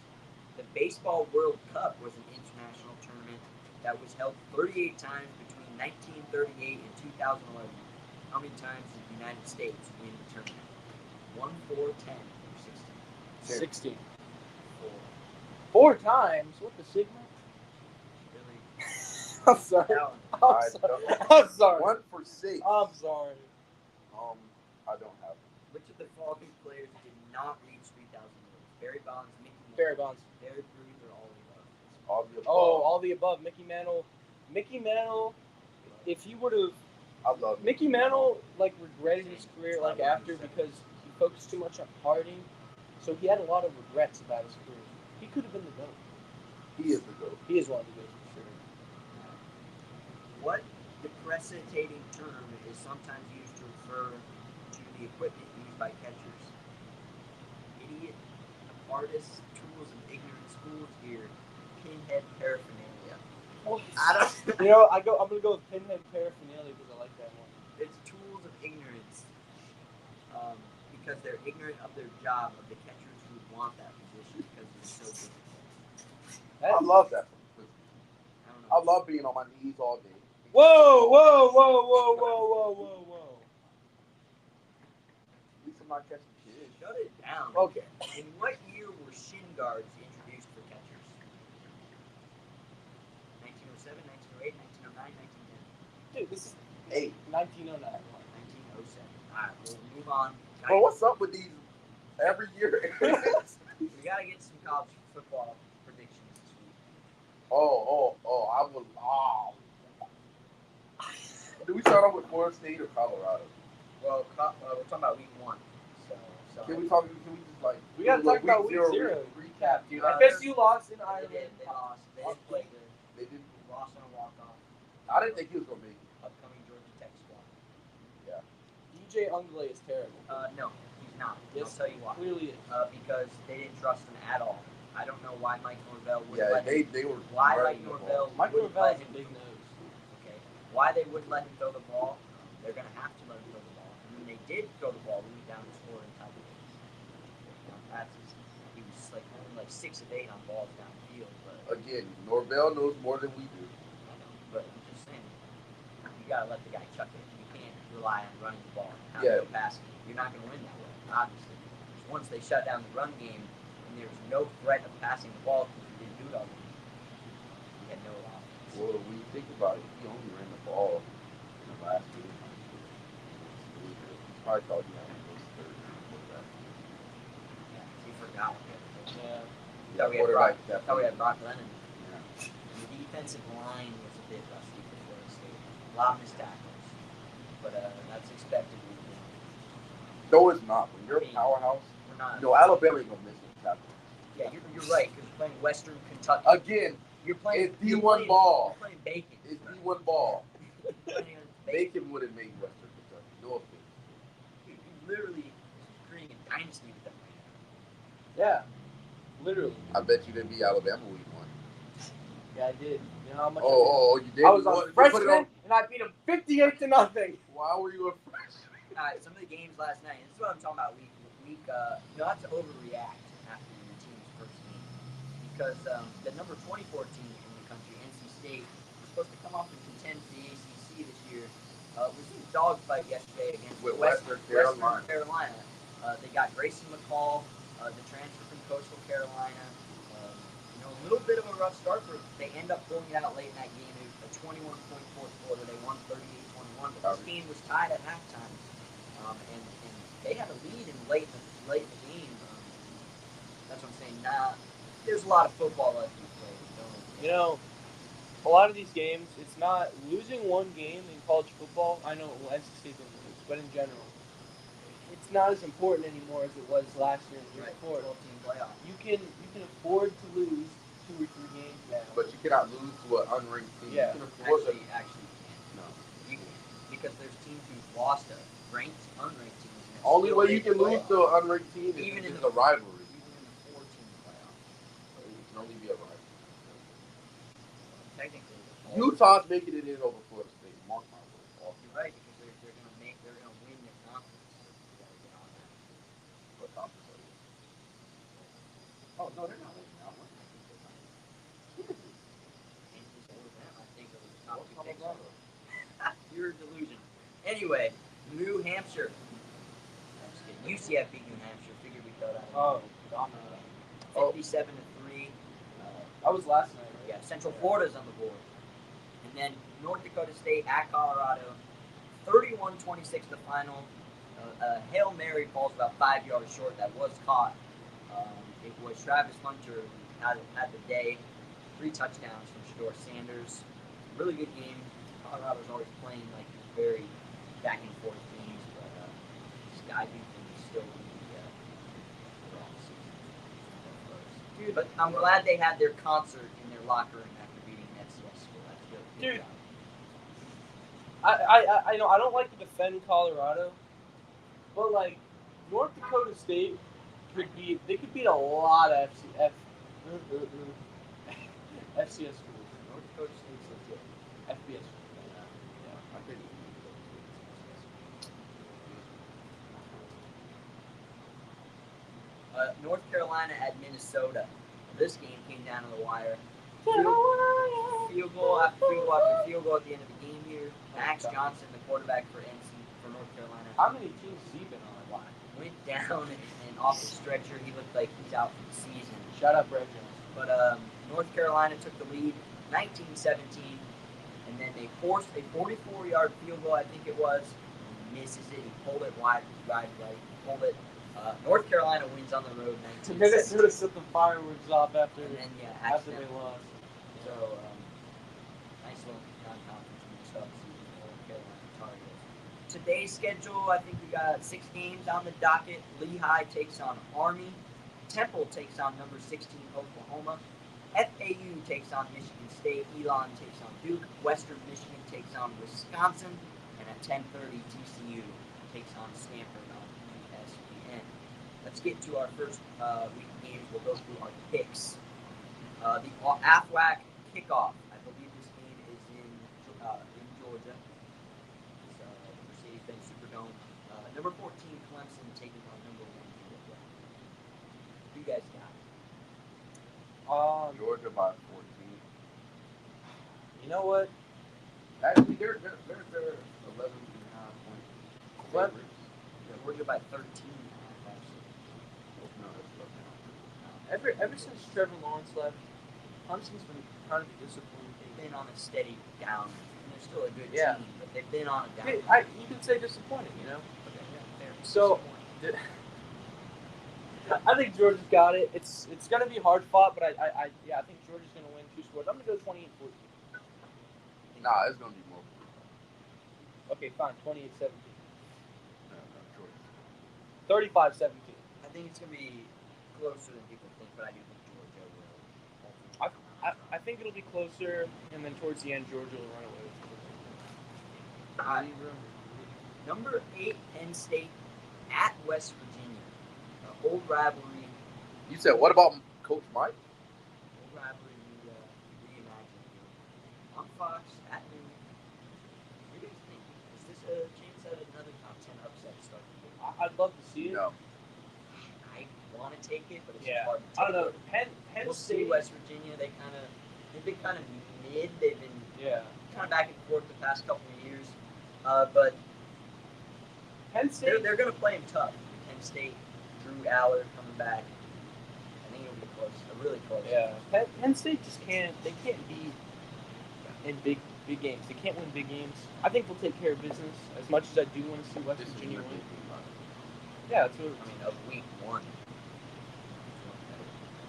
[SPEAKER 1] the Baseball World Cup was an international tournament that was held 38 times between 1938 and 2011. How many times did the United States win the tournament? 1, 4, 10, or 16?
[SPEAKER 2] 16.
[SPEAKER 1] 4.
[SPEAKER 2] 4 times? What the sigma?
[SPEAKER 1] Really?
[SPEAKER 2] I'm sorry.
[SPEAKER 1] That one.
[SPEAKER 2] I'm sorry. I'm sorry.
[SPEAKER 3] 1 for 6.
[SPEAKER 2] I'm sorry.
[SPEAKER 3] I don't have it.
[SPEAKER 1] Which of the following players did not reach 3,000 yards? Barry Bonds, Mickey Mantle,
[SPEAKER 2] Barry Bonds.
[SPEAKER 1] Derek Ruth, or all of the above?
[SPEAKER 3] All the above.
[SPEAKER 2] Oh, all the above. Mickey Mantle. Mickey Mantle, if he would have...
[SPEAKER 3] I love
[SPEAKER 2] Mickey Mantle, like, regretted his career, like, after because he focused too much on partying. So he had a lot of regrets about his career. He could have been the GOAT.
[SPEAKER 3] He is the GOAT.
[SPEAKER 2] He is one of the GOATs for sure.
[SPEAKER 1] What depreciating term is sometimes used to refer to the equipment used by catchers? Idiot, artist, tools of ignorance, fool's gear, pinhead paraphernalia. I don't.
[SPEAKER 2] You know, I'm gonna go with pinhead paraphernalia because I like that one.
[SPEAKER 1] It's tools of ignorance. Because they're ignorant of their job, of the catchers who want that position because it's so difficult.
[SPEAKER 3] I love that.
[SPEAKER 1] I don't know.
[SPEAKER 3] I love being on my knees all day.
[SPEAKER 2] Whoa, whoa, whoa, whoa, whoa, whoa, whoa, whoa.
[SPEAKER 3] At least I'm not catching kids.
[SPEAKER 1] Shut it down.
[SPEAKER 3] Okay.
[SPEAKER 1] In what year were shin guards introduced for catchers? 1907, 1908, 1909, 1910.
[SPEAKER 2] Dude, this is 1909.
[SPEAKER 1] 1907. Alright, we'll move on.
[SPEAKER 3] Bro, what's up with these every year?
[SPEAKER 1] We gotta get some college football predictions this week.
[SPEAKER 3] Do we start off with Florida State or Colorado?
[SPEAKER 1] Well, we're talking about week 1. So
[SPEAKER 3] Can we just like...
[SPEAKER 2] We gotta talk about week 0. Recap, dude. FSU lost in Ireland.
[SPEAKER 1] They lost. They didn't play good.
[SPEAKER 3] They did.
[SPEAKER 1] Lost on a walk-off.
[SPEAKER 3] I didn't think he was gonna make it.
[SPEAKER 1] Upcoming Georgia Tech squad.
[SPEAKER 3] Yeah.
[SPEAKER 2] DJ Ungley is terrible.
[SPEAKER 1] No, he's not.
[SPEAKER 2] Yes,
[SPEAKER 1] I'll tell you why.
[SPEAKER 2] Clearly is.
[SPEAKER 1] Because they didn't trust him at all. I don't know why Mike Norvell would
[SPEAKER 3] Yeah,
[SPEAKER 1] let him.
[SPEAKER 3] they were.
[SPEAKER 1] Why
[SPEAKER 3] running
[SPEAKER 1] Mike
[SPEAKER 3] the
[SPEAKER 1] Norvell?
[SPEAKER 3] ball.
[SPEAKER 2] Mike
[SPEAKER 1] wouldn't
[SPEAKER 2] Norvell
[SPEAKER 1] let
[SPEAKER 2] has a
[SPEAKER 1] him-
[SPEAKER 2] big nose.
[SPEAKER 1] Okay. Why they wouldn't let him throw the ball? They're gonna have to let him throw the ball. And when they did throw the ball, we went down to score and tie the game. Passes. He was only 6 of 8 on balls downfield, but
[SPEAKER 3] Again, Norvell knows more than we do.
[SPEAKER 1] I know. But I'm just saying, you gotta let the guy chuck it. You can't rely on running the ball.
[SPEAKER 3] Yeah.
[SPEAKER 1] No passing. You're not gonna win that way, obviously. Because once they shut down the run game, and there was no threat of passing the ball because we didn't do it all game, we had no offense.
[SPEAKER 3] Well, when you think about it, he only ran the ball in the last game. He probably thought he had those third quarterback.
[SPEAKER 1] Yeah, he forgot.
[SPEAKER 2] Yeah.
[SPEAKER 1] Thought we had Brock,
[SPEAKER 3] That
[SPEAKER 1] thought we had Brock Lennon.
[SPEAKER 3] Yeah.
[SPEAKER 1] The defensive line was a bit rusty for Florida State. A lot of missed tackles. But that's expected.
[SPEAKER 3] No, it's not. When you're a powerhouse,
[SPEAKER 1] We're not.
[SPEAKER 3] Alabama ain't gonna miss it.
[SPEAKER 1] Yeah, you're right, because you're playing Western Kentucky.
[SPEAKER 3] Again,
[SPEAKER 1] You're playing
[SPEAKER 3] it's D1 ball.
[SPEAKER 1] You're playing Bacon.
[SPEAKER 3] It's D1 ball.
[SPEAKER 1] You're playing Bacon.
[SPEAKER 3] Bacon would have made Western Kentucky. No offense.
[SPEAKER 1] You literally creating a dynasty with them right
[SPEAKER 2] Yeah. Literally.
[SPEAKER 3] I bet you didn't beat Alabama week 1.
[SPEAKER 2] Yeah, I did. You know how much
[SPEAKER 3] You did?
[SPEAKER 2] I was
[SPEAKER 3] You
[SPEAKER 2] on
[SPEAKER 3] put it
[SPEAKER 2] freshman, and I beat him 58-0.
[SPEAKER 3] Why were you a freshman?
[SPEAKER 1] now. All right, some of the games last night. This is what I'm talking about. Not to overreact after your team's first game, because the number 24 team in the country, NC State, was supposed to come off and contend for the ACC this year. Was in a dogfight yesterday against
[SPEAKER 3] With Western Carolina.
[SPEAKER 1] They got Grayson McCall, the transfer from Coastal Carolina. A little bit of a rough start, but they end up pulling it out late in that game. It was a 21-point fourth quarter. They won 38-21, but this game was tied at halftime, and they had a lead late in the game. That's what I'm saying. There's a lot of football left to play.
[SPEAKER 2] You know, a lot of these games, it's not losing one game in college football. I know NC State didn't lose, but in general, it's not as important anymore as it was last year and the year before.
[SPEAKER 1] 12-team playoff.
[SPEAKER 2] You can afford to lose 2 or 3 games now.
[SPEAKER 3] But you cannot lose to an unranked team.
[SPEAKER 2] Yeah.
[SPEAKER 3] You can afford
[SPEAKER 1] Actually, you can't.
[SPEAKER 3] No.
[SPEAKER 1] You can, because there's teams who've lost to ranked, unranked teams. and
[SPEAKER 3] Only
[SPEAKER 1] still
[SPEAKER 3] way you
[SPEAKER 1] made the
[SPEAKER 3] can lose
[SPEAKER 1] playoff.
[SPEAKER 3] to an unranked team is
[SPEAKER 1] Even
[SPEAKER 3] if
[SPEAKER 1] in
[SPEAKER 3] it's
[SPEAKER 1] the-
[SPEAKER 3] a rivalry.
[SPEAKER 1] Even in the 4-team playoff.
[SPEAKER 3] So it can only be a rivalry.
[SPEAKER 1] Technically.
[SPEAKER 3] Utah's making it in over Florida State. Mark my words.
[SPEAKER 1] You're right, because they're gonna win the conference. You gotta get on that.
[SPEAKER 3] What conference are you? Oh, no, they're not winning that one.
[SPEAKER 1] Kansas over them, I think it was the top 2 picks. Pure delusion. Anyway, New Hampshire. I'm just kidding. UCF beat New Hampshire. Figured we'd throw that.
[SPEAKER 2] Oh, dominant.
[SPEAKER 1] 57-3.
[SPEAKER 2] That was last night, right?
[SPEAKER 1] Yeah, Central Florida's on the board. And then North Dakota State at Colorado. 31-26 the final. Hail Mary falls about 5 yards short. That was caught. It was Travis Hunter who had the day. 3 touchdowns from Shador Sanders. Really good game. Colorado's always playing like very back and forth games, but I do think it's still going to be overall season. Dude, but I'm glad they had their concert in their locker room after beating FCS school. That's good.
[SPEAKER 2] Dude, I know I don't like to defend Colorado, but like North Dakota State could beat a lot of FCS schools.
[SPEAKER 1] North Dakota State's legit.
[SPEAKER 2] FBS.
[SPEAKER 3] I think
[SPEAKER 1] North Carolina at Minnesota. This game came down to the wire. Field goal after field goal after field goal at the end of the game here. Max Johnson, the quarterback for North Carolina.
[SPEAKER 2] How many teams has he been on?
[SPEAKER 1] Went down and off the stretcher. He looked like he's out for the season.
[SPEAKER 2] Shout out Brad Jones.
[SPEAKER 1] But North Carolina took the lead 19-17, and then they forced a 44-yard field goal, I think it was. He misses it. He pulled it wide, right. Pulled it. North Carolina wins on the road 19-17.
[SPEAKER 2] Minnesota set the fireworks off after
[SPEAKER 1] after
[SPEAKER 2] they lost.
[SPEAKER 1] So, nice little non-conference mix-up season for North Carolina Tar Heels. Today's schedule, I think we got 6 games on the docket. Lehigh takes on Army. Temple takes on number 16 Oklahoma. FAU takes on Michigan State. Elon takes on Duke. Western Michigan takes on Wisconsin. And at 10:30, TCU takes on Stanford on ESPN. Let's get to our first week games. We'll go through our picks. The AFWAC kickoff. I believe this game is in Georgia. It's Mercedes-Benz Superdome. Number 14 Clemson taking on number 1 Georgia. Who you guys got?
[SPEAKER 3] Georgia by 14.
[SPEAKER 2] You know what?
[SPEAKER 3] Actually, they're 11.5 point favorites.
[SPEAKER 1] Georgia by 13.
[SPEAKER 3] No, that's 11.
[SPEAKER 2] Ever since Trevor Lawrence left, Clemson's been kind of disappointing.
[SPEAKER 1] They've been on a steady down. And they're still a good
[SPEAKER 2] Yeah.
[SPEAKER 1] team, but they've been on a down.
[SPEAKER 2] You can say disappointing, you know?
[SPEAKER 1] Okay, yeah, fair.
[SPEAKER 2] So, I think Georgia's got it. It's going to be hard fought, but I think Georgia's going to win 2 scores. I'm going to go 28-14.
[SPEAKER 3] Nah, it's going to be more.
[SPEAKER 2] Okay, fine. 28-17.
[SPEAKER 3] No, Georgia.
[SPEAKER 2] 35-17.
[SPEAKER 1] I think it's going to be closer than people think, but I do think Georgia will.
[SPEAKER 2] I think it'll be closer, and then towards the end, Georgia will run away with it.
[SPEAKER 1] All right. Number 8, Penn State at West Virginia. Old rivalry.
[SPEAKER 3] You said, what about Coach Mike?
[SPEAKER 1] Old rivalry reimagined here. On Fox at noon. What do you guys think? Is this a chance at another top 10 upset start the year?
[SPEAKER 2] I'd love to see it.
[SPEAKER 3] No.
[SPEAKER 1] I want to take it, but it's
[SPEAKER 2] Yeah.
[SPEAKER 1] hard to take
[SPEAKER 2] I don't know.
[SPEAKER 1] it.
[SPEAKER 2] Penn
[SPEAKER 1] We'll see
[SPEAKER 2] State.
[SPEAKER 1] West Virginia. They've been kind of mid. They've been
[SPEAKER 2] Yeah.
[SPEAKER 1] kind of back and forth the past couple of years. But
[SPEAKER 2] Penn State.
[SPEAKER 1] they're going to play them tough. Penn State, Drew Allard coming back. I think it'll be close. Really close.
[SPEAKER 2] Yeah. Penn State just can't. They can't be in big games. They can't win big games. I think they'll take care of business. As much as I do want to see West
[SPEAKER 3] This is
[SPEAKER 2] Virginia
[SPEAKER 3] your
[SPEAKER 2] win.
[SPEAKER 3] team.
[SPEAKER 2] Yeah, that's what.
[SPEAKER 1] I mean, of week 1.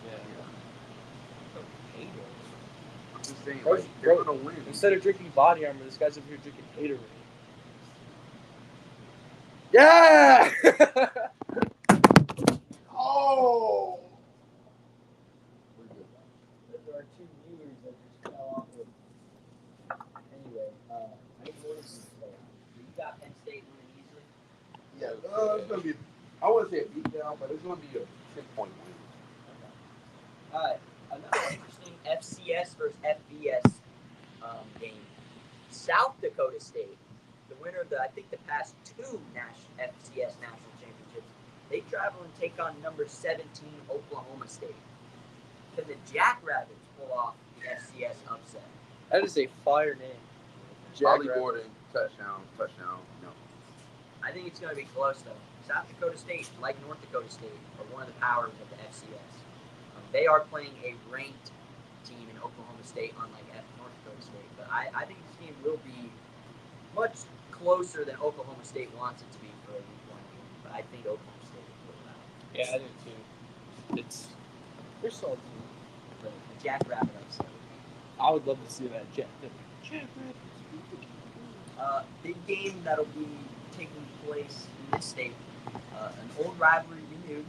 [SPEAKER 2] Yeah.
[SPEAKER 3] I'm just saying,
[SPEAKER 2] Bro,
[SPEAKER 3] like, they're going to win.
[SPEAKER 2] Instead of drinking body armor, this guy's over here drinking Haterade. Yeah.
[SPEAKER 3] Oh! We're good.
[SPEAKER 1] There are 2 viewers that just fell off it. Anyway, Nate Morrison play. You got Penn State winning easily?
[SPEAKER 3] Yeah, it's going to be, I wouldn't say a beatdown, but it's going to be a 10-point win.
[SPEAKER 1] All right, another interesting FCS versus FBS game. South Dakota State, the winner of I think the past 2 FCS national championships, they travel and take on number 17 Oklahoma State. Can the Jackrabbits pull off the FCS upset?
[SPEAKER 2] That is a fire name.
[SPEAKER 3] Molly Gordon, touchdown, no.
[SPEAKER 1] I I think it's going to be close, though. South Dakota State, like North Dakota State, are one of the powers of the FCS. They are playing a ranked team in Oklahoma State, unlike North Dakota State. But I think this game will be much closer than Oklahoma State wants it to be for a week 1 game. But I think Oklahoma State will pull it out.
[SPEAKER 2] Yeah, I do too. They're solid.
[SPEAKER 1] The Jackrabbit upset.
[SPEAKER 2] I would love to see that Jackrabbit.
[SPEAKER 1] Big game that'll be taking place in this state. An old rivalry renewed.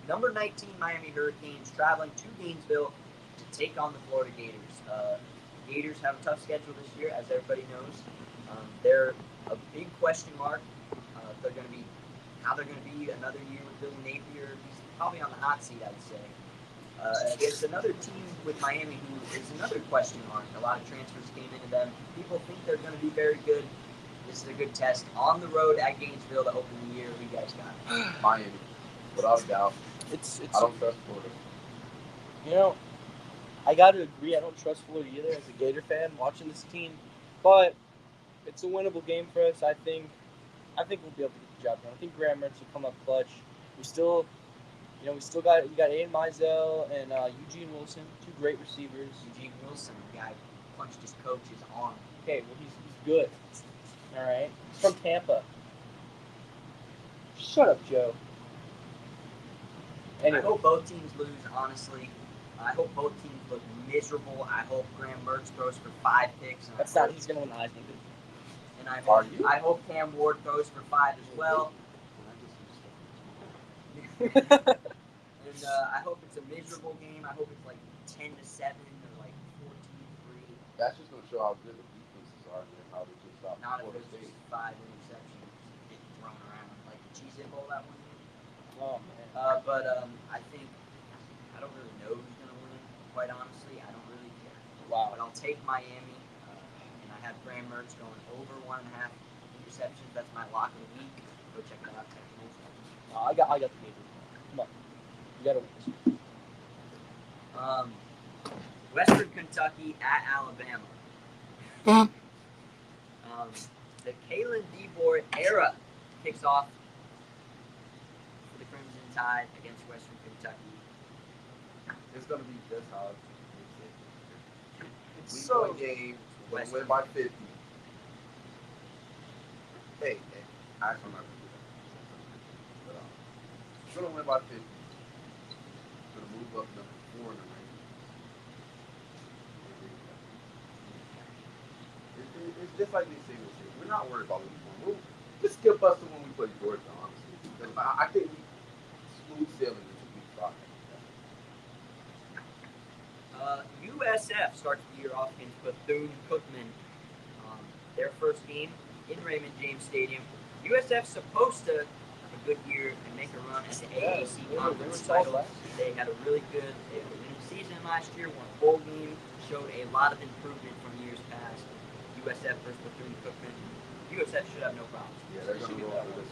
[SPEAKER 1] Number 19 Miami Hurricanes traveling to Gainesville to take on the Florida Gators. Gators have a tough schedule this year, as everybody knows. They're a big question mark. They're going to be how they're going to be another year with Billy Napier. He's probably on the hot seat, I'd say. Against another team with Miami who is another question mark. A lot of transfers came into them. People think they're going to be very good. This is a good test on the road at Gainesville to open the year. Who you guys got?
[SPEAKER 3] Miami, without a doubt.
[SPEAKER 2] It's.
[SPEAKER 3] I don't trust Florida.
[SPEAKER 2] You know, I got to agree. I don't trust Florida either as a Gator fan watching this team, but it's a winnable game for us. I think we'll be able to get the job done. I think Graham Mertz will come up clutch. We still got Aiden Mizell and Eugene Wilson, two great receivers.
[SPEAKER 1] Eugene Wilson, the guy who punched his coach's arm.
[SPEAKER 2] Okay, well he's good. All right, he's from Tampa. Shut up, Joe. Anyway.
[SPEAKER 1] I hope both teams lose, honestly. I hope both teams look miserable. I hope Graham Mertz throws for 5 picks.
[SPEAKER 2] That's not. He's gonna win the Heisman.
[SPEAKER 1] And I hope Cam Ward throws for 5 as well. And I hope it's a miserable game. I hope it's like 10-7 or like 14-3.
[SPEAKER 3] That's just going to show how good the defenses are and how they just stop
[SPEAKER 1] Not if
[SPEAKER 3] Florida
[SPEAKER 1] there's
[SPEAKER 3] State.
[SPEAKER 1] 5 interceptions getting thrown around like the Cheez-It Bowl that one game.
[SPEAKER 2] Oh man.
[SPEAKER 1] But I think I don't really know who's going to win. Quite honestly, I don't really care.
[SPEAKER 2] Wow.
[SPEAKER 1] But I'll take Miami, and I have Graham Mertz going over 1.5 interceptions. That's my lock of the week. Go check that out.
[SPEAKER 2] I got the game. Come on, you gotta win.
[SPEAKER 1] Western Kentucky at Alabama. The Kalen DeBoer era kicks off for the Crimson Tide against Western Kentucky.
[SPEAKER 3] It's going to be just how it's
[SPEAKER 2] It's
[SPEAKER 3] week
[SPEAKER 2] so
[SPEAKER 3] 1 game. We're going to win by 50. Hey, actually, I'm not going to do that. But, we're going to win by 50. We're going to move up number 4 in the rankings. It's just like they say this year. We're not worried about losing. We'll just skip us when we play Georgia, honestly. Because I think we smooth sailing into week 5.
[SPEAKER 1] USF starts the year off against Bethune-Cookman. Their first game in Raymond James Stadium. USF's supposed to have a good year and make a run at the AAC conference title. They had a really good winning season last year, won a bowl game, showed a lot of improvement from years past. USF versus Bethune-Cookman. USF should have no problems.
[SPEAKER 3] Yeah, they're going to roll with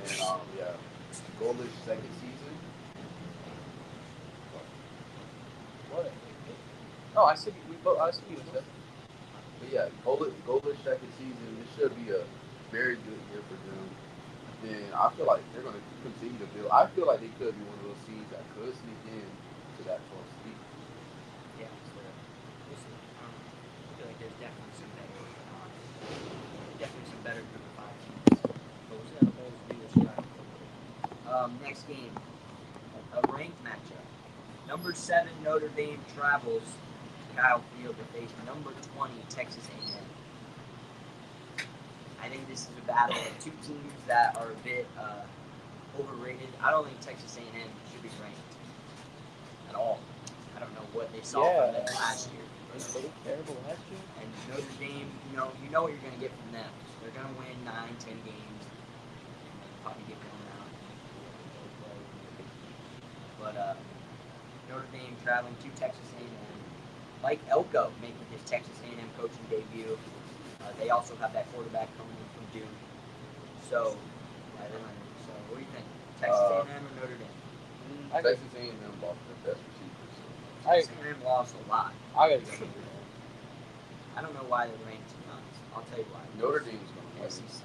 [SPEAKER 3] this. And, Goldish's second season.
[SPEAKER 2] What? Oh, I said USF.
[SPEAKER 3] But yeah, Goldish's second season, this should be a very good year for them. And I feel like they're going to continue to build. I feel like they could be one of those teams that could sneak in to that 12th seed.
[SPEAKER 1] Yeah, so we'll see. I feel like there's definitely some better group of 5 teams. But we'll see how the Bulls do this year. Next game, a ranked matchup. Number 7 Notre Dame travels to Kyle Field to face number 20 Texas A&M. I think this is a battle of 2 teams that are a bit overrated. I don't think Texas A&M should be ranked at all. I don't know what they saw from them last year.
[SPEAKER 2] They looked terrible last year.
[SPEAKER 1] And Notre Dame, you know what you're going to get from them. They're going to win 9-10 games, and then probably get blown out. But Notre Dame traveling to Texas A&M. Mike Elko making his Texas A&M coaching debut. They also have that quarterback coming in from Duke. So, what do you think? Texas A&M or Notre Dame?
[SPEAKER 3] Texas A&M lost their best receivers.
[SPEAKER 1] Texas A&M lost a lot.
[SPEAKER 2] I gotta go.
[SPEAKER 1] I don't know why they're ranked too much. I'll tell you why.
[SPEAKER 3] Notre Dame's going to win.
[SPEAKER 1] SEC.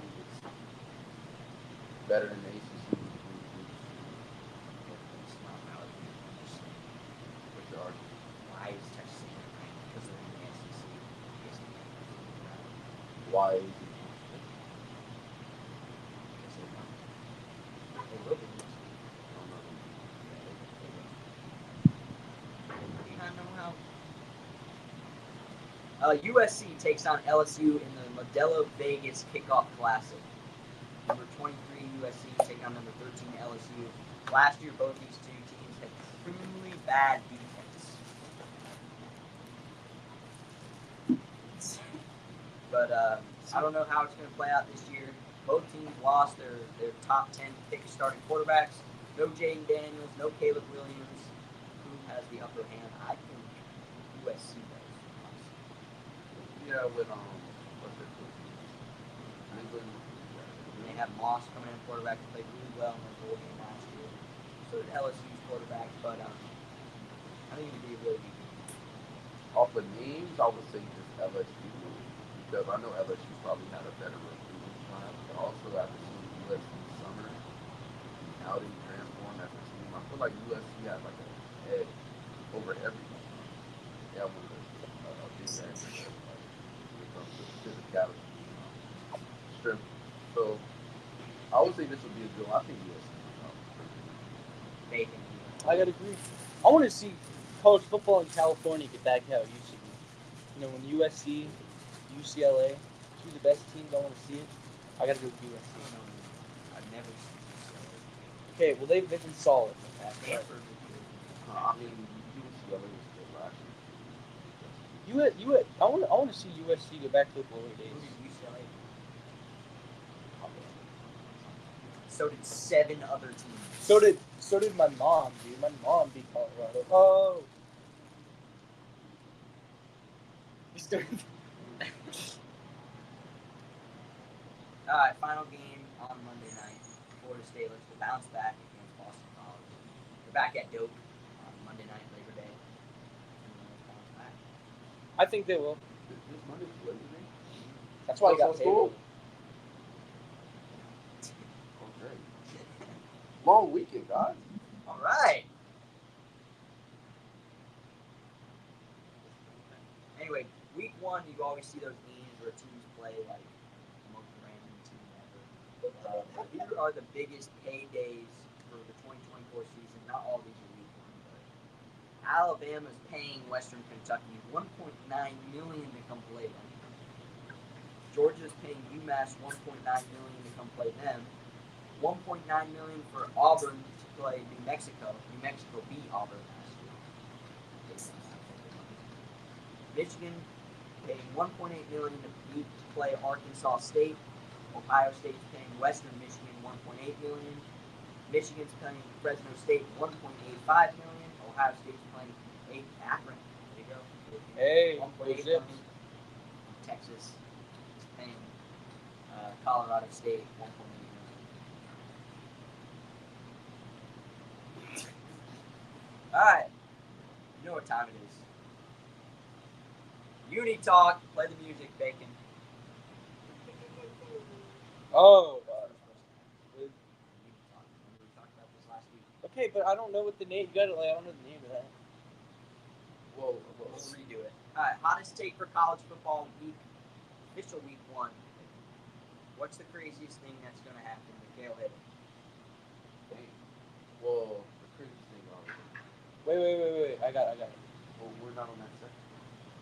[SPEAKER 3] better than the ACC.
[SPEAKER 1] It's not valid.
[SPEAKER 3] What's your argument?
[SPEAKER 1] Why is Texas A&M ranked? Because they're in the SEC. Yes, they are.
[SPEAKER 3] Why is it?
[SPEAKER 1] Because they won. They will be next week.
[SPEAKER 3] I don't know.
[SPEAKER 1] Do you not know how? USC takes on LSU in the Modelo Vegas Kickoff Classic. Number 23 USC taking on number 13 LSU. Last year, both these two teams had extremely bad defense. But I don't know how it's going to play out this year. Both teams lost their top 10 pick starting quarterbacks. No Jaden Daniels, no Caleb Williams. Who has the upper hand? I think USC does.
[SPEAKER 3] Yeah, with what's it called? England.
[SPEAKER 1] They have Moss coming in quarterback who played really well in their bowl game last year. So did LSU's quarterback, but I think it'd be a really good game.
[SPEAKER 3] Off of names, I would say just LSU because I know LSU probably had a better recruiting class, but also after seeing USC summer, how they transformed as a team, I feel like USC has like an edge over everyone. They have one of the big edges when it comes to physicality, strength. So I would say this would be a good one. I think USC.
[SPEAKER 1] Bacon.
[SPEAKER 2] I gotta agree. I want to see college football in California get back how it used to be. You know, when USC, UCLA, two of the best teams, I want to see it. I gotta go with USC.
[SPEAKER 1] I've never seen UCLA.
[SPEAKER 2] Okay, well they've been solid.
[SPEAKER 1] Stanford.
[SPEAKER 3] I mean, UCLA was good last
[SPEAKER 2] You I want to see USC go back to the glory days.
[SPEAKER 1] Who did UCLA? So did 7 other teams.
[SPEAKER 2] So did my mom, dude. My mom beat Colorado. Oh.
[SPEAKER 1] All right, final game on Monday night. Florida State looks to bounce back against Boston College. They're back at Doak on Monday night, Labor Day. Bounce back.
[SPEAKER 2] I think they will.
[SPEAKER 3] This Monday's Labor Day.
[SPEAKER 2] That's why I got
[SPEAKER 3] school. Oh, great. Long weekend, guys.
[SPEAKER 1] All right. Anyway, week 1, you always see those games where teams play like the most random team ever. Here are the biggest paydays for the 2024 season. Not all these are week 1, but Alabama's paying Western Kentucky $1.9 million to come play them. Georgia's paying UMass $1.9 million to come play them. $1.9 million for Auburn to play New Mexico. New Mexico beat Auburn last year. Michigan paying $1.8 million to play Arkansas State. Ohio State's paying Western Michigan $1.8 million. Michigan's paying Fresno State $1.85 million. Ohio State's playing Akron. There you go.
[SPEAKER 2] Hey,
[SPEAKER 1] $1.8
[SPEAKER 2] zips.
[SPEAKER 1] million. Texas is paying Colorado State $1.8 million. All right, you know what time it is. Uni Talk. Play the music, Bacon.
[SPEAKER 2] Oh.
[SPEAKER 1] Uni Talk. Remember we talked about this last week.
[SPEAKER 2] Okay, but I don't know what the name. You got it. Like, I don't know the name of that.
[SPEAKER 3] Whoa.
[SPEAKER 1] We'll redo it. All right, hottest take for college football week, official week 1. What's the craziest thing that's going to happen? Mikhail hit it.
[SPEAKER 3] Dang. Well, the craziest thing
[SPEAKER 2] Wait. I got it.
[SPEAKER 3] well, we're not on that second.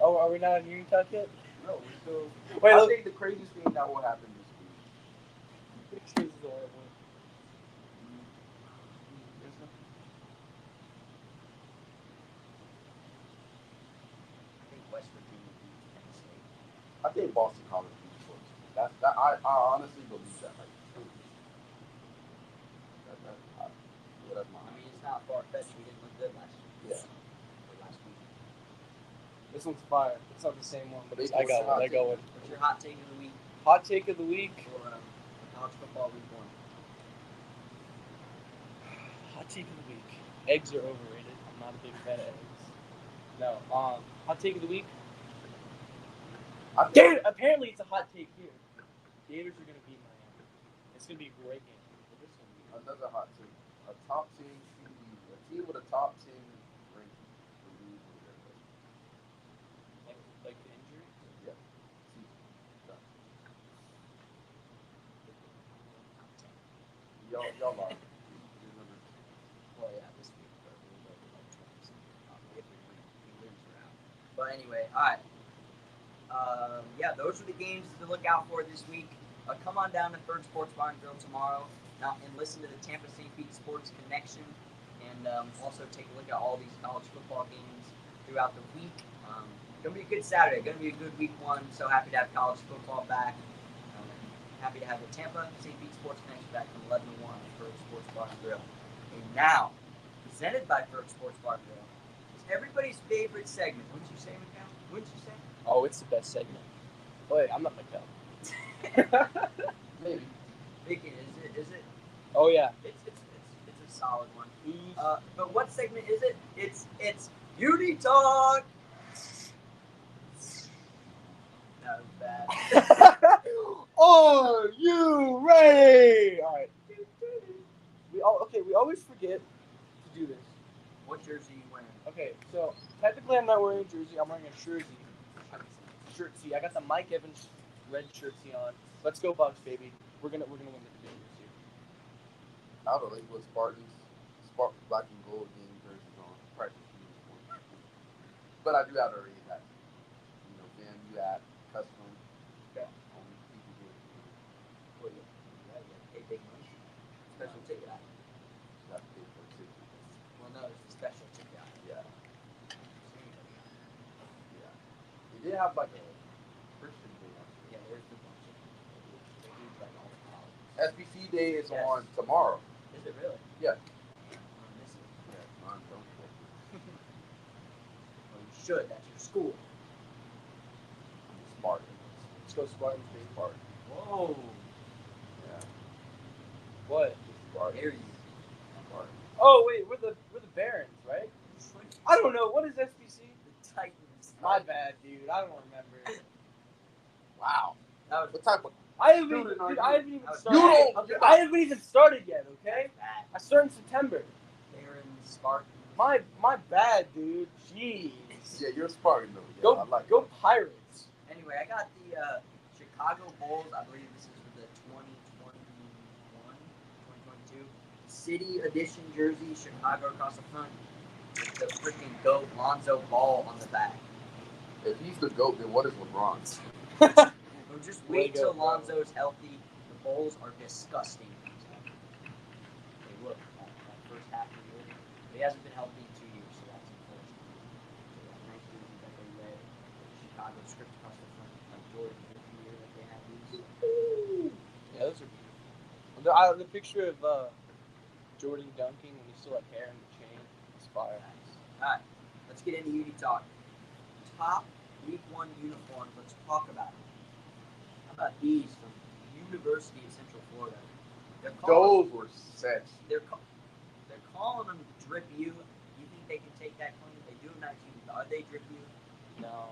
[SPEAKER 2] Oh, are we not on Uni Talk yet?
[SPEAKER 3] No, we're still.
[SPEAKER 2] Wait,
[SPEAKER 3] I
[SPEAKER 2] look.
[SPEAKER 3] think the craziest thing that will happen this week.
[SPEAKER 2] This is the right one.
[SPEAKER 1] I think West Virginia beats Penn State.
[SPEAKER 3] I think Boston College beats Florida State. I honestly believe that. Like, that's
[SPEAKER 1] I
[SPEAKER 3] mine.
[SPEAKER 1] mean, it's not far-fetched. We didn't look good last year.
[SPEAKER 3] Yeah.
[SPEAKER 1] Or last week.
[SPEAKER 2] This one's fire. It's not the same one, but
[SPEAKER 3] What's
[SPEAKER 2] I got
[SPEAKER 3] the hot
[SPEAKER 2] one.
[SPEAKER 1] What's your hot take of the week
[SPEAKER 2] Hot take of the week.
[SPEAKER 1] for college football week 1?
[SPEAKER 2] Hot take of the week. Eggs are overrated. I'm not a big fan of eggs. No. Hot take of the week. Apparently it's a hot take here. Gators are gonna beat Miami. It's gonna be a great game.
[SPEAKER 3] Another hot take. A top 10 QB. A team with a top 10 ranking. Will lose in their best.
[SPEAKER 2] Like the injury.
[SPEAKER 3] Yeah. Season. Done. Y'all lost.
[SPEAKER 1] Well, yeah, this week, but we'll go with like 20%. If we lose, we're out. But anyway, all right. Yeah, those are the games to look out for this week. Come on down to Third Sports Bar and Grill tomorrow and listen to the Tampa St. Pete Sports Connection, and also take a look at all these college football games throughout the week. Gonna be a good Saturday. Gonna be a good week one. So happy to have college football back. Happy to have the Tampa St. Pete Sports Connection back from 11 to 1 on Third Sports Bar and Grill. And now, presented by Third Sports Bar and Grill, is everybody's favorite segment. Wouldn't you say, Mikhail? Wouldn't you say?
[SPEAKER 2] Oh, it's the best segment. Wait, I'm not Mikhail.
[SPEAKER 3] Maybe.
[SPEAKER 1] Bacon, is it?
[SPEAKER 2] Oh yeah.
[SPEAKER 1] It's a solid one. But what segment is it? It's Beauty Talk. That was bad.
[SPEAKER 2] Are you ready? All right. We always forget to do this.
[SPEAKER 1] What jersey are you wearing?
[SPEAKER 2] Okay, so technically I'm not wearing a jersey. I'm wearing a jersey. Shirtsy. I got the Mike Evans red shirtsy on. Let's go Bucks, baby. We're gonna win the game this year.
[SPEAKER 3] I don't know. They put Spartans black and gold game jerseys on. Practice uniform. But I do have a already hat. You know, fan you have custom.
[SPEAKER 1] Okay.
[SPEAKER 3] Only people do it.
[SPEAKER 1] Well, you pay big money. Special ticket out.
[SPEAKER 3] You have to pay for a ticket.
[SPEAKER 1] Well, no, it's a special ticket out.
[SPEAKER 3] Yeah. Yeah. They did have like a Christian day on it.
[SPEAKER 1] Yeah, there's a bunch of they do like all the college.
[SPEAKER 3] SBC Day is
[SPEAKER 1] Yes.
[SPEAKER 3] on tomorrow.
[SPEAKER 1] Is it really?
[SPEAKER 3] Yeah.
[SPEAKER 1] I'm missing it.
[SPEAKER 3] Yeah. Don't
[SPEAKER 1] Well, you should. That's your school.
[SPEAKER 3] Spartan.
[SPEAKER 2] Let's go Spartans, baby.
[SPEAKER 3] Spartan.
[SPEAKER 1] Whoa.
[SPEAKER 3] Yeah.
[SPEAKER 2] What?
[SPEAKER 3] Spartan.
[SPEAKER 1] Dare you?
[SPEAKER 3] Spartan.
[SPEAKER 2] Oh wait, we're the Barons, right? I don't know. What is SBC?
[SPEAKER 1] The Titans.
[SPEAKER 2] My bad, dude. I don't remember.
[SPEAKER 3] Wow.
[SPEAKER 1] That was
[SPEAKER 3] What type of
[SPEAKER 2] I haven't
[SPEAKER 3] Student, are
[SPEAKER 2] even
[SPEAKER 3] you?
[SPEAKER 2] started. I haven't even started yet. Okay.
[SPEAKER 1] bad.
[SPEAKER 2] I start in September.
[SPEAKER 1] Barons, Spartans.
[SPEAKER 2] My bad, dude. Jeez.
[SPEAKER 3] Yeah, you're a Spartan though. Yeah, I like
[SPEAKER 2] Go
[SPEAKER 3] it.
[SPEAKER 2] Pirates.
[SPEAKER 1] Anyway, I got the Chicago Bulls. I believe this is for the 2022 City Edition jersey. Chicago across the front with the freaking GOAT Lonzo Ball on the back.
[SPEAKER 3] If he's the GOAT, then what is LeBron?
[SPEAKER 1] So just
[SPEAKER 2] Way
[SPEAKER 1] wait
[SPEAKER 2] to
[SPEAKER 1] till
[SPEAKER 2] go, bro.
[SPEAKER 1] Lonzo's healthy. The Bulls are disgusting. They look that first half of the year. But he hasn't been healthy in 2 years, so that's unfortunate. So that nice jersey that they wear, Chicago script across the front, like Jordan every year that they have these.
[SPEAKER 2] Yeah, those are beautiful. The picture of Jordan dunking when he still had hair in the chain. It's fire.
[SPEAKER 1] Alright, let's get into Uni Talk. Top Week 1 uniforms, let's talk about it. How about these from University of Central Florida?
[SPEAKER 3] Those were sets.
[SPEAKER 1] They're calling them Drip U. You think they can take that claim? They do have nice uniforms. Are they Drip U?
[SPEAKER 2] No.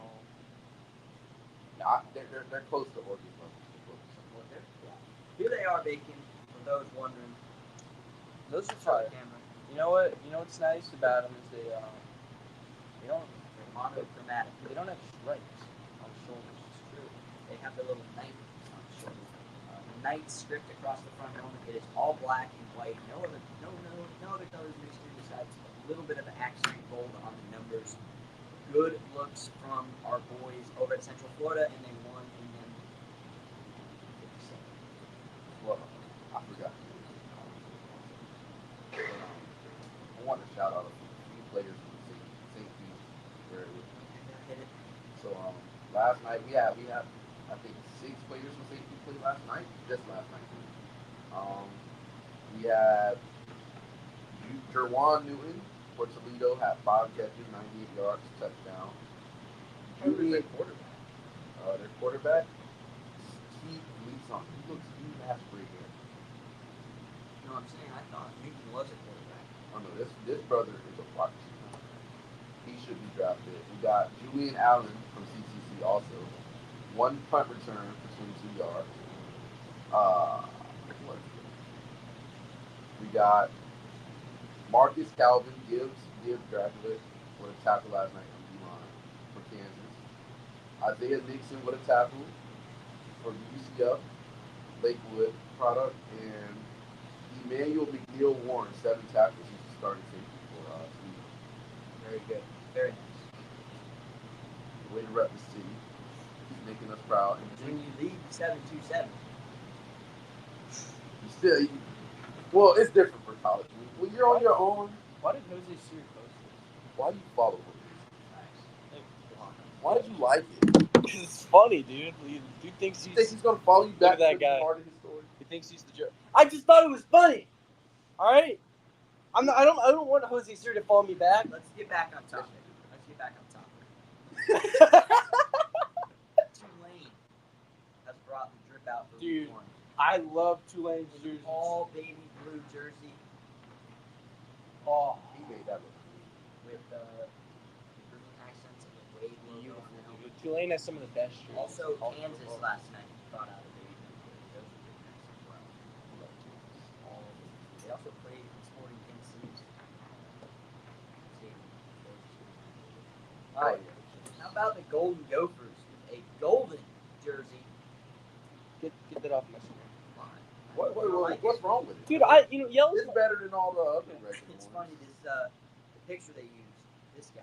[SPEAKER 3] They're close to Oregon level.
[SPEAKER 1] Well, yeah. Here they are, Bacon, for those wondering.
[SPEAKER 2] Those are
[SPEAKER 1] Show
[SPEAKER 2] fire.
[SPEAKER 1] the camera.
[SPEAKER 2] You know what? You know what's nice about them is they don't
[SPEAKER 1] They're monochromatic.
[SPEAKER 2] they don't have stripes on the shoulders. It's true.
[SPEAKER 1] They have the little knight on the shoulder. The knight script across the front helmet. It is all black and white. No other colors mixed in besides a little bit of an accent gold on the numbers. Good looks from our boys over at Central Florida, and they won in them.
[SPEAKER 3] Well, I forgot. I want to shout out a few players from St. Pete area. So last night we had I think 6 players from St. Pete played last night. Just last night. We had Jerwan Newton for Toledo had 5 catches, 98 yards, touchdown.
[SPEAKER 1] Who's their quarterback?
[SPEAKER 3] Their quarterback, Steve Leeson. He looks has great hair.
[SPEAKER 1] You know what I'm saying? I thought Newton was a quarterback.
[SPEAKER 3] Oh no, this brother is a wide receiver. He should be drafted. We got Julian Allen from CCC also. 1 punt return for 22 yards. What? We got Marcus Calvin Gibbs graduate with a tackle last night on D-line for Kansas. Isaiah Nixon with a tackle for UCF, Lakewood product, and Emmanuel McNeil Warren, 7 tackles. He's the starting safety for Cleveland.
[SPEAKER 1] Very good. Very nice.
[SPEAKER 3] Way to rep the city. He's making us proud. And
[SPEAKER 1] When you lead 7-2-7.
[SPEAKER 3] Well, it's different for college. When you're on your own,
[SPEAKER 2] Why did Jose Siri post this?
[SPEAKER 3] why do you follow him? Why did you like it?
[SPEAKER 2] Because it's funny, dude. Dude thinks
[SPEAKER 3] You think he's gonna follow you
[SPEAKER 2] Look
[SPEAKER 3] back
[SPEAKER 2] at that
[SPEAKER 3] to the
[SPEAKER 2] guy.
[SPEAKER 3] part of his story?
[SPEAKER 2] he thinks he's the joke. I just thought it was funny. All right. I don't want Jose Siri to follow me back.
[SPEAKER 1] Let's get back on topic. Tulane has brought the drip out for
[SPEAKER 2] Dude.
[SPEAKER 1] week 1.
[SPEAKER 2] I love Tulane's
[SPEAKER 1] With
[SPEAKER 2] jerseys.
[SPEAKER 1] all baby blue jersey
[SPEAKER 2] Oh,
[SPEAKER 3] He made that look.
[SPEAKER 1] with green accents and the wave logo on
[SPEAKER 2] beautiful,
[SPEAKER 1] the helmet.
[SPEAKER 2] dude. Tulane has some of the best jerseys.
[SPEAKER 1] Also,
[SPEAKER 2] Oh,
[SPEAKER 1] Kansas
[SPEAKER 2] oh.
[SPEAKER 1] last night brought out a baby blue jersey. Those are really nice as well. All of them. They also played in Sporting Tennessee's stadium. All right. How about the Golden Gophers with a golden jersey?
[SPEAKER 2] Get that off my screen.
[SPEAKER 3] What's wrong with it?
[SPEAKER 2] Dude, yellow's
[SPEAKER 3] It's better than all the other regular
[SPEAKER 1] It's
[SPEAKER 3] ones.
[SPEAKER 1] funny, the picture they used, this guy,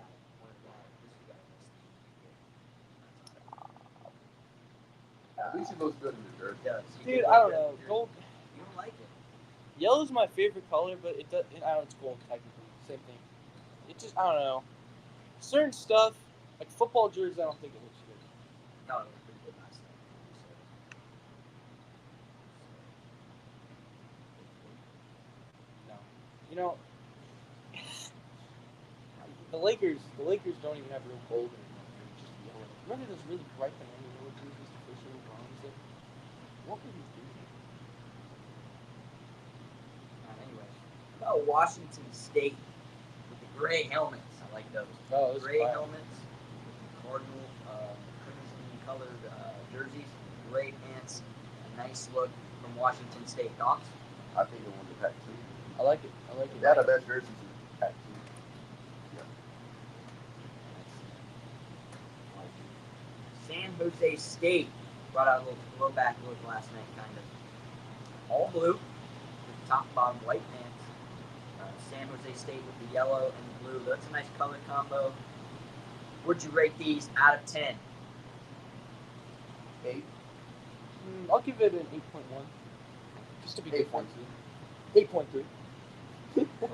[SPEAKER 3] At least he looks good in the jersey.
[SPEAKER 1] does. He
[SPEAKER 2] Dude,
[SPEAKER 1] did
[SPEAKER 2] I
[SPEAKER 1] look
[SPEAKER 2] don't
[SPEAKER 1] good.
[SPEAKER 2] know. Gold,
[SPEAKER 1] You don't like it?
[SPEAKER 2] yellow's my favorite color, but it does. I know it's gold technically. Same thing. It just, I don't know. Certain stuff, like football jerseys, I don't think it looks good.
[SPEAKER 1] No, it was pretty good last night.
[SPEAKER 2] No. You know, the Lakers don't even have real gold anymore. They're just yellow. Remember those really bright banana yellow jerseys, the first year bronze? Like, what were these doing?
[SPEAKER 1] Anyway, how about Washington State with the gray helmets? I like those.
[SPEAKER 2] Oh, those
[SPEAKER 1] Gray
[SPEAKER 2] fire.
[SPEAKER 1] helmets with the cardinal crimson-colored jerseys, gray pants, a nice look from Washington State. Thoughts?
[SPEAKER 3] I think it won the Pac-2.
[SPEAKER 2] I like it.
[SPEAKER 3] They had the best jerseys in the Pac-2.
[SPEAKER 1] San Jose State brought out a little throwback look last night, kind of. All blue, with top and bottom white pants. San Jose State with the yellow and the blue. That's a nice color combo. Would you rate these out of 10?
[SPEAKER 3] 8.
[SPEAKER 2] I'll give it an 8.1. Just to be good.
[SPEAKER 3] 8.2.
[SPEAKER 2] 8.3.
[SPEAKER 3] Okay,
[SPEAKER 1] The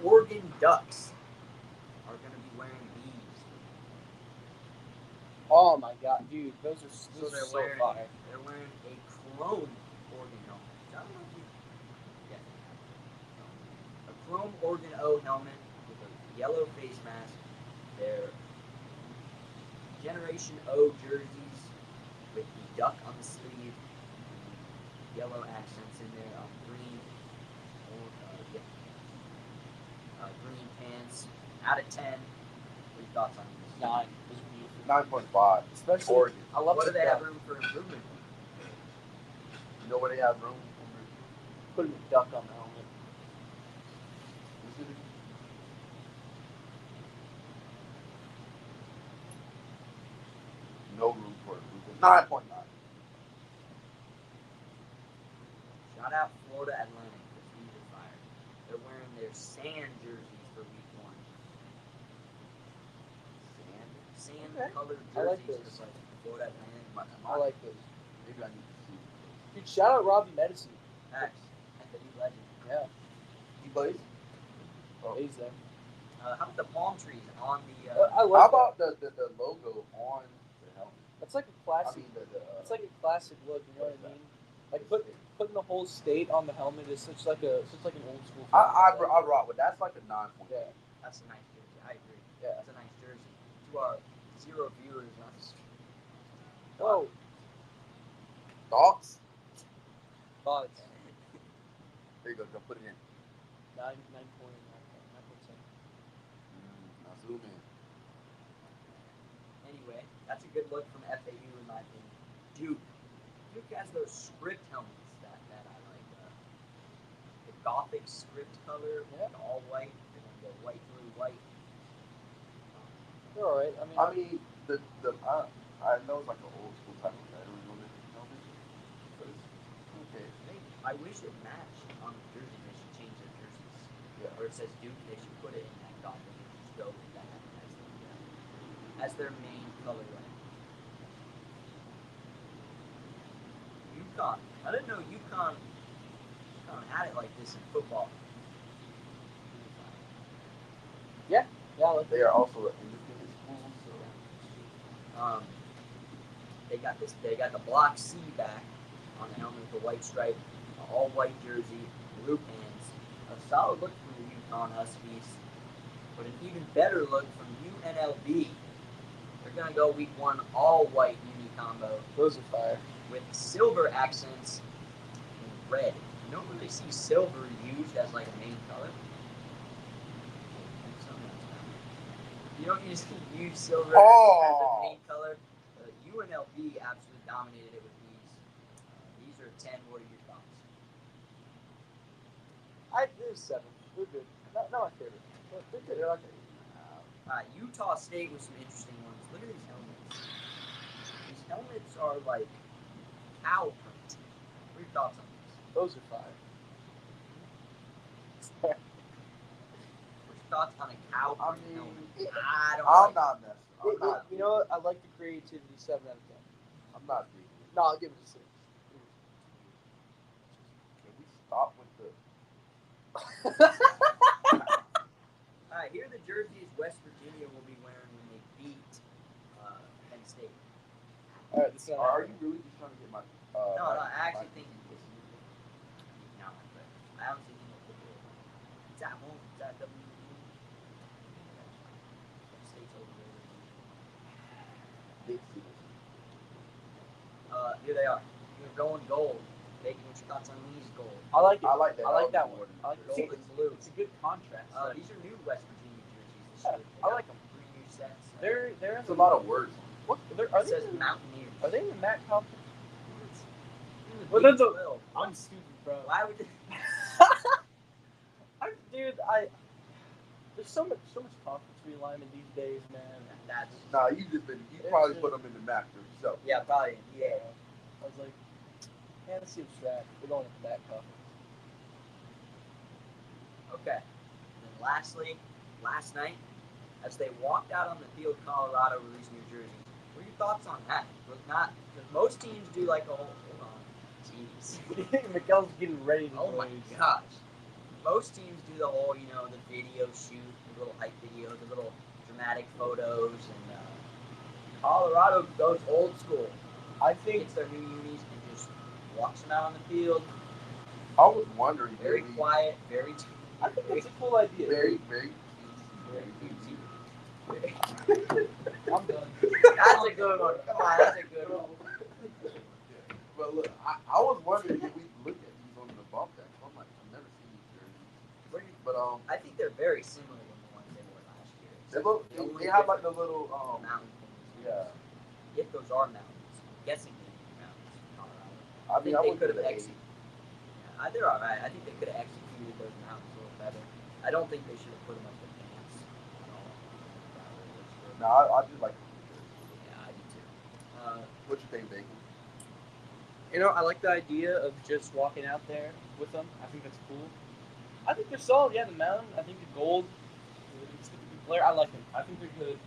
[SPEAKER 1] Oregon Ducks are going to be wearing these.
[SPEAKER 2] Oh my god, dude, those are
[SPEAKER 1] So
[SPEAKER 2] so
[SPEAKER 1] they're
[SPEAKER 2] fire.
[SPEAKER 1] wearing a chrome Oregon helmet. I don't know if you, a chrome Oregon O helmet with a yellow face mask. They're Generation O jerseys with the duck on the sleeve, yellow accents in there, green, green pants. Out of 10, what are your thoughts on these?
[SPEAKER 2] 9. Those are beautiful.
[SPEAKER 3] 9.5.
[SPEAKER 2] Especially,
[SPEAKER 3] Oregon.
[SPEAKER 2] I love
[SPEAKER 1] What do
[SPEAKER 2] the
[SPEAKER 1] they have
[SPEAKER 2] duck.
[SPEAKER 1] room for improvement?
[SPEAKER 3] You know where they have room?
[SPEAKER 2] Putting a duck on the helmet.
[SPEAKER 3] No room for improvement. 9.9.
[SPEAKER 1] Shout out Florida Atlantic because these are fire. They're wearing their sand jerseys for week 1. Sand
[SPEAKER 2] Okay.
[SPEAKER 1] colored
[SPEAKER 2] I like
[SPEAKER 1] jerseys
[SPEAKER 2] those.
[SPEAKER 1] for like Florida Atlantic.
[SPEAKER 2] I like those.
[SPEAKER 3] Maybe I need to see.
[SPEAKER 2] Dude, shout out Robbie Medicine.
[SPEAKER 1] Facts. FAU legend.
[SPEAKER 2] Yeah,
[SPEAKER 3] He plays? Oh.
[SPEAKER 2] he's there.
[SPEAKER 1] How about the palm trees on the?
[SPEAKER 2] I love
[SPEAKER 3] How about the logo on the helmet?
[SPEAKER 2] That's like a
[SPEAKER 3] I
[SPEAKER 2] classic.
[SPEAKER 3] mean,
[SPEAKER 2] It's like a classic look. You know what I mean? Like putting the whole state on the helmet is such like an old school.
[SPEAKER 3] I rock with that. That's like a 9.8.
[SPEAKER 2] Yeah.
[SPEAKER 1] That's a nice jersey. I agree.
[SPEAKER 2] Yeah.
[SPEAKER 1] That's a nice jersey. To our 0 viewers on the stream.
[SPEAKER 2] Whoa.
[SPEAKER 3] Thoughts?
[SPEAKER 2] Thoughts.
[SPEAKER 3] There you go. Go put it in.
[SPEAKER 2] 9.7.
[SPEAKER 3] Now zoom in.
[SPEAKER 1] Anyway, that's a good look from FAU in my opinion. Duke has those script helmets that I like. Gothic script color,
[SPEAKER 2] Yeah.
[SPEAKER 1] all white. They're gonna go white, blue, white.
[SPEAKER 2] They're all right.
[SPEAKER 3] I mean, I know it's like an old school type of veteran on it, but it's okay.
[SPEAKER 1] I wish it matched on the jersey. They should change their jerseys.
[SPEAKER 3] Yeah.
[SPEAKER 1] Where it says Duke, they should put it in that Gothic and just go with that as their main colorway. UConn. I didn't know UConn had it like this in football.
[SPEAKER 2] Yeah, like
[SPEAKER 3] They are also an independent school, so
[SPEAKER 1] They got the block C back on the helmet with the white stripe, all white jersey, blue pants. A solid look from the UConn Huskies, but an even better look from UNLV. They're gonna go week 1 all white uni combo
[SPEAKER 2] those are fire.
[SPEAKER 1] with silver accents and red. You don't really see silver used as like a main color. You don't usually use silver as a main color. UNLV absolutely dominated it with these. These are 10. What are your thoughts?
[SPEAKER 2] There's 7. They're good. Not my favorite. But they're good. They're okay.
[SPEAKER 1] Utah State with some interesting ones. Look at these helmets. These helmets are like cow print. What are your thoughts on these?
[SPEAKER 2] Those are fire.
[SPEAKER 1] What's your thoughts on a cow print helmet?
[SPEAKER 3] I'm not messing.
[SPEAKER 2] You know what? I like the creativity. 7 out of 10.
[SPEAKER 3] I'm not digging it.
[SPEAKER 2] No, I'll give it a 6.
[SPEAKER 3] Can we stop with the?
[SPEAKER 1] All right, here are the jerseys West Virginia will be wearing when they beat Penn State.
[SPEAKER 2] All right, this is
[SPEAKER 3] Are you really just trying to get my?
[SPEAKER 1] No, I actually think no, but I honestly think it'll put it. It's at home. It's at WVU. Penn State's overrated. Here they are. You're going gold. Bacon, what's your thoughts on these gold?
[SPEAKER 2] I like it.
[SPEAKER 3] I like that.
[SPEAKER 2] I like that one. I like
[SPEAKER 1] Gold and blue.
[SPEAKER 2] It's a good contrast.
[SPEAKER 1] These are new West Virginia jerseys this year.
[SPEAKER 2] I like them.
[SPEAKER 1] 3 new sets.
[SPEAKER 2] They're
[SPEAKER 3] It's a lot of words.
[SPEAKER 2] What? Are
[SPEAKER 1] It
[SPEAKER 2] they?
[SPEAKER 1] says Mountaineers.
[SPEAKER 2] Are they in the MAC conference?
[SPEAKER 1] Well,
[SPEAKER 2] that's a-
[SPEAKER 1] Will.
[SPEAKER 2] I'm stupid, bro.
[SPEAKER 1] Why would
[SPEAKER 2] Dude, there's so much conference realignment these days, man.
[SPEAKER 1] that's
[SPEAKER 3] Nah, you probably put them in the map yourself.
[SPEAKER 1] yeah, probably yeah.
[SPEAKER 2] I was like, man, this seems trash. We're going with the MAC conference.
[SPEAKER 1] Okay. And then lastly, last night, as they walked out on the field, Colorado released new jerseys. What are your thoughts on that? Was not because most teams do like a whole. Hold on, jeez.
[SPEAKER 2] Miguel's getting ready to
[SPEAKER 1] Oh my
[SPEAKER 2] blaze.
[SPEAKER 1] gosh. Most teams do the whole, the video shoot, the little hype video, the little dramatic photos, and Colorado goes old school.
[SPEAKER 2] I think
[SPEAKER 1] Gets their new unis and just walks them out on the field.
[SPEAKER 3] I was wondering.
[SPEAKER 1] Very quiet, very.
[SPEAKER 2] I think it's a cool idea.
[SPEAKER 3] Very, very.
[SPEAKER 2] I'm done.
[SPEAKER 1] That's a good one. Come on, that's a good one.
[SPEAKER 3] But look, I was wondering if we look at these on the bump deck. I'm like, I've never seen these jerseys. But
[SPEAKER 1] I think they're very similar to the ones they wore last year.
[SPEAKER 3] they look. They have like the little
[SPEAKER 1] mountain things.
[SPEAKER 3] yeah.
[SPEAKER 1] If those are mountains, I'm guessing they're mountains in Colorado.
[SPEAKER 3] I mean, I
[SPEAKER 1] they
[SPEAKER 3] would
[SPEAKER 1] could have
[SPEAKER 3] have
[SPEAKER 1] executed. Yeah, they're all right. I think they could have executed those mountains a little better. I don't think they should have put them up the pants at all.
[SPEAKER 3] No, I do like.
[SPEAKER 1] Yeah, I do too.
[SPEAKER 3] What you think, Bacon?
[SPEAKER 2] I like the idea of just walking out there with them. I think that's cool. I think they're solid. Yeah, the mountain. I think the gold. It's good to be Blair. I like them. I think they're good.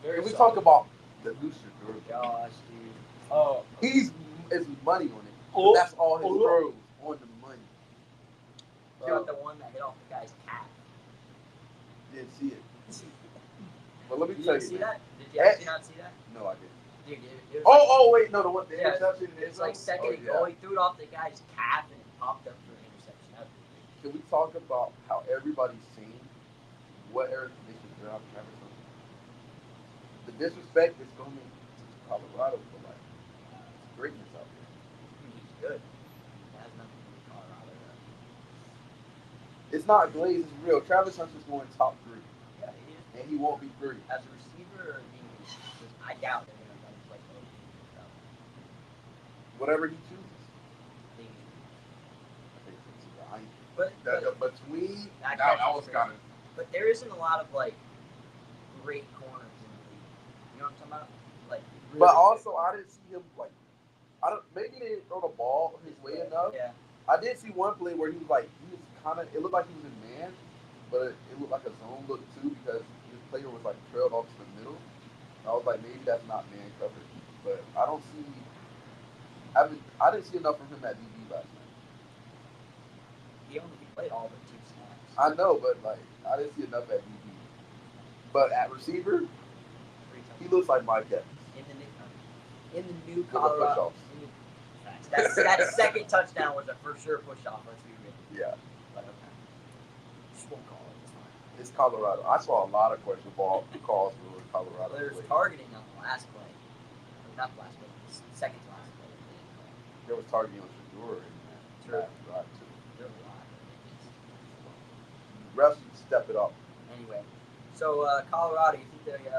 [SPEAKER 2] Very
[SPEAKER 3] Can we
[SPEAKER 2] solid.
[SPEAKER 3] talk about the new Shador?
[SPEAKER 1] Gosh, dude.
[SPEAKER 2] Oh,
[SPEAKER 3] It's money on it.
[SPEAKER 2] Oh.
[SPEAKER 3] That's all his
[SPEAKER 2] Oh.
[SPEAKER 3] throws on the money.
[SPEAKER 1] You got the one that hit off the guy's calf.
[SPEAKER 3] Didn't see it. But let me
[SPEAKER 1] You
[SPEAKER 3] tell
[SPEAKER 1] didn't
[SPEAKER 3] you.
[SPEAKER 1] see that? Did you actually not see that?
[SPEAKER 3] No, I didn't.
[SPEAKER 1] Dude, it was
[SPEAKER 3] Oh, wait, no, the one, the
[SPEAKER 1] Yeah,
[SPEAKER 3] interception.
[SPEAKER 1] It was like second and
[SPEAKER 3] yeah.
[SPEAKER 1] goal. He threw it off the guy's calf and it popped up for an interception. That was pretty
[SPEAKER 3] Can we talk about how everybody's seen what Eric they should drop Travis Hunter? The disrespect is coming to Colorado for like greatness out there.
[SPEAKER 1] He's good. It has nothing to do with Colorado.
[SPEAKER 3] It's not Glaze, it's real. Travis Hunter's going top 3,
[SPEAKER 1] Yeah, he is.
[SPEAKER 3] and he won't be 3.
[SPEAKER 1] As a receiver or DB, I doubt they're going to let him play both. So,
[SPEAKER 3] Whatever he chooses.
[SPEAKER 1] I think
[SPEAKER 3] I think it's either
[SPEAKER 1] But
[SPEAKER 3] between
[SPEAKER 1] that
[SPEAKER 3] that
[SPEAKER 1] catch
[SPEAKER 3] was
[SPEAKER 1] is
[SPEAKER 3] kind of.
[SPEAKER 1] But there isn't a lot of like great corners in the league. You know what I'm talking about? Like,
[SPEAKER 3] But also, I didn't see him like. I don't. Maybe they didn't throw the ball his way enough.
[SPEAKER 1] yeah.
[SPEAKER 3] I did see one play where he was kind of. It looked like he was in man, but it looked like a zone look too because his player was like trailed off to the middle. I was like, maybe that's not man coverage, but I don't see. I didn't see enough from him at DB last night.
[SPEAKER 1] He played all but 2 snaps.
[SPEAKER 3] I know, but like I didn't see enough at DB. But at receiver, he looks like Mike Evans.
[SPEAKER 1] In the new Colorado. That second touchdown was a for sure push off. Let's be real.
[SPEAKER 3] Yeah.
[SPEAKER 1] But okay. Just won't call it. It's fine.
[SPEAKER 3] It's Colorado. I saw a lot of questionable calls for Colorado.
[SPEAKER 1] Well, there's targeting on the last play. Not the last play. The second to last play.
[SPEAKER 3] There was targeting on Shador in that drive too.
[SPEAKER 1] There was a lot.
[SPEAKER 3] Refs step it up.
[SPEAKER 1] Anyway, so Colorado, you think they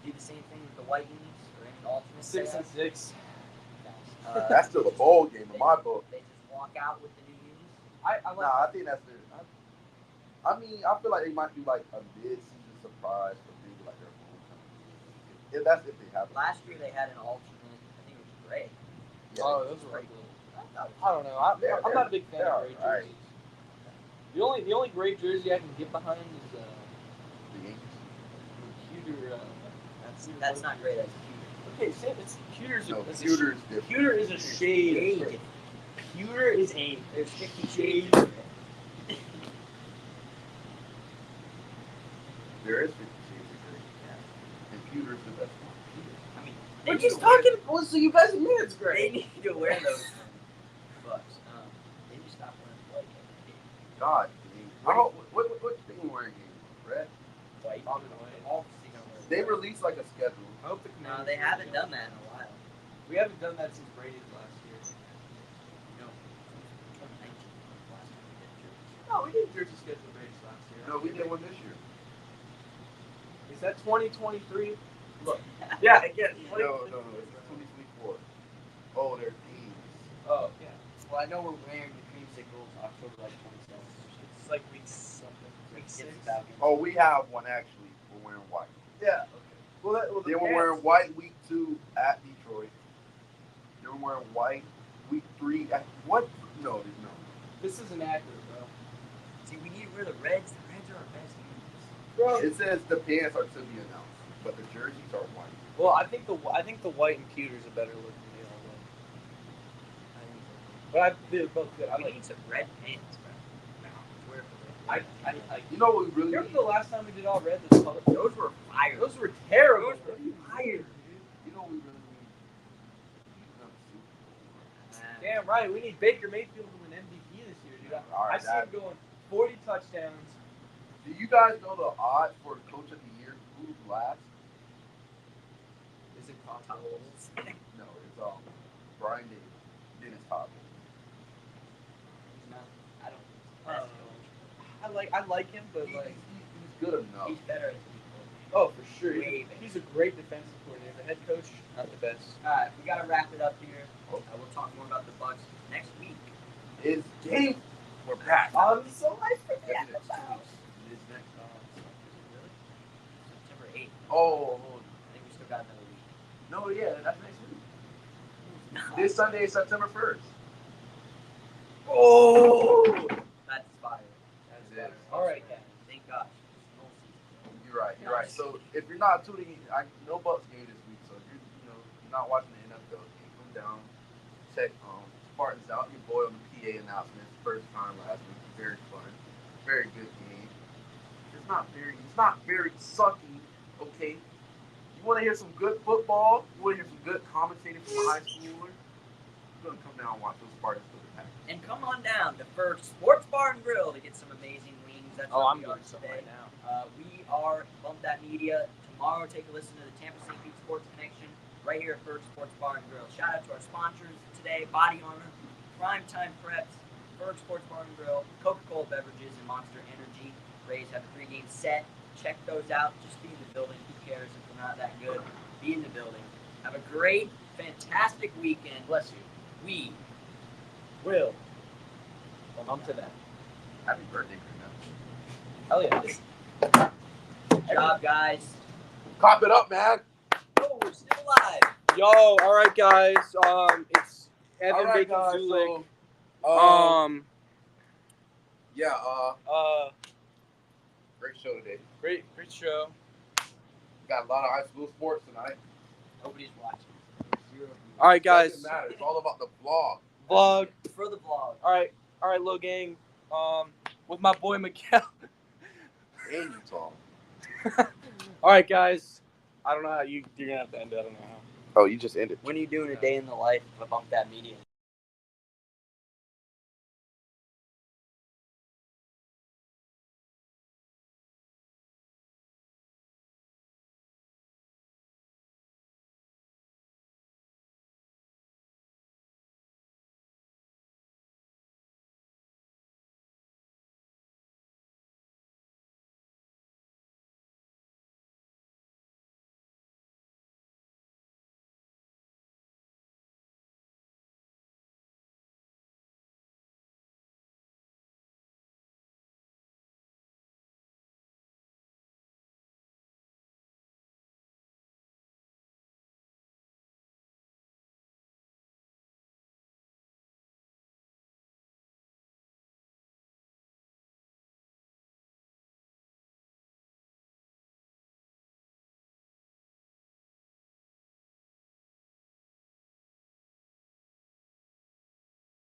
[SPEAKER 1] do the same thing with the White Unis or any alternate?
[SPEAKER 2] 6-6.
[SPEAKER 3] That's still a bowl game in my book.
[SPEAKER 1] They just walk out with the new unis.
[SPEAKER 3] I think that's it. I mean, I feel like they might do like a mid-season surprise for maybe like their homecoming. If that's if they have it.
[SPEAKER 1] Last year they had an alternate. I think it was gray.
[SPEAKER 3] Yeah,
[SPEAKER 2] Oh, those were
[SPEAKER 1] pretty
[SPEAKER 2] cool.
[SPEAKER 1] I
[SPEAKER 2] I don't know. I'm not a big fan of gray
[SPEAKER 3] right.
[SPEAKER 2] jerseys. The only gray jersey I can get behind is
[SPEAKER 3] The Yankees.
[SPEAKER 2] Cuter.
[SPEAKER 1] That's not great. That's
[SPEAKER 2] Okay, Sam, it's Cuter's.
[SPEAKER 3] No,
[SPEAKER 2] it's
[SPEAKER 3] Pewter is different.
[SPEAKER 2] Pewter is a shade.
[SPEAKER 1] cute.
[SPEAKER 2] Pewter is a
[SPEAKER 1] There's 50 shades.
[SPEAKER 3] There is 50 Shades of Grey. Yeah. And Pewter's the best one.
[SPEAKER 1] I mean,
[SPEAKER 2] We're
[SPEAKER 1] need
[SPEAKER 2] just
[SPEAKER 1] to wear-
[SPEAKER 2] talking. Well, so you guys admit it's
[SPEAKER 1] They
[SPEAKER 2] great.
[SPEAKER 1] need to wear those bucks. They just stop wearing white.
[SPEAKER 3] God, I hope, what thing wearing game? Red?
[SPEAKER 1] White.
[SPEAKER 2] All the way.
[SPEAKER 1] All the single wear.
[SPEAKER 3] They released like a schedule.
[SPEAKER 2] I hope the
[SPEAKER 1] No,
[SPEAKER 2] Commanders
[SPEAKER 1] they
[SPEAKER 2] win
[SPEAKER 1] haven't
[SPEAKER 2] again.
[SPEAKER 1] done that in a while.
[SPEAKER 2] We haven't done that since Brady's last year.
[SPEAKER 1] No. 2019 last time we did jerseys.
[SPEAKER 2] No, we did jersey schedule Brady's last year.
[SPEAKER 3] No, we did one this year.
[SPEAKER 2] Is that 2023?
[SPEAKER 1] Look.
[SPEAKER 2] Yeah, again.
[SPEAKER 3] No, it's 2024. Oh, they're teams.
[SPEAKER 2] Oh, yeah.
[SPEAKER 1] Well, I know we're wearing the creamsicles October like 27th.
[SPEAKER 2] It's like week something. Week 6.
[SPEAKER 3] Oh, we have one actually. We're wearing white.
[SPEAKER 2] Yeah. Okay. Well,
[SPEAKER 3] Then we're wearing white week 2 at Detroit. Then we're wearing white week 3 at what? No.
[SPEAKER 2] This isn't accurate, bro.
[SPEAKER 1] See, we need to wear the Reds. The Reds are our best unis.
[SPEAKER 2] Bro.
[SPEAKER 3] It says the pants are to be announced, but the jerseys are white.
[SPEAKER 2] Well, I think the white and pewter's a better look than the other one. But they're both good. I
[SPEAKER 1] We
[SPEAKER 2] like.
[SPEAKER 1] need some red pants, bro. No, wear the red.
[SPEAKER 2] I
[SPEAKER 3] You know what we really
[SPEAKER 2] remember
[SPEAKER 3] need?
[SPEAKER 2] the last time we did all red. Those colors.
[SPEAKER 1] Those were fire.
[SPEAKER 2] Those were terrible.
[SPEAKER 1] Those were fire.
[SPEAKER 3] You know what we really need? Another Super Bowl.
[SPEAKER 2] Damn right. We need Baker Mayfield to win MVP this year, dude.
[SPEAKER 3] All right,
[SPEAKER 2] I see him going 40 touchdowns.
[SPEAKER 3] Do you guys know the odds for Coach of the Year? Who's last?
[SPEAKER 2] Is it
[SPEAKER 1] Todd
[SPEAKER 2] Todd
[SPEAKER 1] Bowles.
[SPEAKER 3] No, it's Brian Davis, Dennis Todd.
[SPEAKER 1] He's not. I don't.
[SPEAKER 2] Oh.
[SPEAKER 1] That's
[SPEAKER 2] I like him, but like,
[SPEAKER 3] He's good enough.
[SPEAKER 1] he's better as a people.
[SPEAKER 2] oh for sure,
[SPEAKER 1] Way better.
[SPEAKER 2] he's a great defensive coordinator. The head coach, not the best.
[SPEAKER 1] All right, we gotta wrap it up here. We'll talk more about the Bucks next week.
[SPEAKER 3] It's game. We're back.
[SPEAKER 2] I'm so hyped for
[SPEAKER 3] Yes,
[SPEAKER 2] that.
[SPEAKER 3] it is.
[SPEAKER 1] It is next really? September 8th.
[SPEAKER 3] Oh,
[SPEAKER 1] I think we still got another week.
[SPEAKER 3] no, yeah, that's next week. This Sunday is September 1st.
[SPEAKER 2] Oh,
[SPEAKER 1] That's fire.
[SPEAKER 3] It is.
[SPEAKER 2] all right, yeah.
[SPEAKER 1] Thank God. Snow season.
[SPEAKER 3] You're right. You're right. So if you're not tuning in, no Bucks game this week. So if you're not watching the NFL game, come down, check Spartans out. Your boy on the PA announcements. First time last week. Very fun. Very good game. It's not very sucky. Okay. You want to hear some good football? You want to hear some good commentating from a high schooler? You're gonna come down and watch those Spartans for the Packers.
[SPEAKER 1] And come on down to First Sports Bar and Grill to get some amazing wings. That's
[SPEAKER 2] Oh,
[SPEAKER 1] what
[SPEAKER 2] I'm
[SPEAKER 1] we are
[SPEAKER 2] doing some
[SPEAKER 1] today.
[SPEAKER 2] right now.
[SPEAKER 1] We are Bump That Media. Tomorrow, take a listen to the Tampa St. Pete Sports Connection right here at First Sports Bar and Grill. Shout out to our sponsors today: Body Armor, Primetime Preps, First Sports Bar and Grill, Coca-Cola Beverages, and Monster Energy. Rays have a 3-game set. Check those out. Just be in the building. Who cares if we're not that good? Be in the building. Have a great, fantastic weekend.
[SPEAKER 2] Bless you.
[SPEAKER 1] We
[SPEAKER 2] Will. Come to that.
[SPEAKER 3] Happy birthday,
[SPEAKER 2] Hell yeah.
[SPEAKER 1] Good job, guys.
[SPEAKER 3] Cop it up, man.
[SPEAKER 1] Oh, we're still alive.
[SPEAKER 2] Yo, all right, guys. It's Evan
[SPEAKER 3] All right,
[SPEAKER 2] Bacon
[SPEAKER 3] guys.
[SPEAKER 2] Zulik.
[SPEAKER 3] So, yeah. Great show today.
[SPEAKER 2] Great show.
[SPEAKER 3] Got a lot of high school sports tonight.
[SPEAKER 1] Nobody's watching.
[SPEAKER 2] All right, guys.
[SPEAKER 3] Doesn't matter. It's all about the vlog.
[SPEAKER 2] Vlog.
[SPEAKER 1] For the vlog.
[SPEAKER 2] All right, little gang. With my boy Miguel.
[SPEAKER 3] And you, Tom.
[SPEAKER 2] All right, guys. I don't know how you're gonna have to end it. I don't know how.
[SPEAKER 3] Oh, you just ended.
[SPEAKER 1] When are you doing a day in the life of Bump That Media?